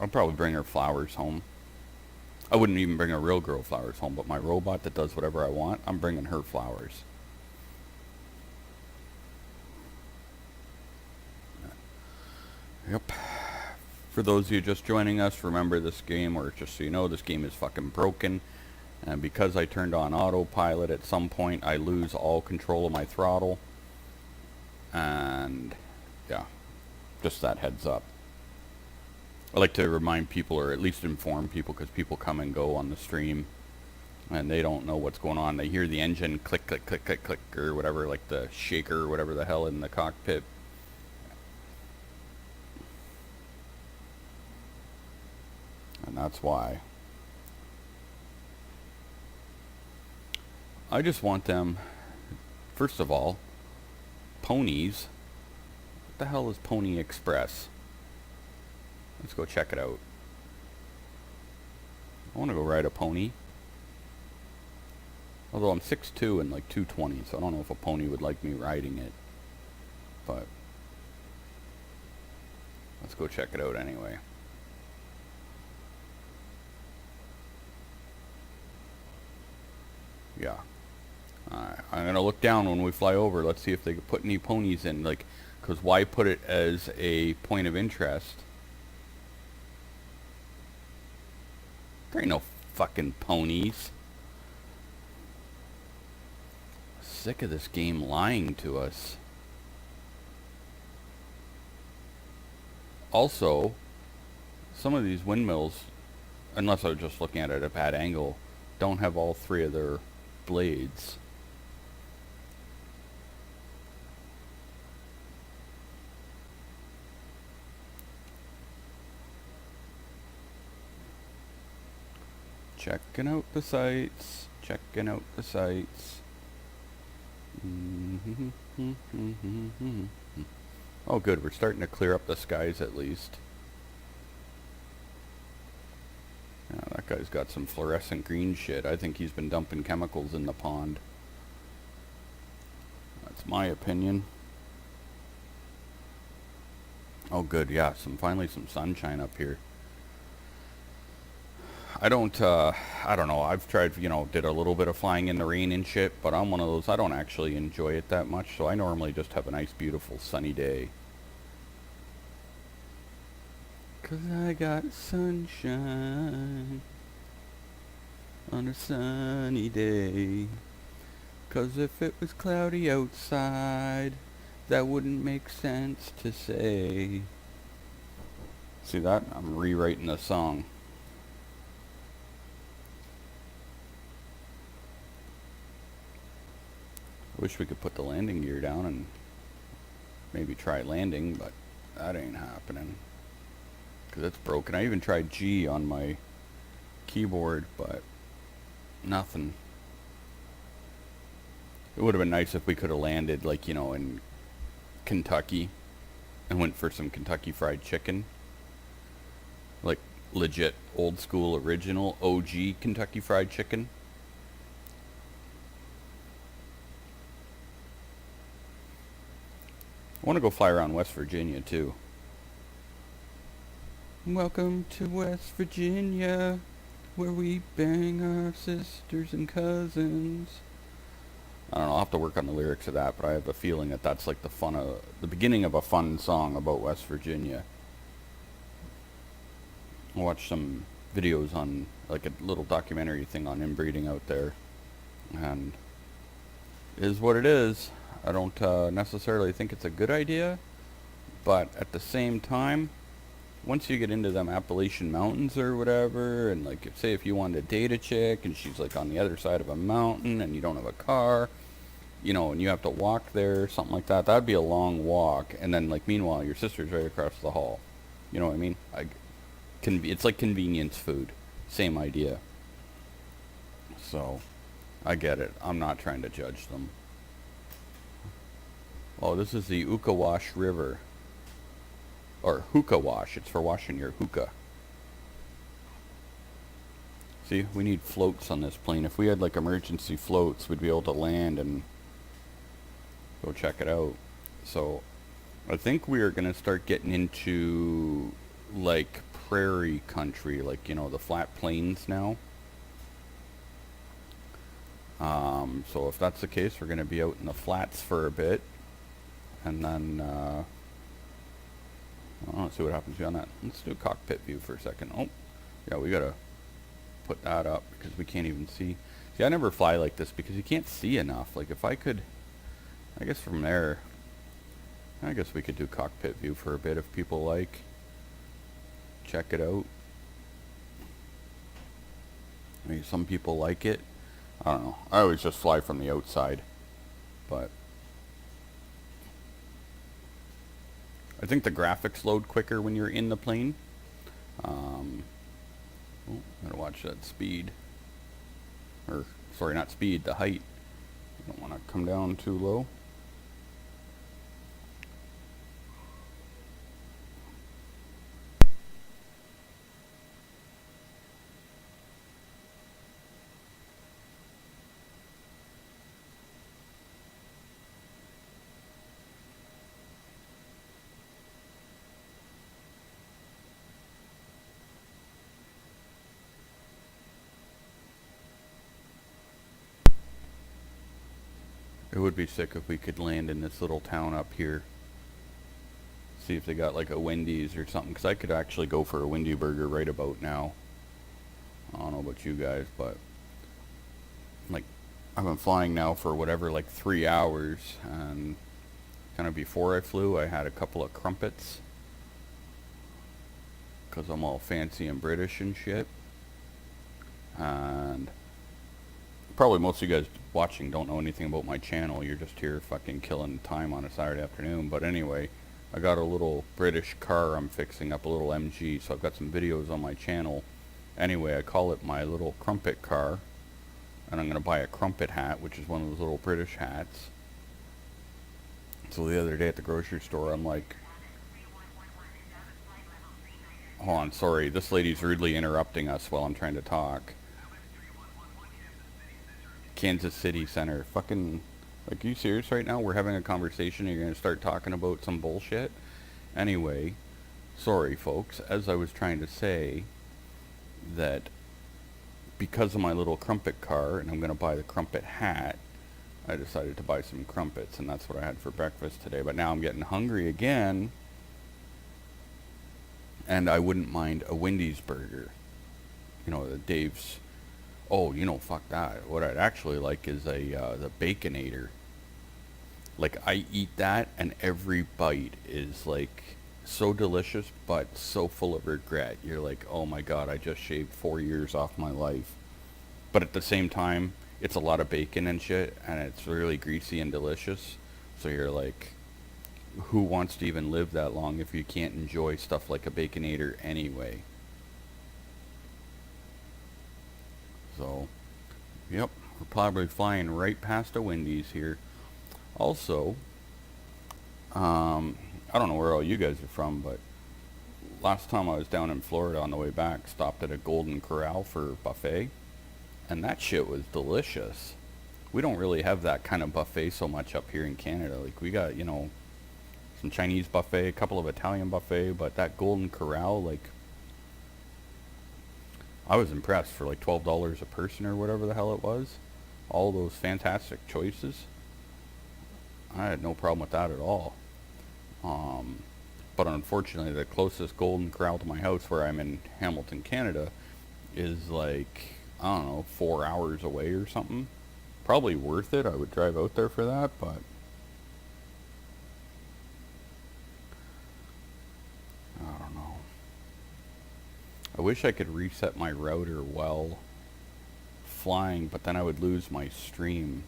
I'll probably bring her flowers home. I wouldn't even bring a real girl flowers home, but my robot that does whatever I want, I'm bringing her flowers. Yep. For those of you just joining us, remember this game, or just so you know, this game is fucking broken. And because I turned on autopilot, at some point I lose all control of my throttle. And yeah, just that heads up. I like to remind people, or at least inform people, because people come and go on the stream and they don't know what's going on. They hear the engine click, click, click, click, click, or whatever, like the shaker or whatever the hell in the cockpit. And that's why. I just want them, first of all, ponies. What the hell is Pony Express? Let's go check it out. I want to go ride a pony. Although I'm 6'2" and like 220, so I don't know if a pony would like me riding it. But let's go check it out anyway. Yeah. Alright, I'm going to look down when we fly over. Let's see if they could put any ponies in. Like, because why put it as a point of interest? There ain't no fucking ponies. Sick of this game lying to us. Also, some of these windmills, unless I was just looking at it at a bad angle, don't have all three of their blades. Checking out the sights, checking out the sights. Oh good, we're starting to clear up the skies at least. Yeah, that guy's got some fluorescent green shit. I think he's been dumping chemicals in the pond. That's my opinion. Oh good, yeah, finally some sunshine up here. I don't know, I've tried, did a little bit of flying in the rain and shit, but I'm one of those, I don't actually enjoy it that much, so I normally just have a nice, beautiful, sunny day. 'Cause I got sunshine on a sunny day. 'Cause if it was cloudy outside, that wouldn't make sense to say. See that? I'm rewriting the song. I wish we could put the landing gear down and maybe try landing, but that ain't happening. 'Cause it's broken. I even tried G on my keyboard, but nothing. It would have been nice if we could have landed, like, in Kentucky and went for some Kentucky Fried Chicken. Like, legit, old school, original, OG Kentucky Fried Chicken. I want to go fly around West Virginia, too. Welcome to West Virginia, where we bang our sisters and cousins. I don't know, I'll have to work on the lyrics of that, but I have a feeling that that's like the beginning of a fun song about West Virginia. I watched some videos on, like a little documentary thing on inbreeding out there, and it is what it is. I don't necessarily think it's a good idea, but at the same time, once you get into them Appalachian Mountains or whatever, and like say if you wanted to date a chick and she's like on the other side of a mountain and you don't have a car, and you have to walk there, something like that, that'd be a long walk. And then like meanwhile your sister's right across the hall. You know what I mean? It's like convenience food. Same idea. So, I get it. I'm not trying to judge them. Oh, this is the Ukawash River. Or hookah wash. It's for washing your hookah. See, we need floats on this plane. If we had like emergency floats, we'd be able to land and go check it out. So, I think we are going to start getting into like prairie country, like, the flat plains now. So if that's the case, we're going to be out in the flats for a bit. And then, let's see what happens beyond that. Let's do a cockpit view for a second. Oh, yeah, we got to put that up because we can't even see. See, I never fly like this because you can't see enough. Like, if I could, I guess from there, I guess we could do cockpit view for a bit if people like. Check it out. Maybe some people like it. I don't know. I always just fly from the outside. But I think the graphics load quicker when you're in the plane. Gotta watch that speed. Or, sorry, not speed, the height. You don't want to come down too low. It would be sick if we could land in this little town up here. See if they got like a Wendy's or something, because I could actually go for a Wendy burger right about now. I don't know about you guys, but like I've been flying now for whatever, like 3 hours, and kind of before I flew I had a couple of crumpets because I'm all fancy and British and shit. And probably most of you guys watching don't know anything about my channel. You're just here fucking killing time on a Saturday afternoon. But anyway, I got a little British car I'm fixing up, a little MG, so I've got some videos on my channel. Anyway, I call it my little crumpet car, and I'm going to buy a crumpet hat, which is one of those little British hats, So the other day at the grocery store, I'm like, hold on, sorry, this lady's rudely interrupting us while I'm trying to talk. Kansas City Center. Fucking, like, are you serious right now? We're having a conversation and you're going to start talking about some bullshit? Anyway, sorry, folks. As I was trying to say, that because of my little crumpet car, and I'm going to buy the crumpet hat, I decided to buy some crumpets, and that's what I had for breakfast today. But now I'm getting hungry again, and I wouldn't mind a Wendy's burger. You know, the Dave's. Oh, you know, fuck that. What I'd actually like is the Baconator. Like, I eat that, and every bite is, like, so delicious, but so full of regret. You're like, oh my god, I just shaved 4 years off my life. But at the same time, it's a lot of bacon and shit, and it's really greasy and delicious. So you're like, who wants to even live that long if you can't enjoy stuff like a Baconator anyway? So, yep, we're probably flying right past a Wendy's here. Also, I don't know where all you guys are from, but last time I was down in Florida on the way back, stopped at a Golden Corral for buffet, and that shit was delicious. We don't really have that kind of buffet so much up here in Canada. Like, we got, you know, some Chinese buffet, a couple of Italian buffet, but that Golden Corral, like, I was impressed for like $12 a person or whatever the hell it was. All those fantastic choices. I had no problem with that at all. But unfortunately, the closest Golden Corral to my house, where I'm in Hamilton, Canada, is like, I don't know, 4 hours away or something. Probably worth it. I would drive out there for that, but I don't know. I wish I could reset my router while flying, but then I would lose my stream.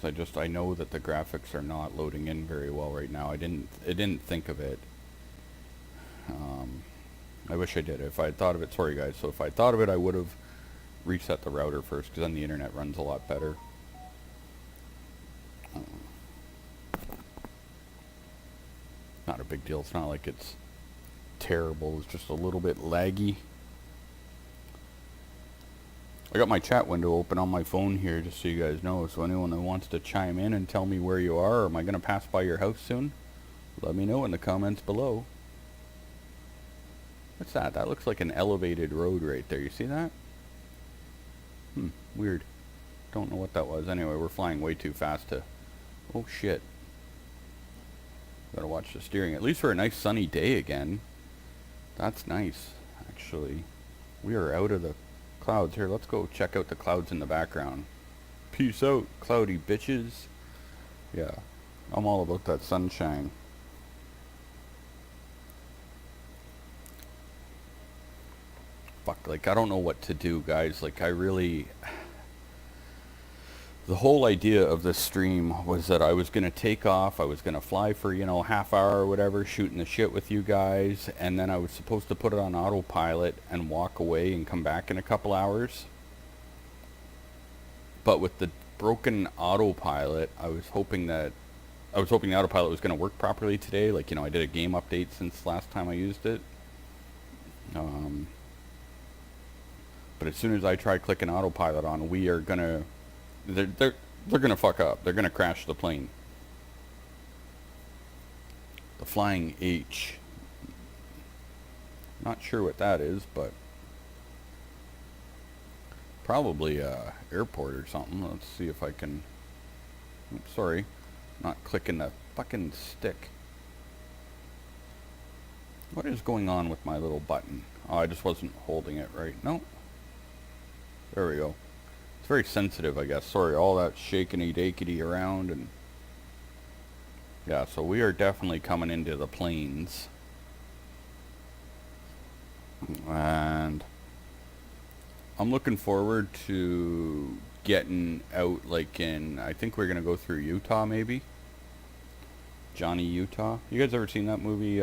Because I know that the graphics are not loading in very well right now. I didn't think of it. I wish I did. If I had thought of it, sorry guys. So if I thought of it, I would have reset the router first, because then the internet runs a lot better. Not a big deal. It's not like it's terrible. It's just a little bit laggy. I got my chat window open on my phone here, just so you guys know. So anyone that wants to chime in and tell me where you are, or am I going to pass by your house soon, let me know in the comments below. What's that? That looks like an elevated road right there. You see that? Weird. Don't know what that was. Anyway, we're flying way too fast to... Oh shit. Gotta watch the steering. At least for a nice sunny day again. That's nice, actually. We are out of the clouds here. Let's go check out the clouds in the background. Peace out, cloudy bitches. Yeah, I'm all about that sunshine. Fuck, like, I don't know what to do, guys. Like, I really... The whole idea of this stream was that I was going to take off, I was going to fly for, you know, half hour or whatever, shooting the shit with you guys, and then I was supposed to put it on autopilot and walk away and come back in a couple hours. But with the broken autopilot, I was hoping the autopilot was going to work properly today. Like, you know, I did a game update since last time I used it. But as soon as I try clicking autopilot on, we are going to... They're gonna fuck up. They're gonna crash the plane. The Flying H. Not sure what that is, but probably a airport or something. Let's see if I can... Oops, sorry, not clicking the fucking stick. What is going on with my little button? Oh, I just wasn't holding it right. No. There we go. It's very sensitive, I guess. Sorry, all that shakiny-dakity around, and... Yeah, so we are definitely coming into the plains. And... I'm looking forward to getting out, like, in... I think we're gonna go through Utah, maybe? Johnny, Utah. You guys ever seen that movie,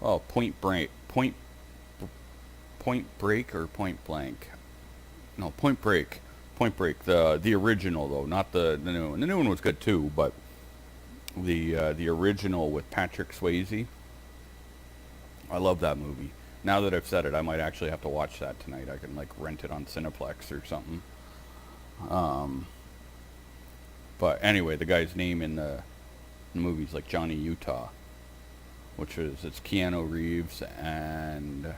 Point Break or Point Blank? No, Point Break. Point Break, the original though, not the new one. The new one was good too, but the original with Patrick Swayze. I love that movie. Now that I've said it, I might actually have to watch that tonight. I can like rent it on Cineplex or something. But anyway, the guy's name in the movie's like Johnny Utah, which is it's Keanu Reeves and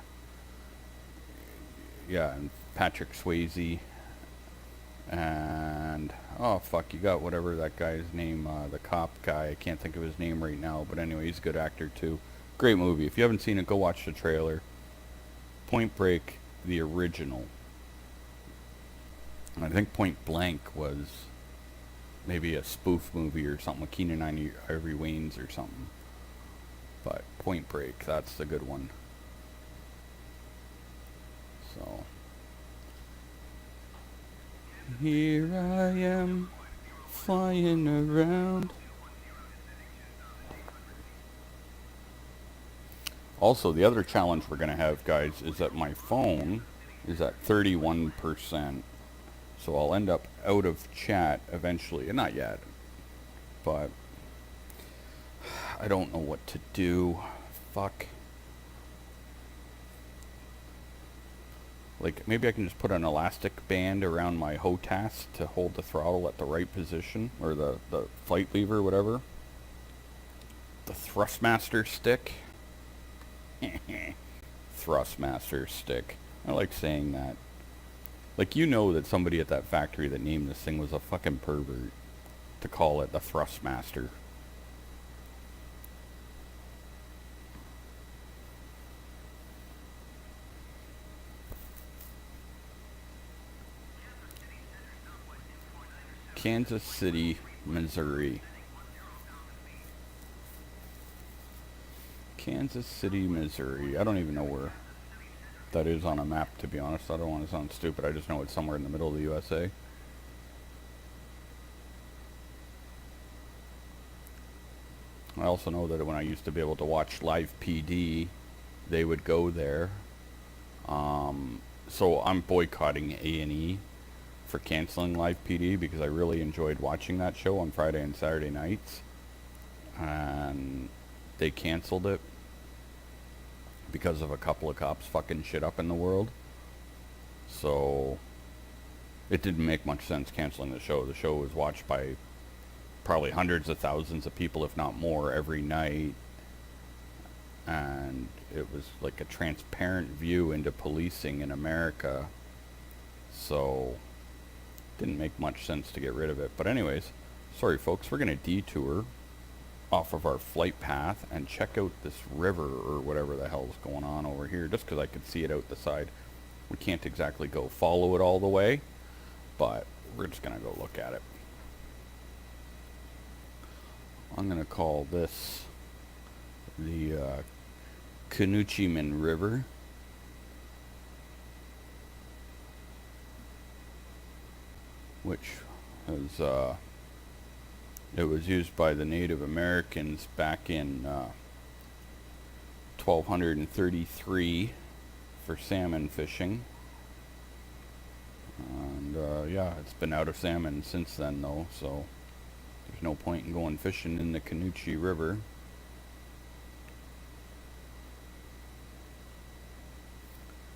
and Patrick Swayze and oh fuck, you got whatever that guy's name, the cop guy. I can't think of his name right now, but anyway, he's a good actor too. Great movie. If you haven't seen it, go watch the trailer. Point Break, the original. And I think Point Blank was maybe a spoof movie or something with Keenan Ivory Wayans or something. But Point Break, that's the good one. So here I am, flying around. Also, the other challenge we're going to have, guys, is that my phone is at 31%. So I'll end up out of chat eventually. Not yet, but I don't know what to do. Fuck. Like, maybe I can just put an elastic band around my HOTAS to hold the throttle at the right position, or the flight lever, whatever. The Thrustmaster stick. Thrustmaster stick. I like saying that. Like, you know that somebody at that factory that named this thing was a fucking pervert to call it the Thrustmaster. Kansas City, Missouri. Kansas City, Missouri. I don't even know where that is on a map, to be honest. I don't want to sound stupid. I just know it's somewhere in the middle of the USA. I also know that when I used to be able to watch live PD, they would go there. So I'm boycotting A&E for canceling live PD because I really enjoyed watching that show on Friday and Saturday nights. And they canceled it because of a couple of cops fucking shit up in the world. So it didn't make much sense canceling the show. The show was watched by probably hundreds of thousands of people, if not more, every night. And it was like a transparent view into policing in America. So it didn't make much sense to get rid of it. But anyways, sorry folks, we're going to detour off of our flight path and check out this river or whatever the hell's going on over here, just because I could see it out the side. We can't exactly go follow it all the way, but we're just going to go look at it. I'm going to call this the Canuchiman River. Which is it was used by the Native Americans back in 1233 for salmon fishing. And yeah, it's been out of salmon since then though, so there's no point in going fishing in the Canuchi River.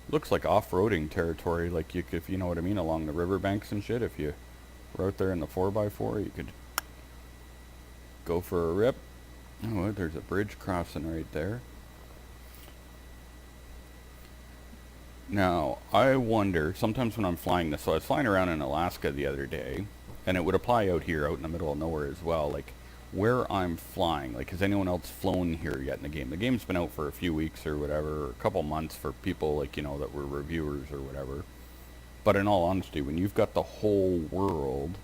Looks like off-roading territory, like you could, if you know what I mean, along the riverbanks and shit. If you were out there in the 4x4, you could go for a rip. Oh, there's a bridge crossing right there. Now, I wonder, sometimes when I'm flying this, so I was flying around in Alaska the other day, and it would apply out here, out in the middle of nowhere as well, like, where I'm flying, like, has anyone else flown here yet in the game? The game's been out for a few weeks or whatever, or a couple months for people, like, you know, that were reviewers or whatever. But in all honesty, when you've got the whole world,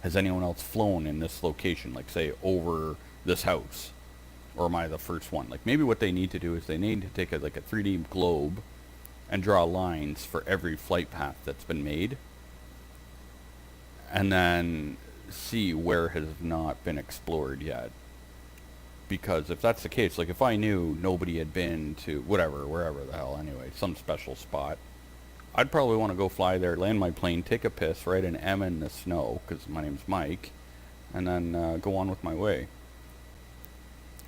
has anyone else flown in this location, like, say, over this house? Or am I the first one? Like, maybe what they need to do is they need to take a 3D globe and draw lines for every flight path that's been made. And then see where has not been explored yet. Because if that's the case, like if I knew nobody had been to whatever, wherever the hell anyway, some special spot, I'd probably want to go fly there, land my plane, take a piss, write an M in the snow, because my name's Mike, and then go on with my way.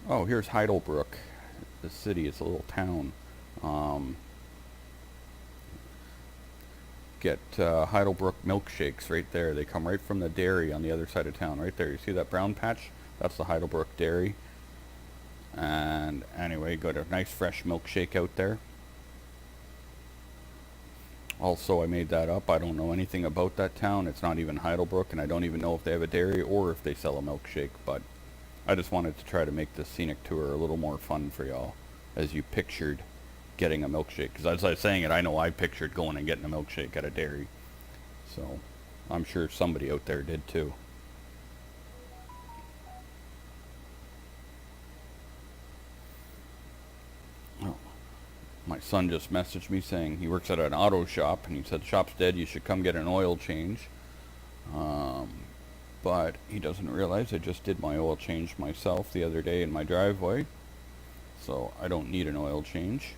Oh, here's Heidelberg, the city. It's a little town. Get Heidelberg milkshakes right there. They come right from the dairy on the other side of town, right there. You see that brown patch? That's the Heidelberg dairy. And anyway, got a nice fresh milkshake out there. Also, I made that up. I don't know anything about that town. It's not even Heidelberg, and I don't even know if they have a dairy or if they sell a milkshake, but I just wanted to try to make this scenic tour a little more fun for y'all, as you pictured getting a milkshake. Because as I was saying it, I know I pictured going and getting a milkshake at a dairy. So, I'm sure somebody out there did too. Oh. My son just messaged me saying he works at an auto shop, and he said, "Shop's dead, you should come get an oil change." But he doesn't realize I just did my oil change myself the other day in my driveway, so I don't need an oil change.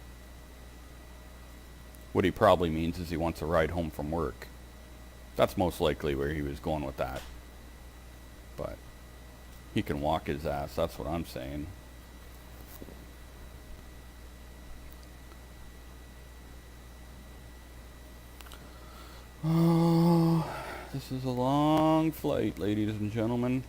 What he probably means is he wants a ride home from work. That's most likely where he was going with that. But he can walk his ass, that's what I'm saying. Oh, this is a long flight, ladies and gentlemen.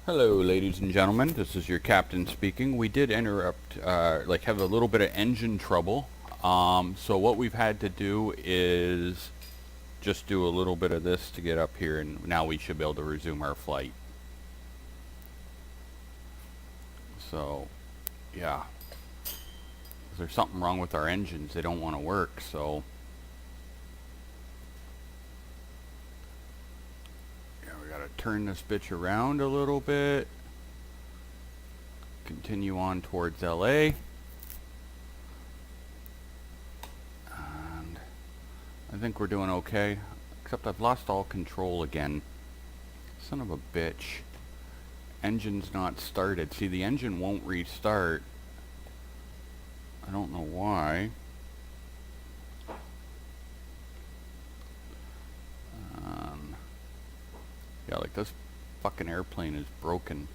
Hello, ladies and gentlemen. This is your captain speaking. We did interrupt, have a little bit of engine trouble. So what we've had to do is just do a little bit of this to get up here, and now we should be able to resume our flight. So, yeah. There's something wrong with our engines. They don't want to work, so... turn this bitch around a little bit. Continue on towards LA. And I think we're doing okay. Except I've lost all control again. Son of a bitch. Engine's not started. See, the engine won't restart. I don't know why. Yeah, like this fucking airplane is broken.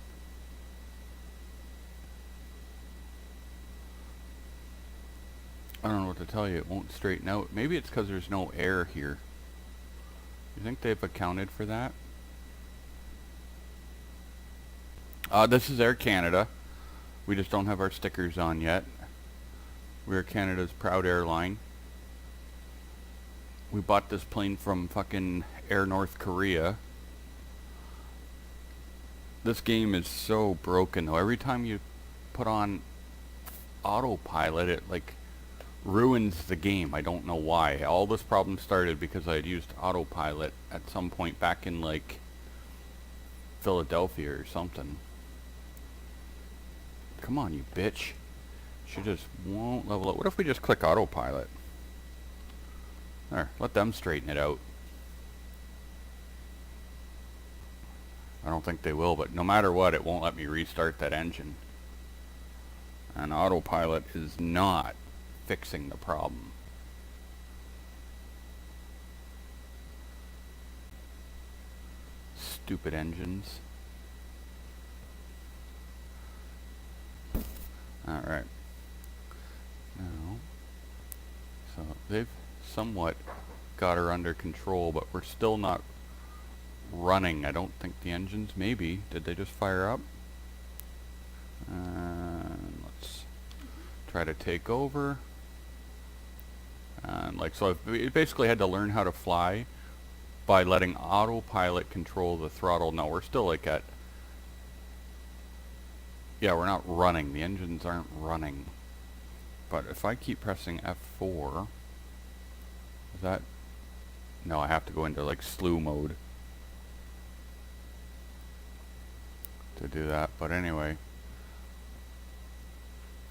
I don't know what to tell you. It won't straighten out. Maybe it's because there's no air here. You think they've accounted for that? This is Air Canada. We just don't have our stickers on yet. We're Canada's proud airline. We bought this plane from fucking Air North Korea. This game is so broken though. Every time you put on Autopilot, it like ruins the game. I don't know why. All this problem started because I had used Autopilot at some point back in like Philadelphia or something. Come on, you bitch. She just won't level up. What if we just click Autopilot? There, let them straighten it out. I don't think they will, but no matter what, it won't let me restart that engine. And Autopilot is not fixing the problem. Stupid engines. Alright. Now, so they've somewhat got her under control, but we're still not running. I don't think the engines, maybe. Did they just fire up? Let's try to take over. And like, so I've basically had to learn how to fly by letting Autopilot control the throttle. No, we're still like at, yeah, we're not running. The engines aren't running. But if I keep pressing F4, is that, no, I have to go into like slew mode to do that. But anyway,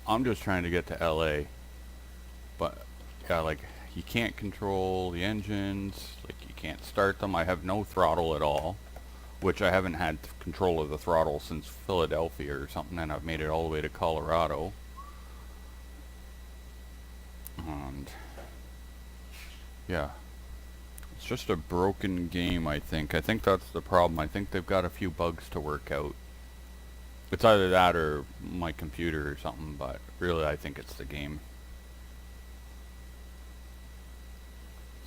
I'm just trying to get to LA, but yeah, like you can't control the engines, like you can't start them. I have no throttle at all, which I haven't had control of the throttle since Philadelphia or something, and I've made it all the way to Colorado. And yeah, it's just a broken game. I think that's the problem. I think they've got a few bugs to work out. It's either that or my computer or something, but really I think it's the game.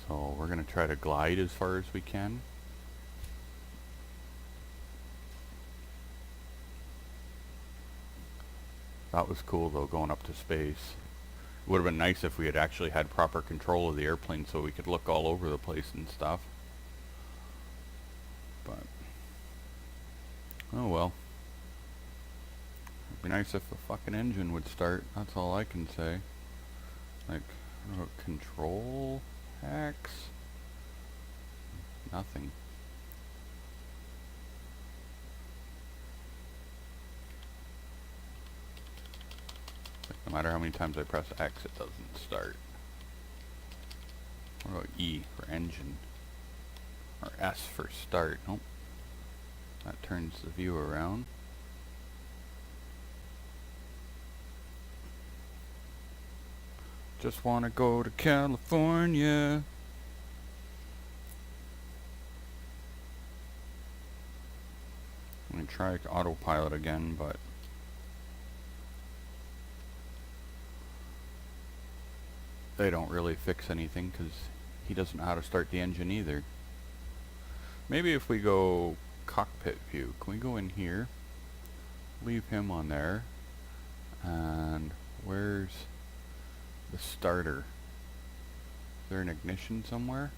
So we're going to try to glide as far as we can. That was cool though, going up to space. It would have been nice if we had actually had proper control of the airplane so we could look all over the place and stuff. But, oh well. It'd be nice if the fucking engine would start. That's all I can say. Like, control X? Nothing. Like, no matter how many times I press X, it doesn't start. What about E for engine? Or S for start? Nope. That turns the view around. Just wanna go to California. I'm gonna try Autopilot again, but they don't really fix anything because he doesn't know how to start the engine either. Maybe if we go cockpit view, can we go in here? leave him on there. And where's the starter? Is there an ignition somewhere?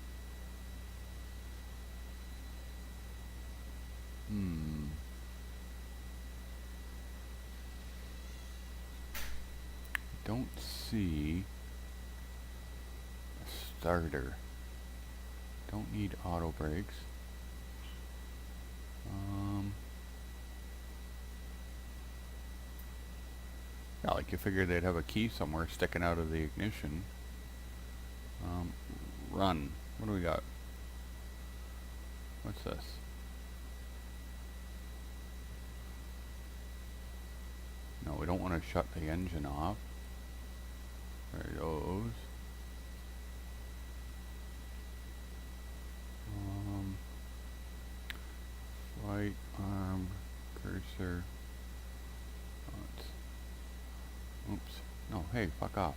Don't see a starter. Don't need auto brakes. Yeah, like you figure they'd have a key somewhere sticking out of the ignition. Run. What do we got? What's this? No, we don't want to shut the engine off. There it goes. Flight arm cursor. Oops. No, hey, fuck off.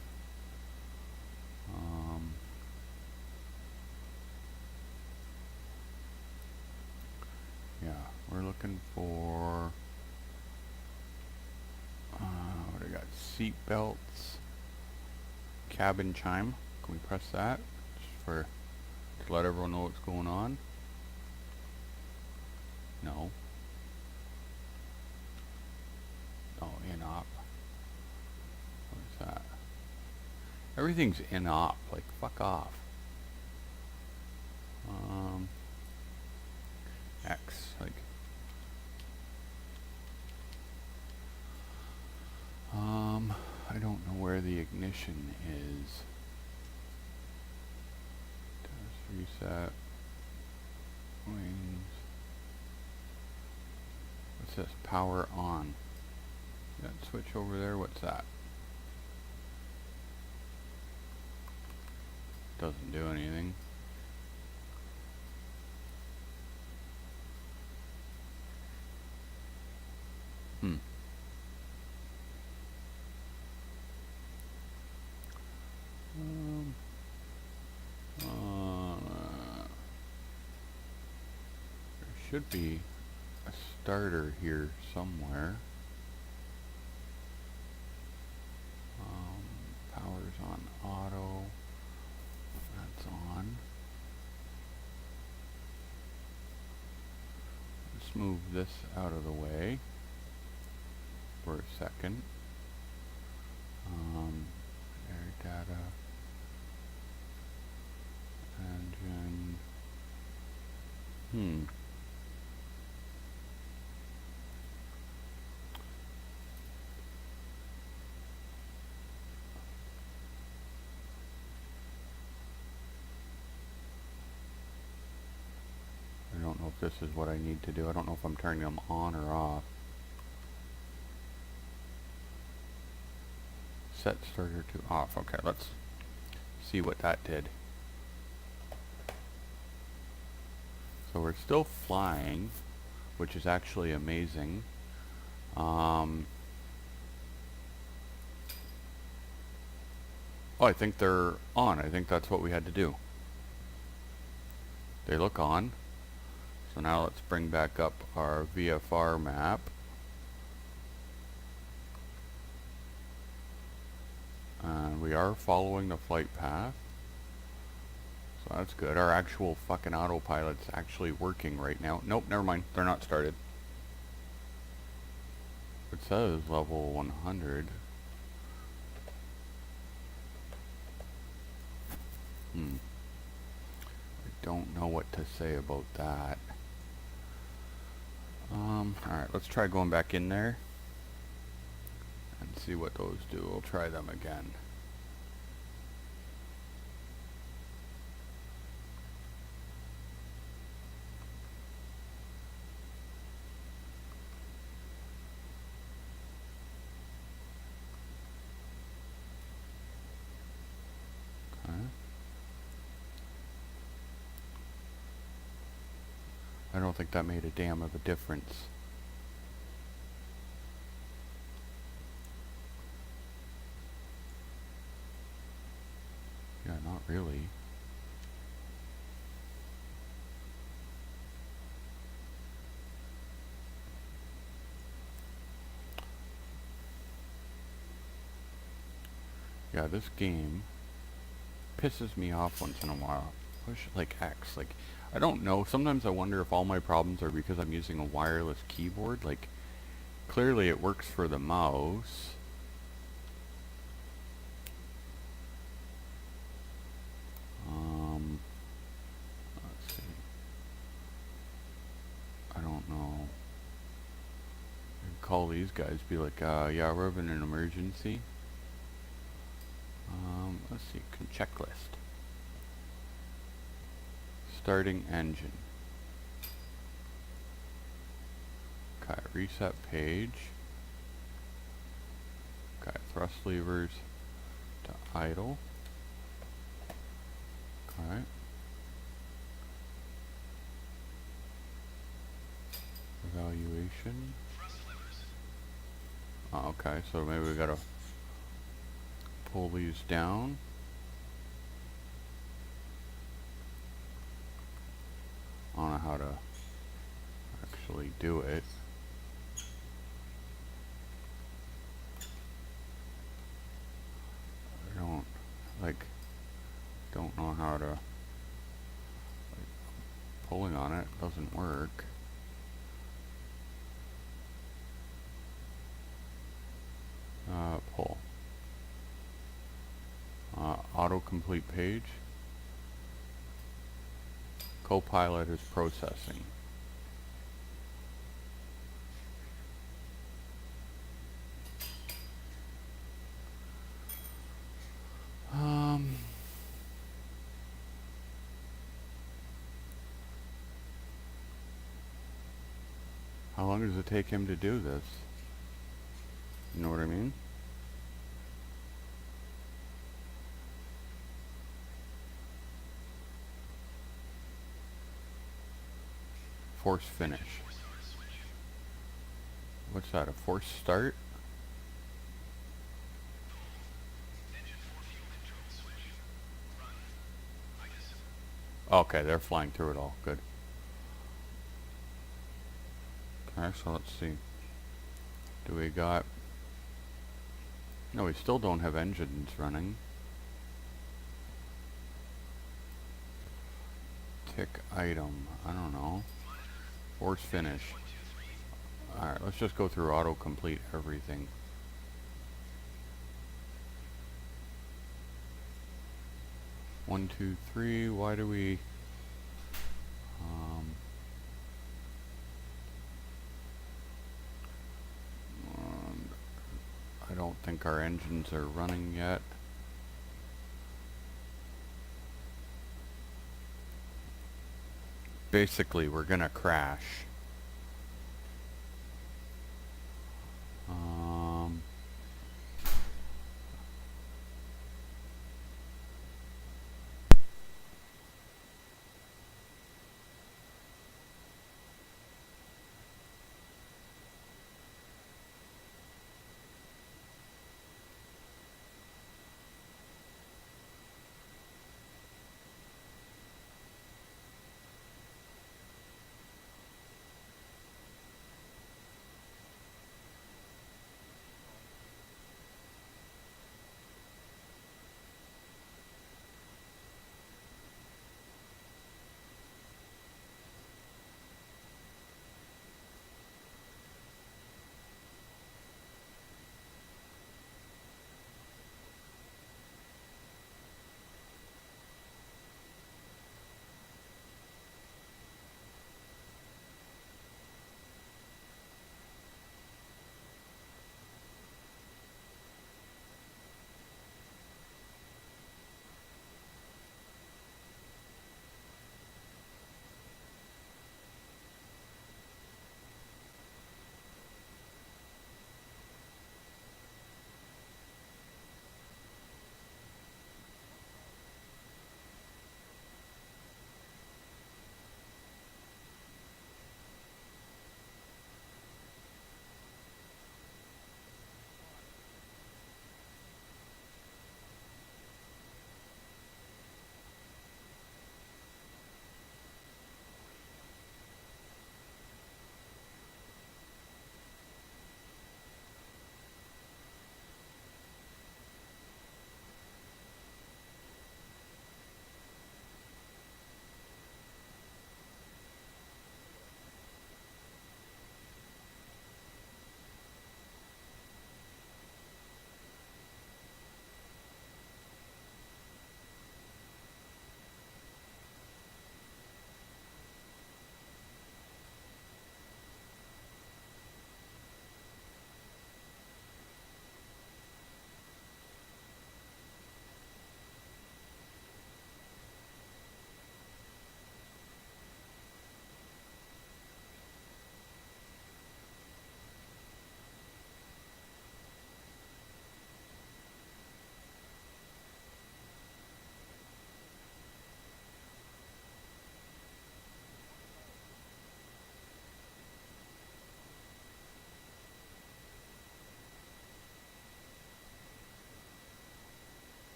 Yeah, we're looking for what do we got? Seat belts, cabin chime. Can we press that just to let everyone know what's going on? No. Oh, in-op. What is that? Everything's in-op. Like, fuck off. X. Like. I don't know where the ignition is. Just reset. Wings. What's this? Power on. That switch over there, what's that? Doesn't do anything. There should be a starter here somewhere. Power's on auto. That's on. Let's move this out of the way for a second. Air data. Engine. I don't know if this is what I need to do. I don't know if I'm turning them on or off. Set starter to off. Okay, let's see what that did. So we're still flying, which is actually amazing. Oh, I think they're on. I think that's what we had to do. They look on. So now let's bring back up our VFR map. And we are following the flight path. So that's good. Our actual fucking autopilot's actually working right now. Nope, never mind. They're not started. It says level 100. I don't know what to say about that. Alright, let's try going back in there and see what those do. We'll try them again. Okay. I don't think that made a damn of a difference. Yeah, not really. Yeah, this game pisses me off once in a while. Push like X. Like, I don't know. Sometimes I wonder if all my problems are because I'm using a wireless keyboard. Like, clearly it works for the mouse. Let's see. I don't know. I'd call these guys, be like, yeah, we're having an emergency. Let's see, checklist. Starting engine. Okay, reset page. Okay, thrust levers to idle. Okay. Evaluation. Oh, okay, so maybe we gotta pull these down. I don't know how to actually do it. I don't know how to, pulling on it doesn't work. Pull. Autocomplete page. Copilot is processing. How long does it take him to do this? You know what I mean? Force finish. What's that, a force start? Okay, they're flying through it all. Good. Okay, so let's see. Do we got... No, we still don't have engines running. Tick item. I don't know. Force finish. Alright, let's just go through autocomplete everything. One, two, three. Why do we... I don't think our engines are running yet. Basically, we're gonna crash.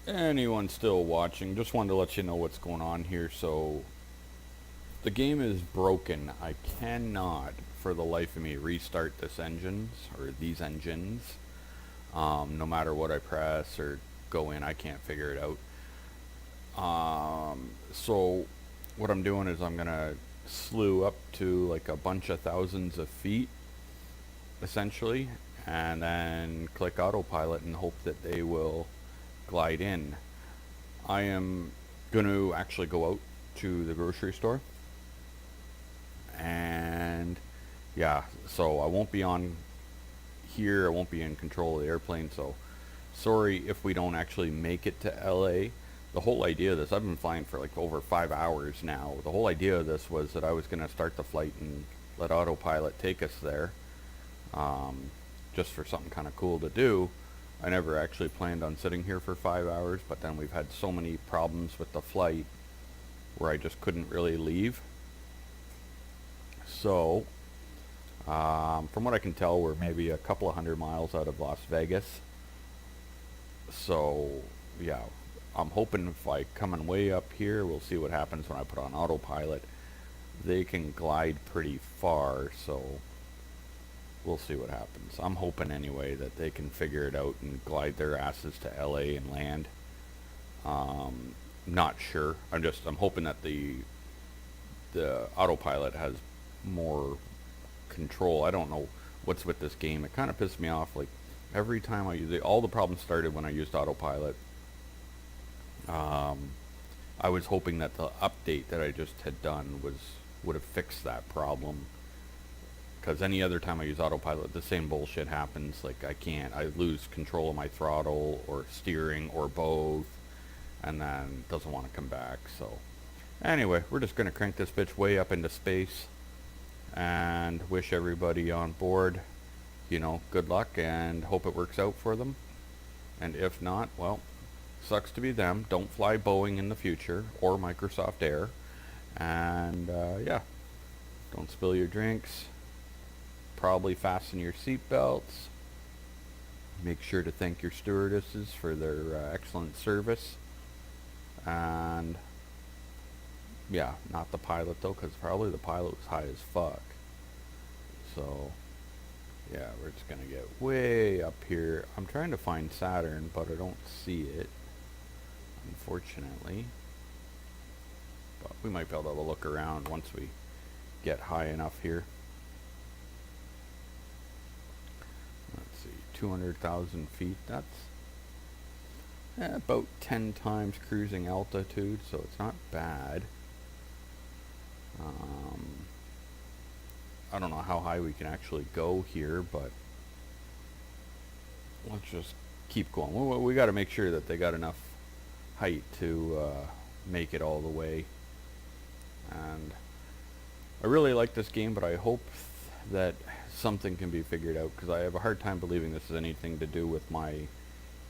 anyone still watching, just wanted to let you know what's going on here. So the game is broken. I cannot, for the life of me, restart this engines or these engines. No matter what I press or go in, I can't figure it out. So what I'm doing is I'm gonna slew up to like a bunch of thousands of feet, essentially, and then click autopilot and hope that they will glide in. I am going to actually go out to the grocery store, and yeah, so I won't be on here, I won't be in control of the airplane, so sorry if we don't actually make it to LA. The whole idea of this, I've been flying for like over 5 hours now. The whole idea of this was that I was going to start the flight and let autopilot take us there, just for something kind of cool to do. I never actually planned on sitting here for 5 hours, but then we've had so many problems with the flight where I just couldn't really leave. So, from what I can tell, we're maybe a couple of 100 miles out of Las Vegas. So, yeah, I'm hoping if I come in way up here, we'll see what happens when I put on autopilot. They can glide pretty far, so we'll see what happens. I'm hoping anyway that they can figure it out and glide their asses to LA and land. Not sure. I'm hoping that the autopilot has more control. I don't know what's with this game. It kind of pissed me off. Like every time I use it, all the problems started when I used autopilot. I was hoping that the update that I just had done would have fixed that problem. Because any other time I use autopilot, the same bullshit happens. Like I lose control of my throttle or steering or both, and then it doesn't want to come back. So anyway, we're just going to crank this bitch way up into space and wish everybody on board, good luck and hope it works out for them. And if not, well, sucks to be them. Don't fly Boeing in the future or Microsoft Air. And yeah, don't spill your drinks. Probably fasten your seatbelts. Make sure to thank your stewardesses for their excellent service. And yeah, not the pilot though, because probably the pilot was high as fuck. So yeah, we're just gonna get way up here. I'm trying to find Saturn, but I don't see it, unfortunately. But we might be able to have a look around once we get high enough here. Let's see, 200,000 feet. That's about 10 times cruising altitude, so it's not bad. I don't know how high we can actually go here, but let's just keep going. We got to make sure that they got enough height to make it all the way. And I really like this game, but I hope that something can be figured out, because I have a hard time believing this is anything to do with my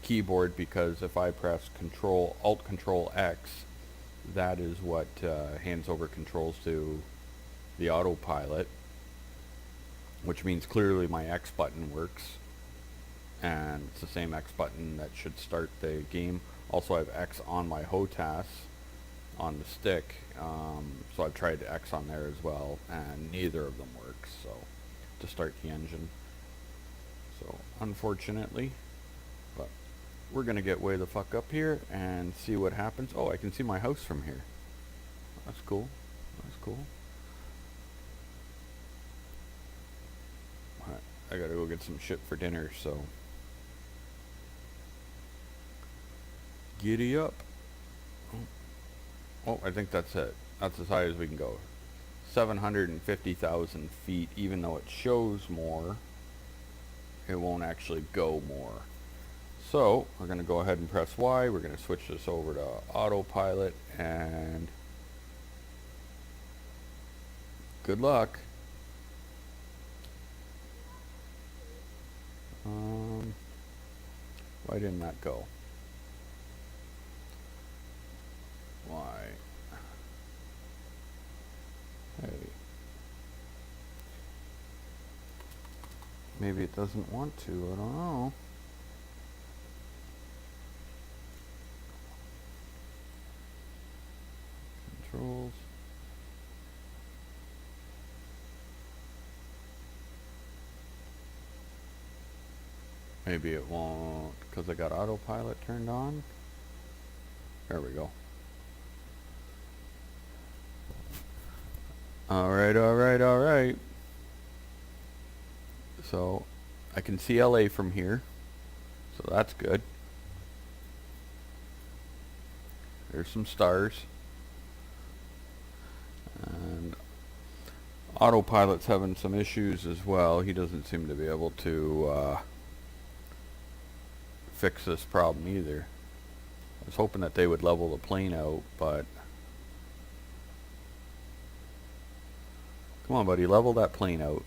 keyboard, because if I press Alt Control X, that is what hands over controls to the autopilot, which means clearly my X button works, and it's the same X button that should start the game. Also, I have X on my HOTAS on the stick, so I've tried X on there as well, and neither of them works, so to start the engine. So unfortunately, but we're gonna get way the fuck up here and see what happens. Oh, I can see my house from here. That's cool. That's cool. Alright, I gotta go get some shit for dinner, so giddy up. Oh, I think that's it. That's as high as we can go. 750,000 feet. Even though it shows more, it won't actually go more. So we're going to go ahead and press Y. We're going to switch this over to autopilot, and good luck. Why didn't that go? Why? Hey. Maybe it doesn't want to. I don't know. Maybe it won't, because I got autopilot turned on. There we go. Alright, alright, alright. So, I can see LA from here. So that's good. There's some stars. And Autopilot's having some issues as well. He doesn't seem to be able to fix this problem either. I was hoping that they would level the plane out, but... Come on, buddy, level that plane out.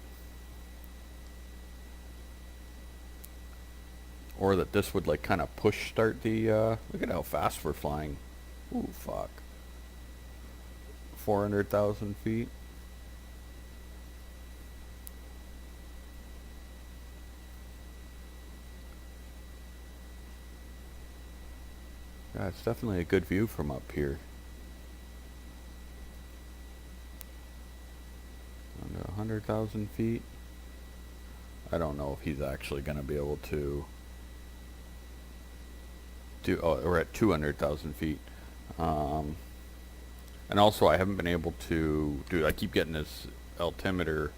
Or that this would like kind of push start the, look at how fast we're flying. Ooh, fuck. 400,000 feet. Yeah, it's definitely a good view from up here. Under 100,000 feet. I don't know if he's actually going to be able to do, oh, we're at 200,000 feet. And also I haven't been able to do, I keep getting this altimeter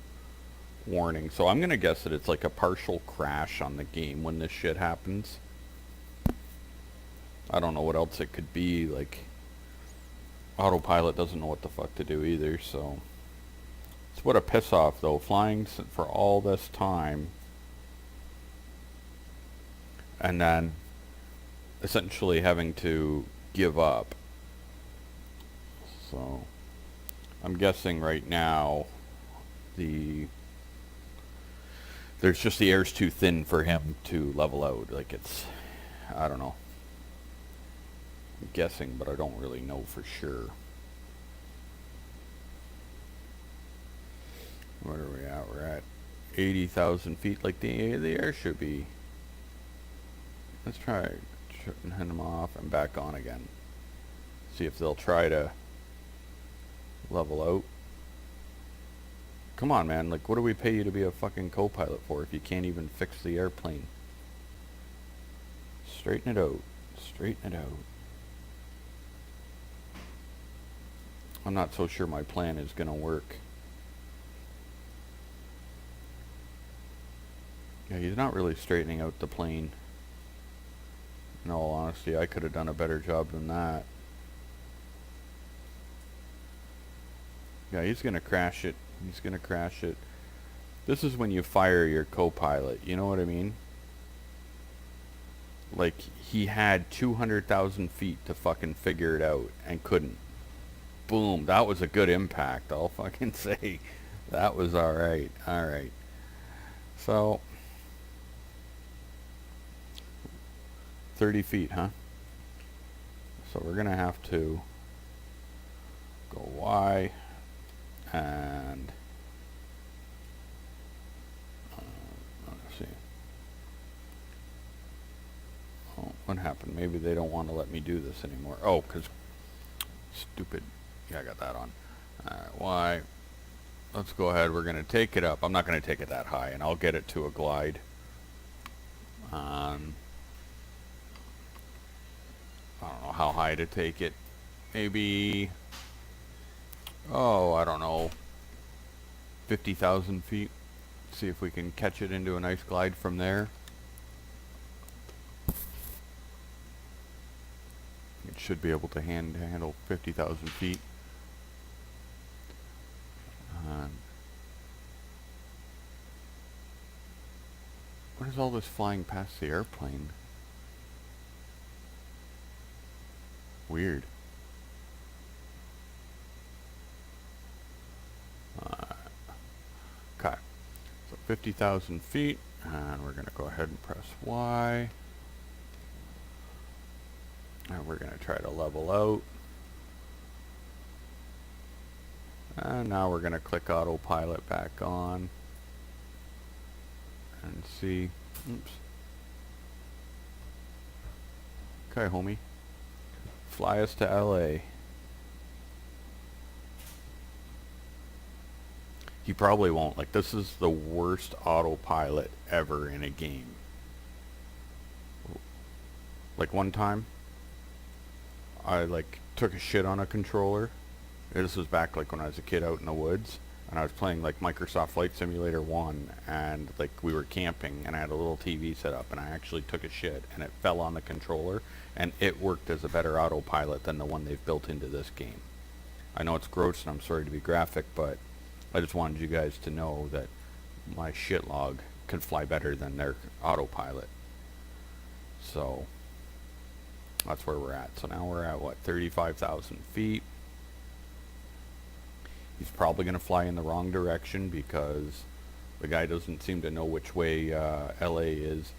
warning, so I'm going to guess that it's like a partial crash on the game when this shit happens. I don't know what else it could be, like Autopilot doesn't know what the fuck to do either, so it's what a piss off though, flying for all this time and then essentially having to give up. So I'm guessing right now there's just the air's too thin for him to level out. Like it's, I don't know. I'm guessing, but I don't really know for sure. What are we at? We're at 80,000 feet. Like the air should be. Let's try shutting him off and back on again. See if they'll try to level out. Come on, man. Like, what do we pay you to be a fucking co-pilot for if you can't even fix the airplane? Straighten it out. Straighten it out. I'm not so sure my plan is going to work. Yeah, he's not really straightening out the plane. In all honesty, I could have done a better job than that. Yeah, he's going to crash it. He's going to crash it. This is when you fire your co-pilot. You know what I mean? Like, he had 200,000 feet to fucking figure it out and couldn't. Boom. That was a good impact, I'll fucking say. That was alright. Alright. So, 30 feet, huh? So we're going to have to go Y and let's see. Oh, what happened? Maybe they don't want to let me do this anymore. Oh, because stupid. Yeah, I got that on. Alright, Y. Let's go ahead. We're going to take it up. I'm not going to take it that high, and I'll get it to a glide. I don't know how high to take it. Maybe, oh, I don't know, 50,000 feet. See if we can catch it into a nice glide from there. It should be able to handle 50,000 feet. What is all this flying past the airplane? Weird. Okay. So 50,000 feet, and we're going to go ahead and press Y. And we're going to try to level out. And now we're going to click autopilot back on. And see. Oops. Okay, homie. Fly us to LA. He probably won't. Like, this is the worst autopilot ever in a game. Like one time, I like took a shit on a controller. This was back like when I was a kid out in the woods, and I was playing like Microsoft Flight Simulator 1, and like we were camping, and I had a little TV set up, and I actually took a shit, and it fell on the controller, and it worked as a better autopilot than the one they've built into this game. I know it's gross, and I'm sorry to be graphic, but I just wanted you guys to know that my shit log can fly better than their autopilot. So that's where we're at. So now we're at what, 35,000 feet. He's probably going to fly in the wrong direction because the guy doesn't seem to know which way LA is.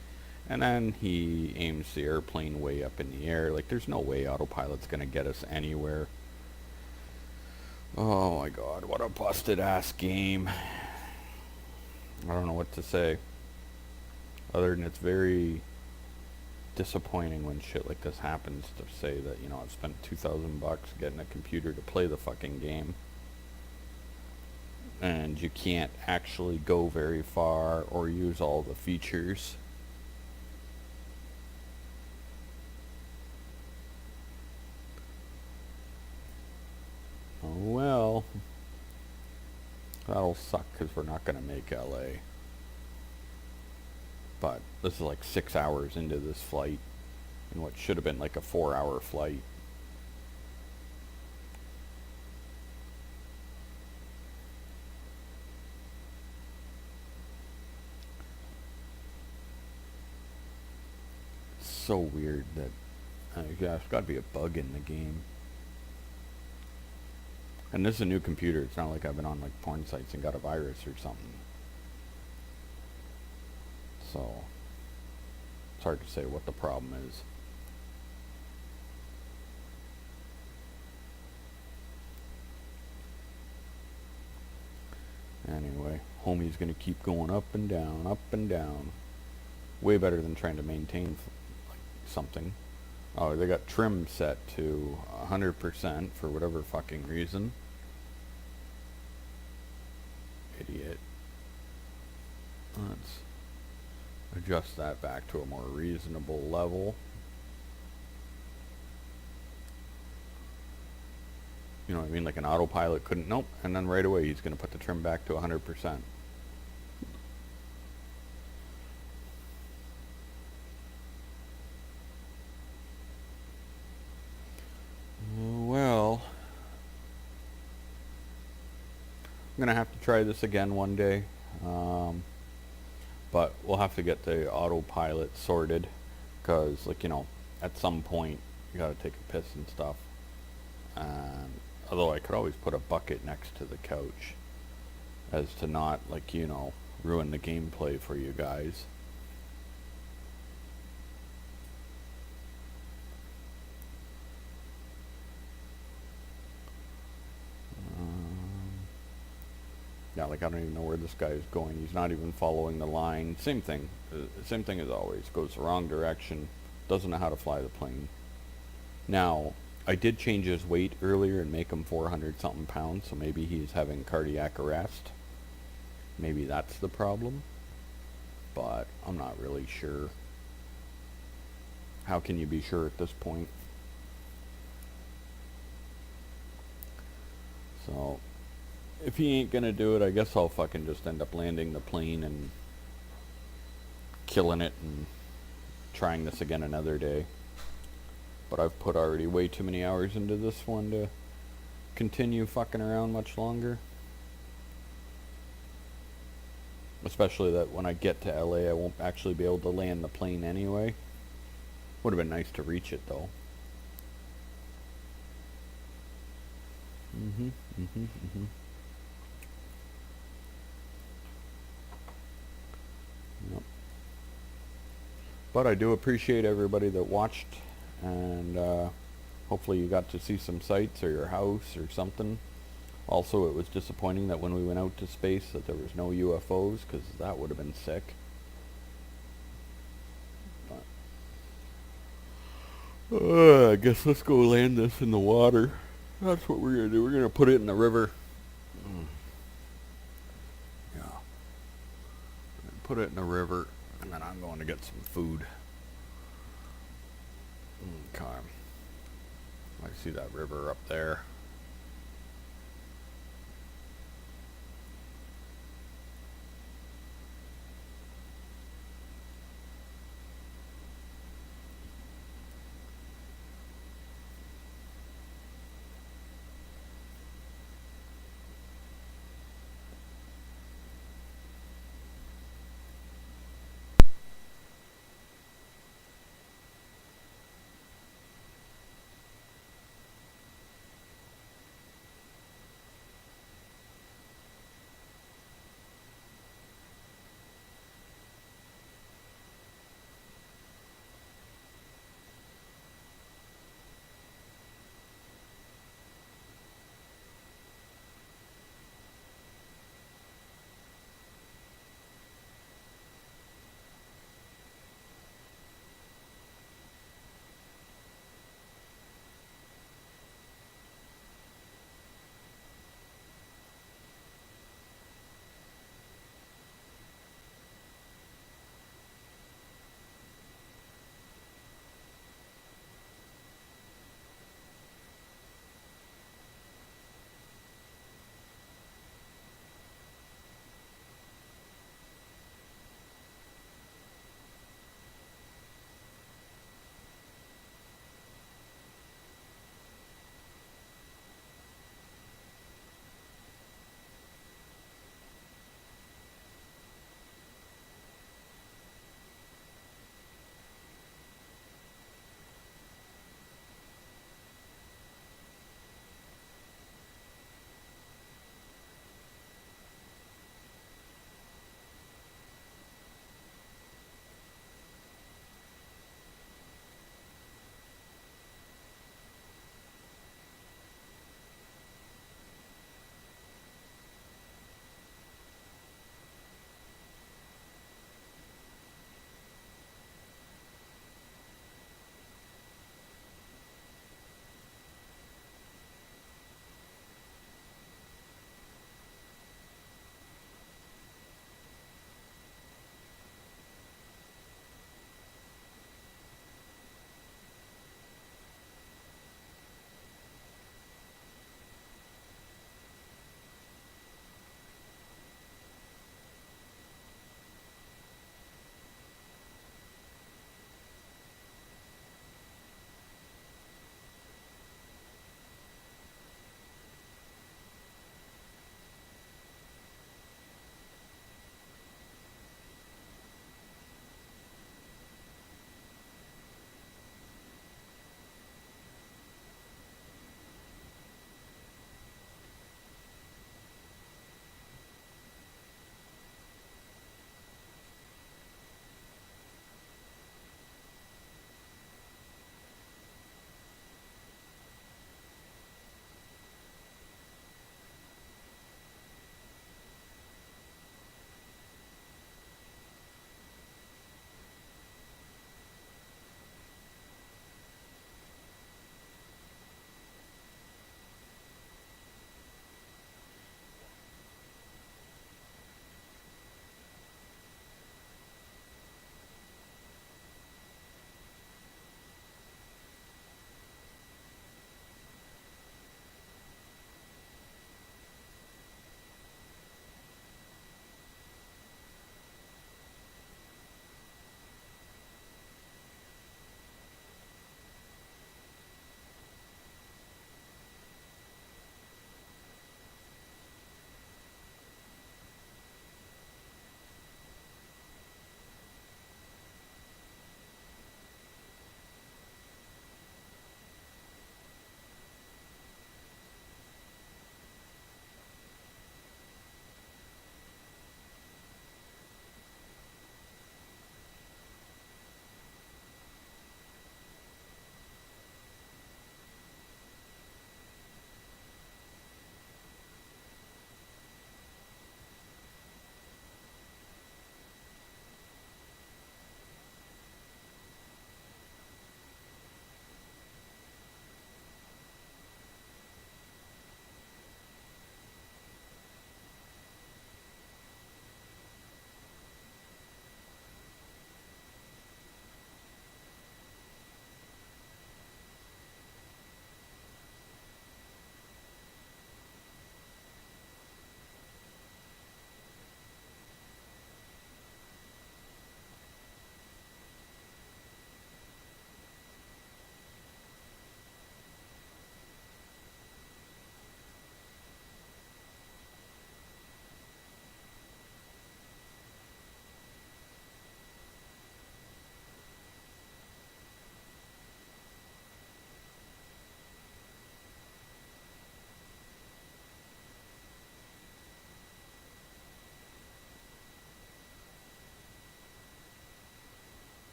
And then he aims the airplane way up in the air. Like, there's no way autopilot's going to get us anywhere. Oh my god, what a busted ass game. I don't know what to say. Other than it's very disappointing when shit like this happens, to say that, you know, I've spent $2,000 getting a computer to play the fucking game, and you can't actually go very far or use all the features. Oh well. That'll suck because we're not going to make LA. But this is like 6 hours into this flight, in what should have been like a 4-hour flight. So weird that there's got to be a bug in the game. And this is a new computer. It's not like I've been on like porn sites and got a virus or something. So it's hard to say what the problem is. Anyway, homie's gonna keep going up and down, up and down. Way better than trying to maintain like something. Oh, they got trim set to 100% for whatever fucking reason. Idiot. Let's adjust that back to a more reasonable level. You know what I mean? Like an autopilot couldn't, nope, and then right away he's going to put the trim back to 100%. Well, I'm going to have to try this again one day. But we'll have to get the autopilot sorted, because, like, you know, at some point you got to take a piss and stuff. And although I could always put a bucket next to the couch, as to not, like, you know, ruin the gameplay for you guys. Yeah, like, I don't even know where this guy is going. He's not even following the line. Same thing. Same thing as always. Goes the wrong direction. Doesn't know how to fly the plane. Now, I did change his weight earlier and make him 400 something pounds, so maybe he's having cardiac arrest. Maybe that's the problem. But I'm not really sure. How can you be sure at this point? So if he ain't gonna do it, I guess I'll fucking just end up landing the plane and killing it and trying this again another day. But I've put already way too many hours into this one to continue fucking around much longer. Especially that when I get to LA, I won't actually be able to land the plane anyway. Would have been nice to reach it though. Yep. But I do appreciate everybody that watched, and hopefully you got to see some sights or your house or something. Also, it was disappointing that when we went out to space that there was no UFOs, because that would have been sick. But, I guess let's go land this in the water. That's what we're going to do. We're going to put it in the river. Yeah. Put it in the river, and then I'm going to get some food. Okay. I see that river up there.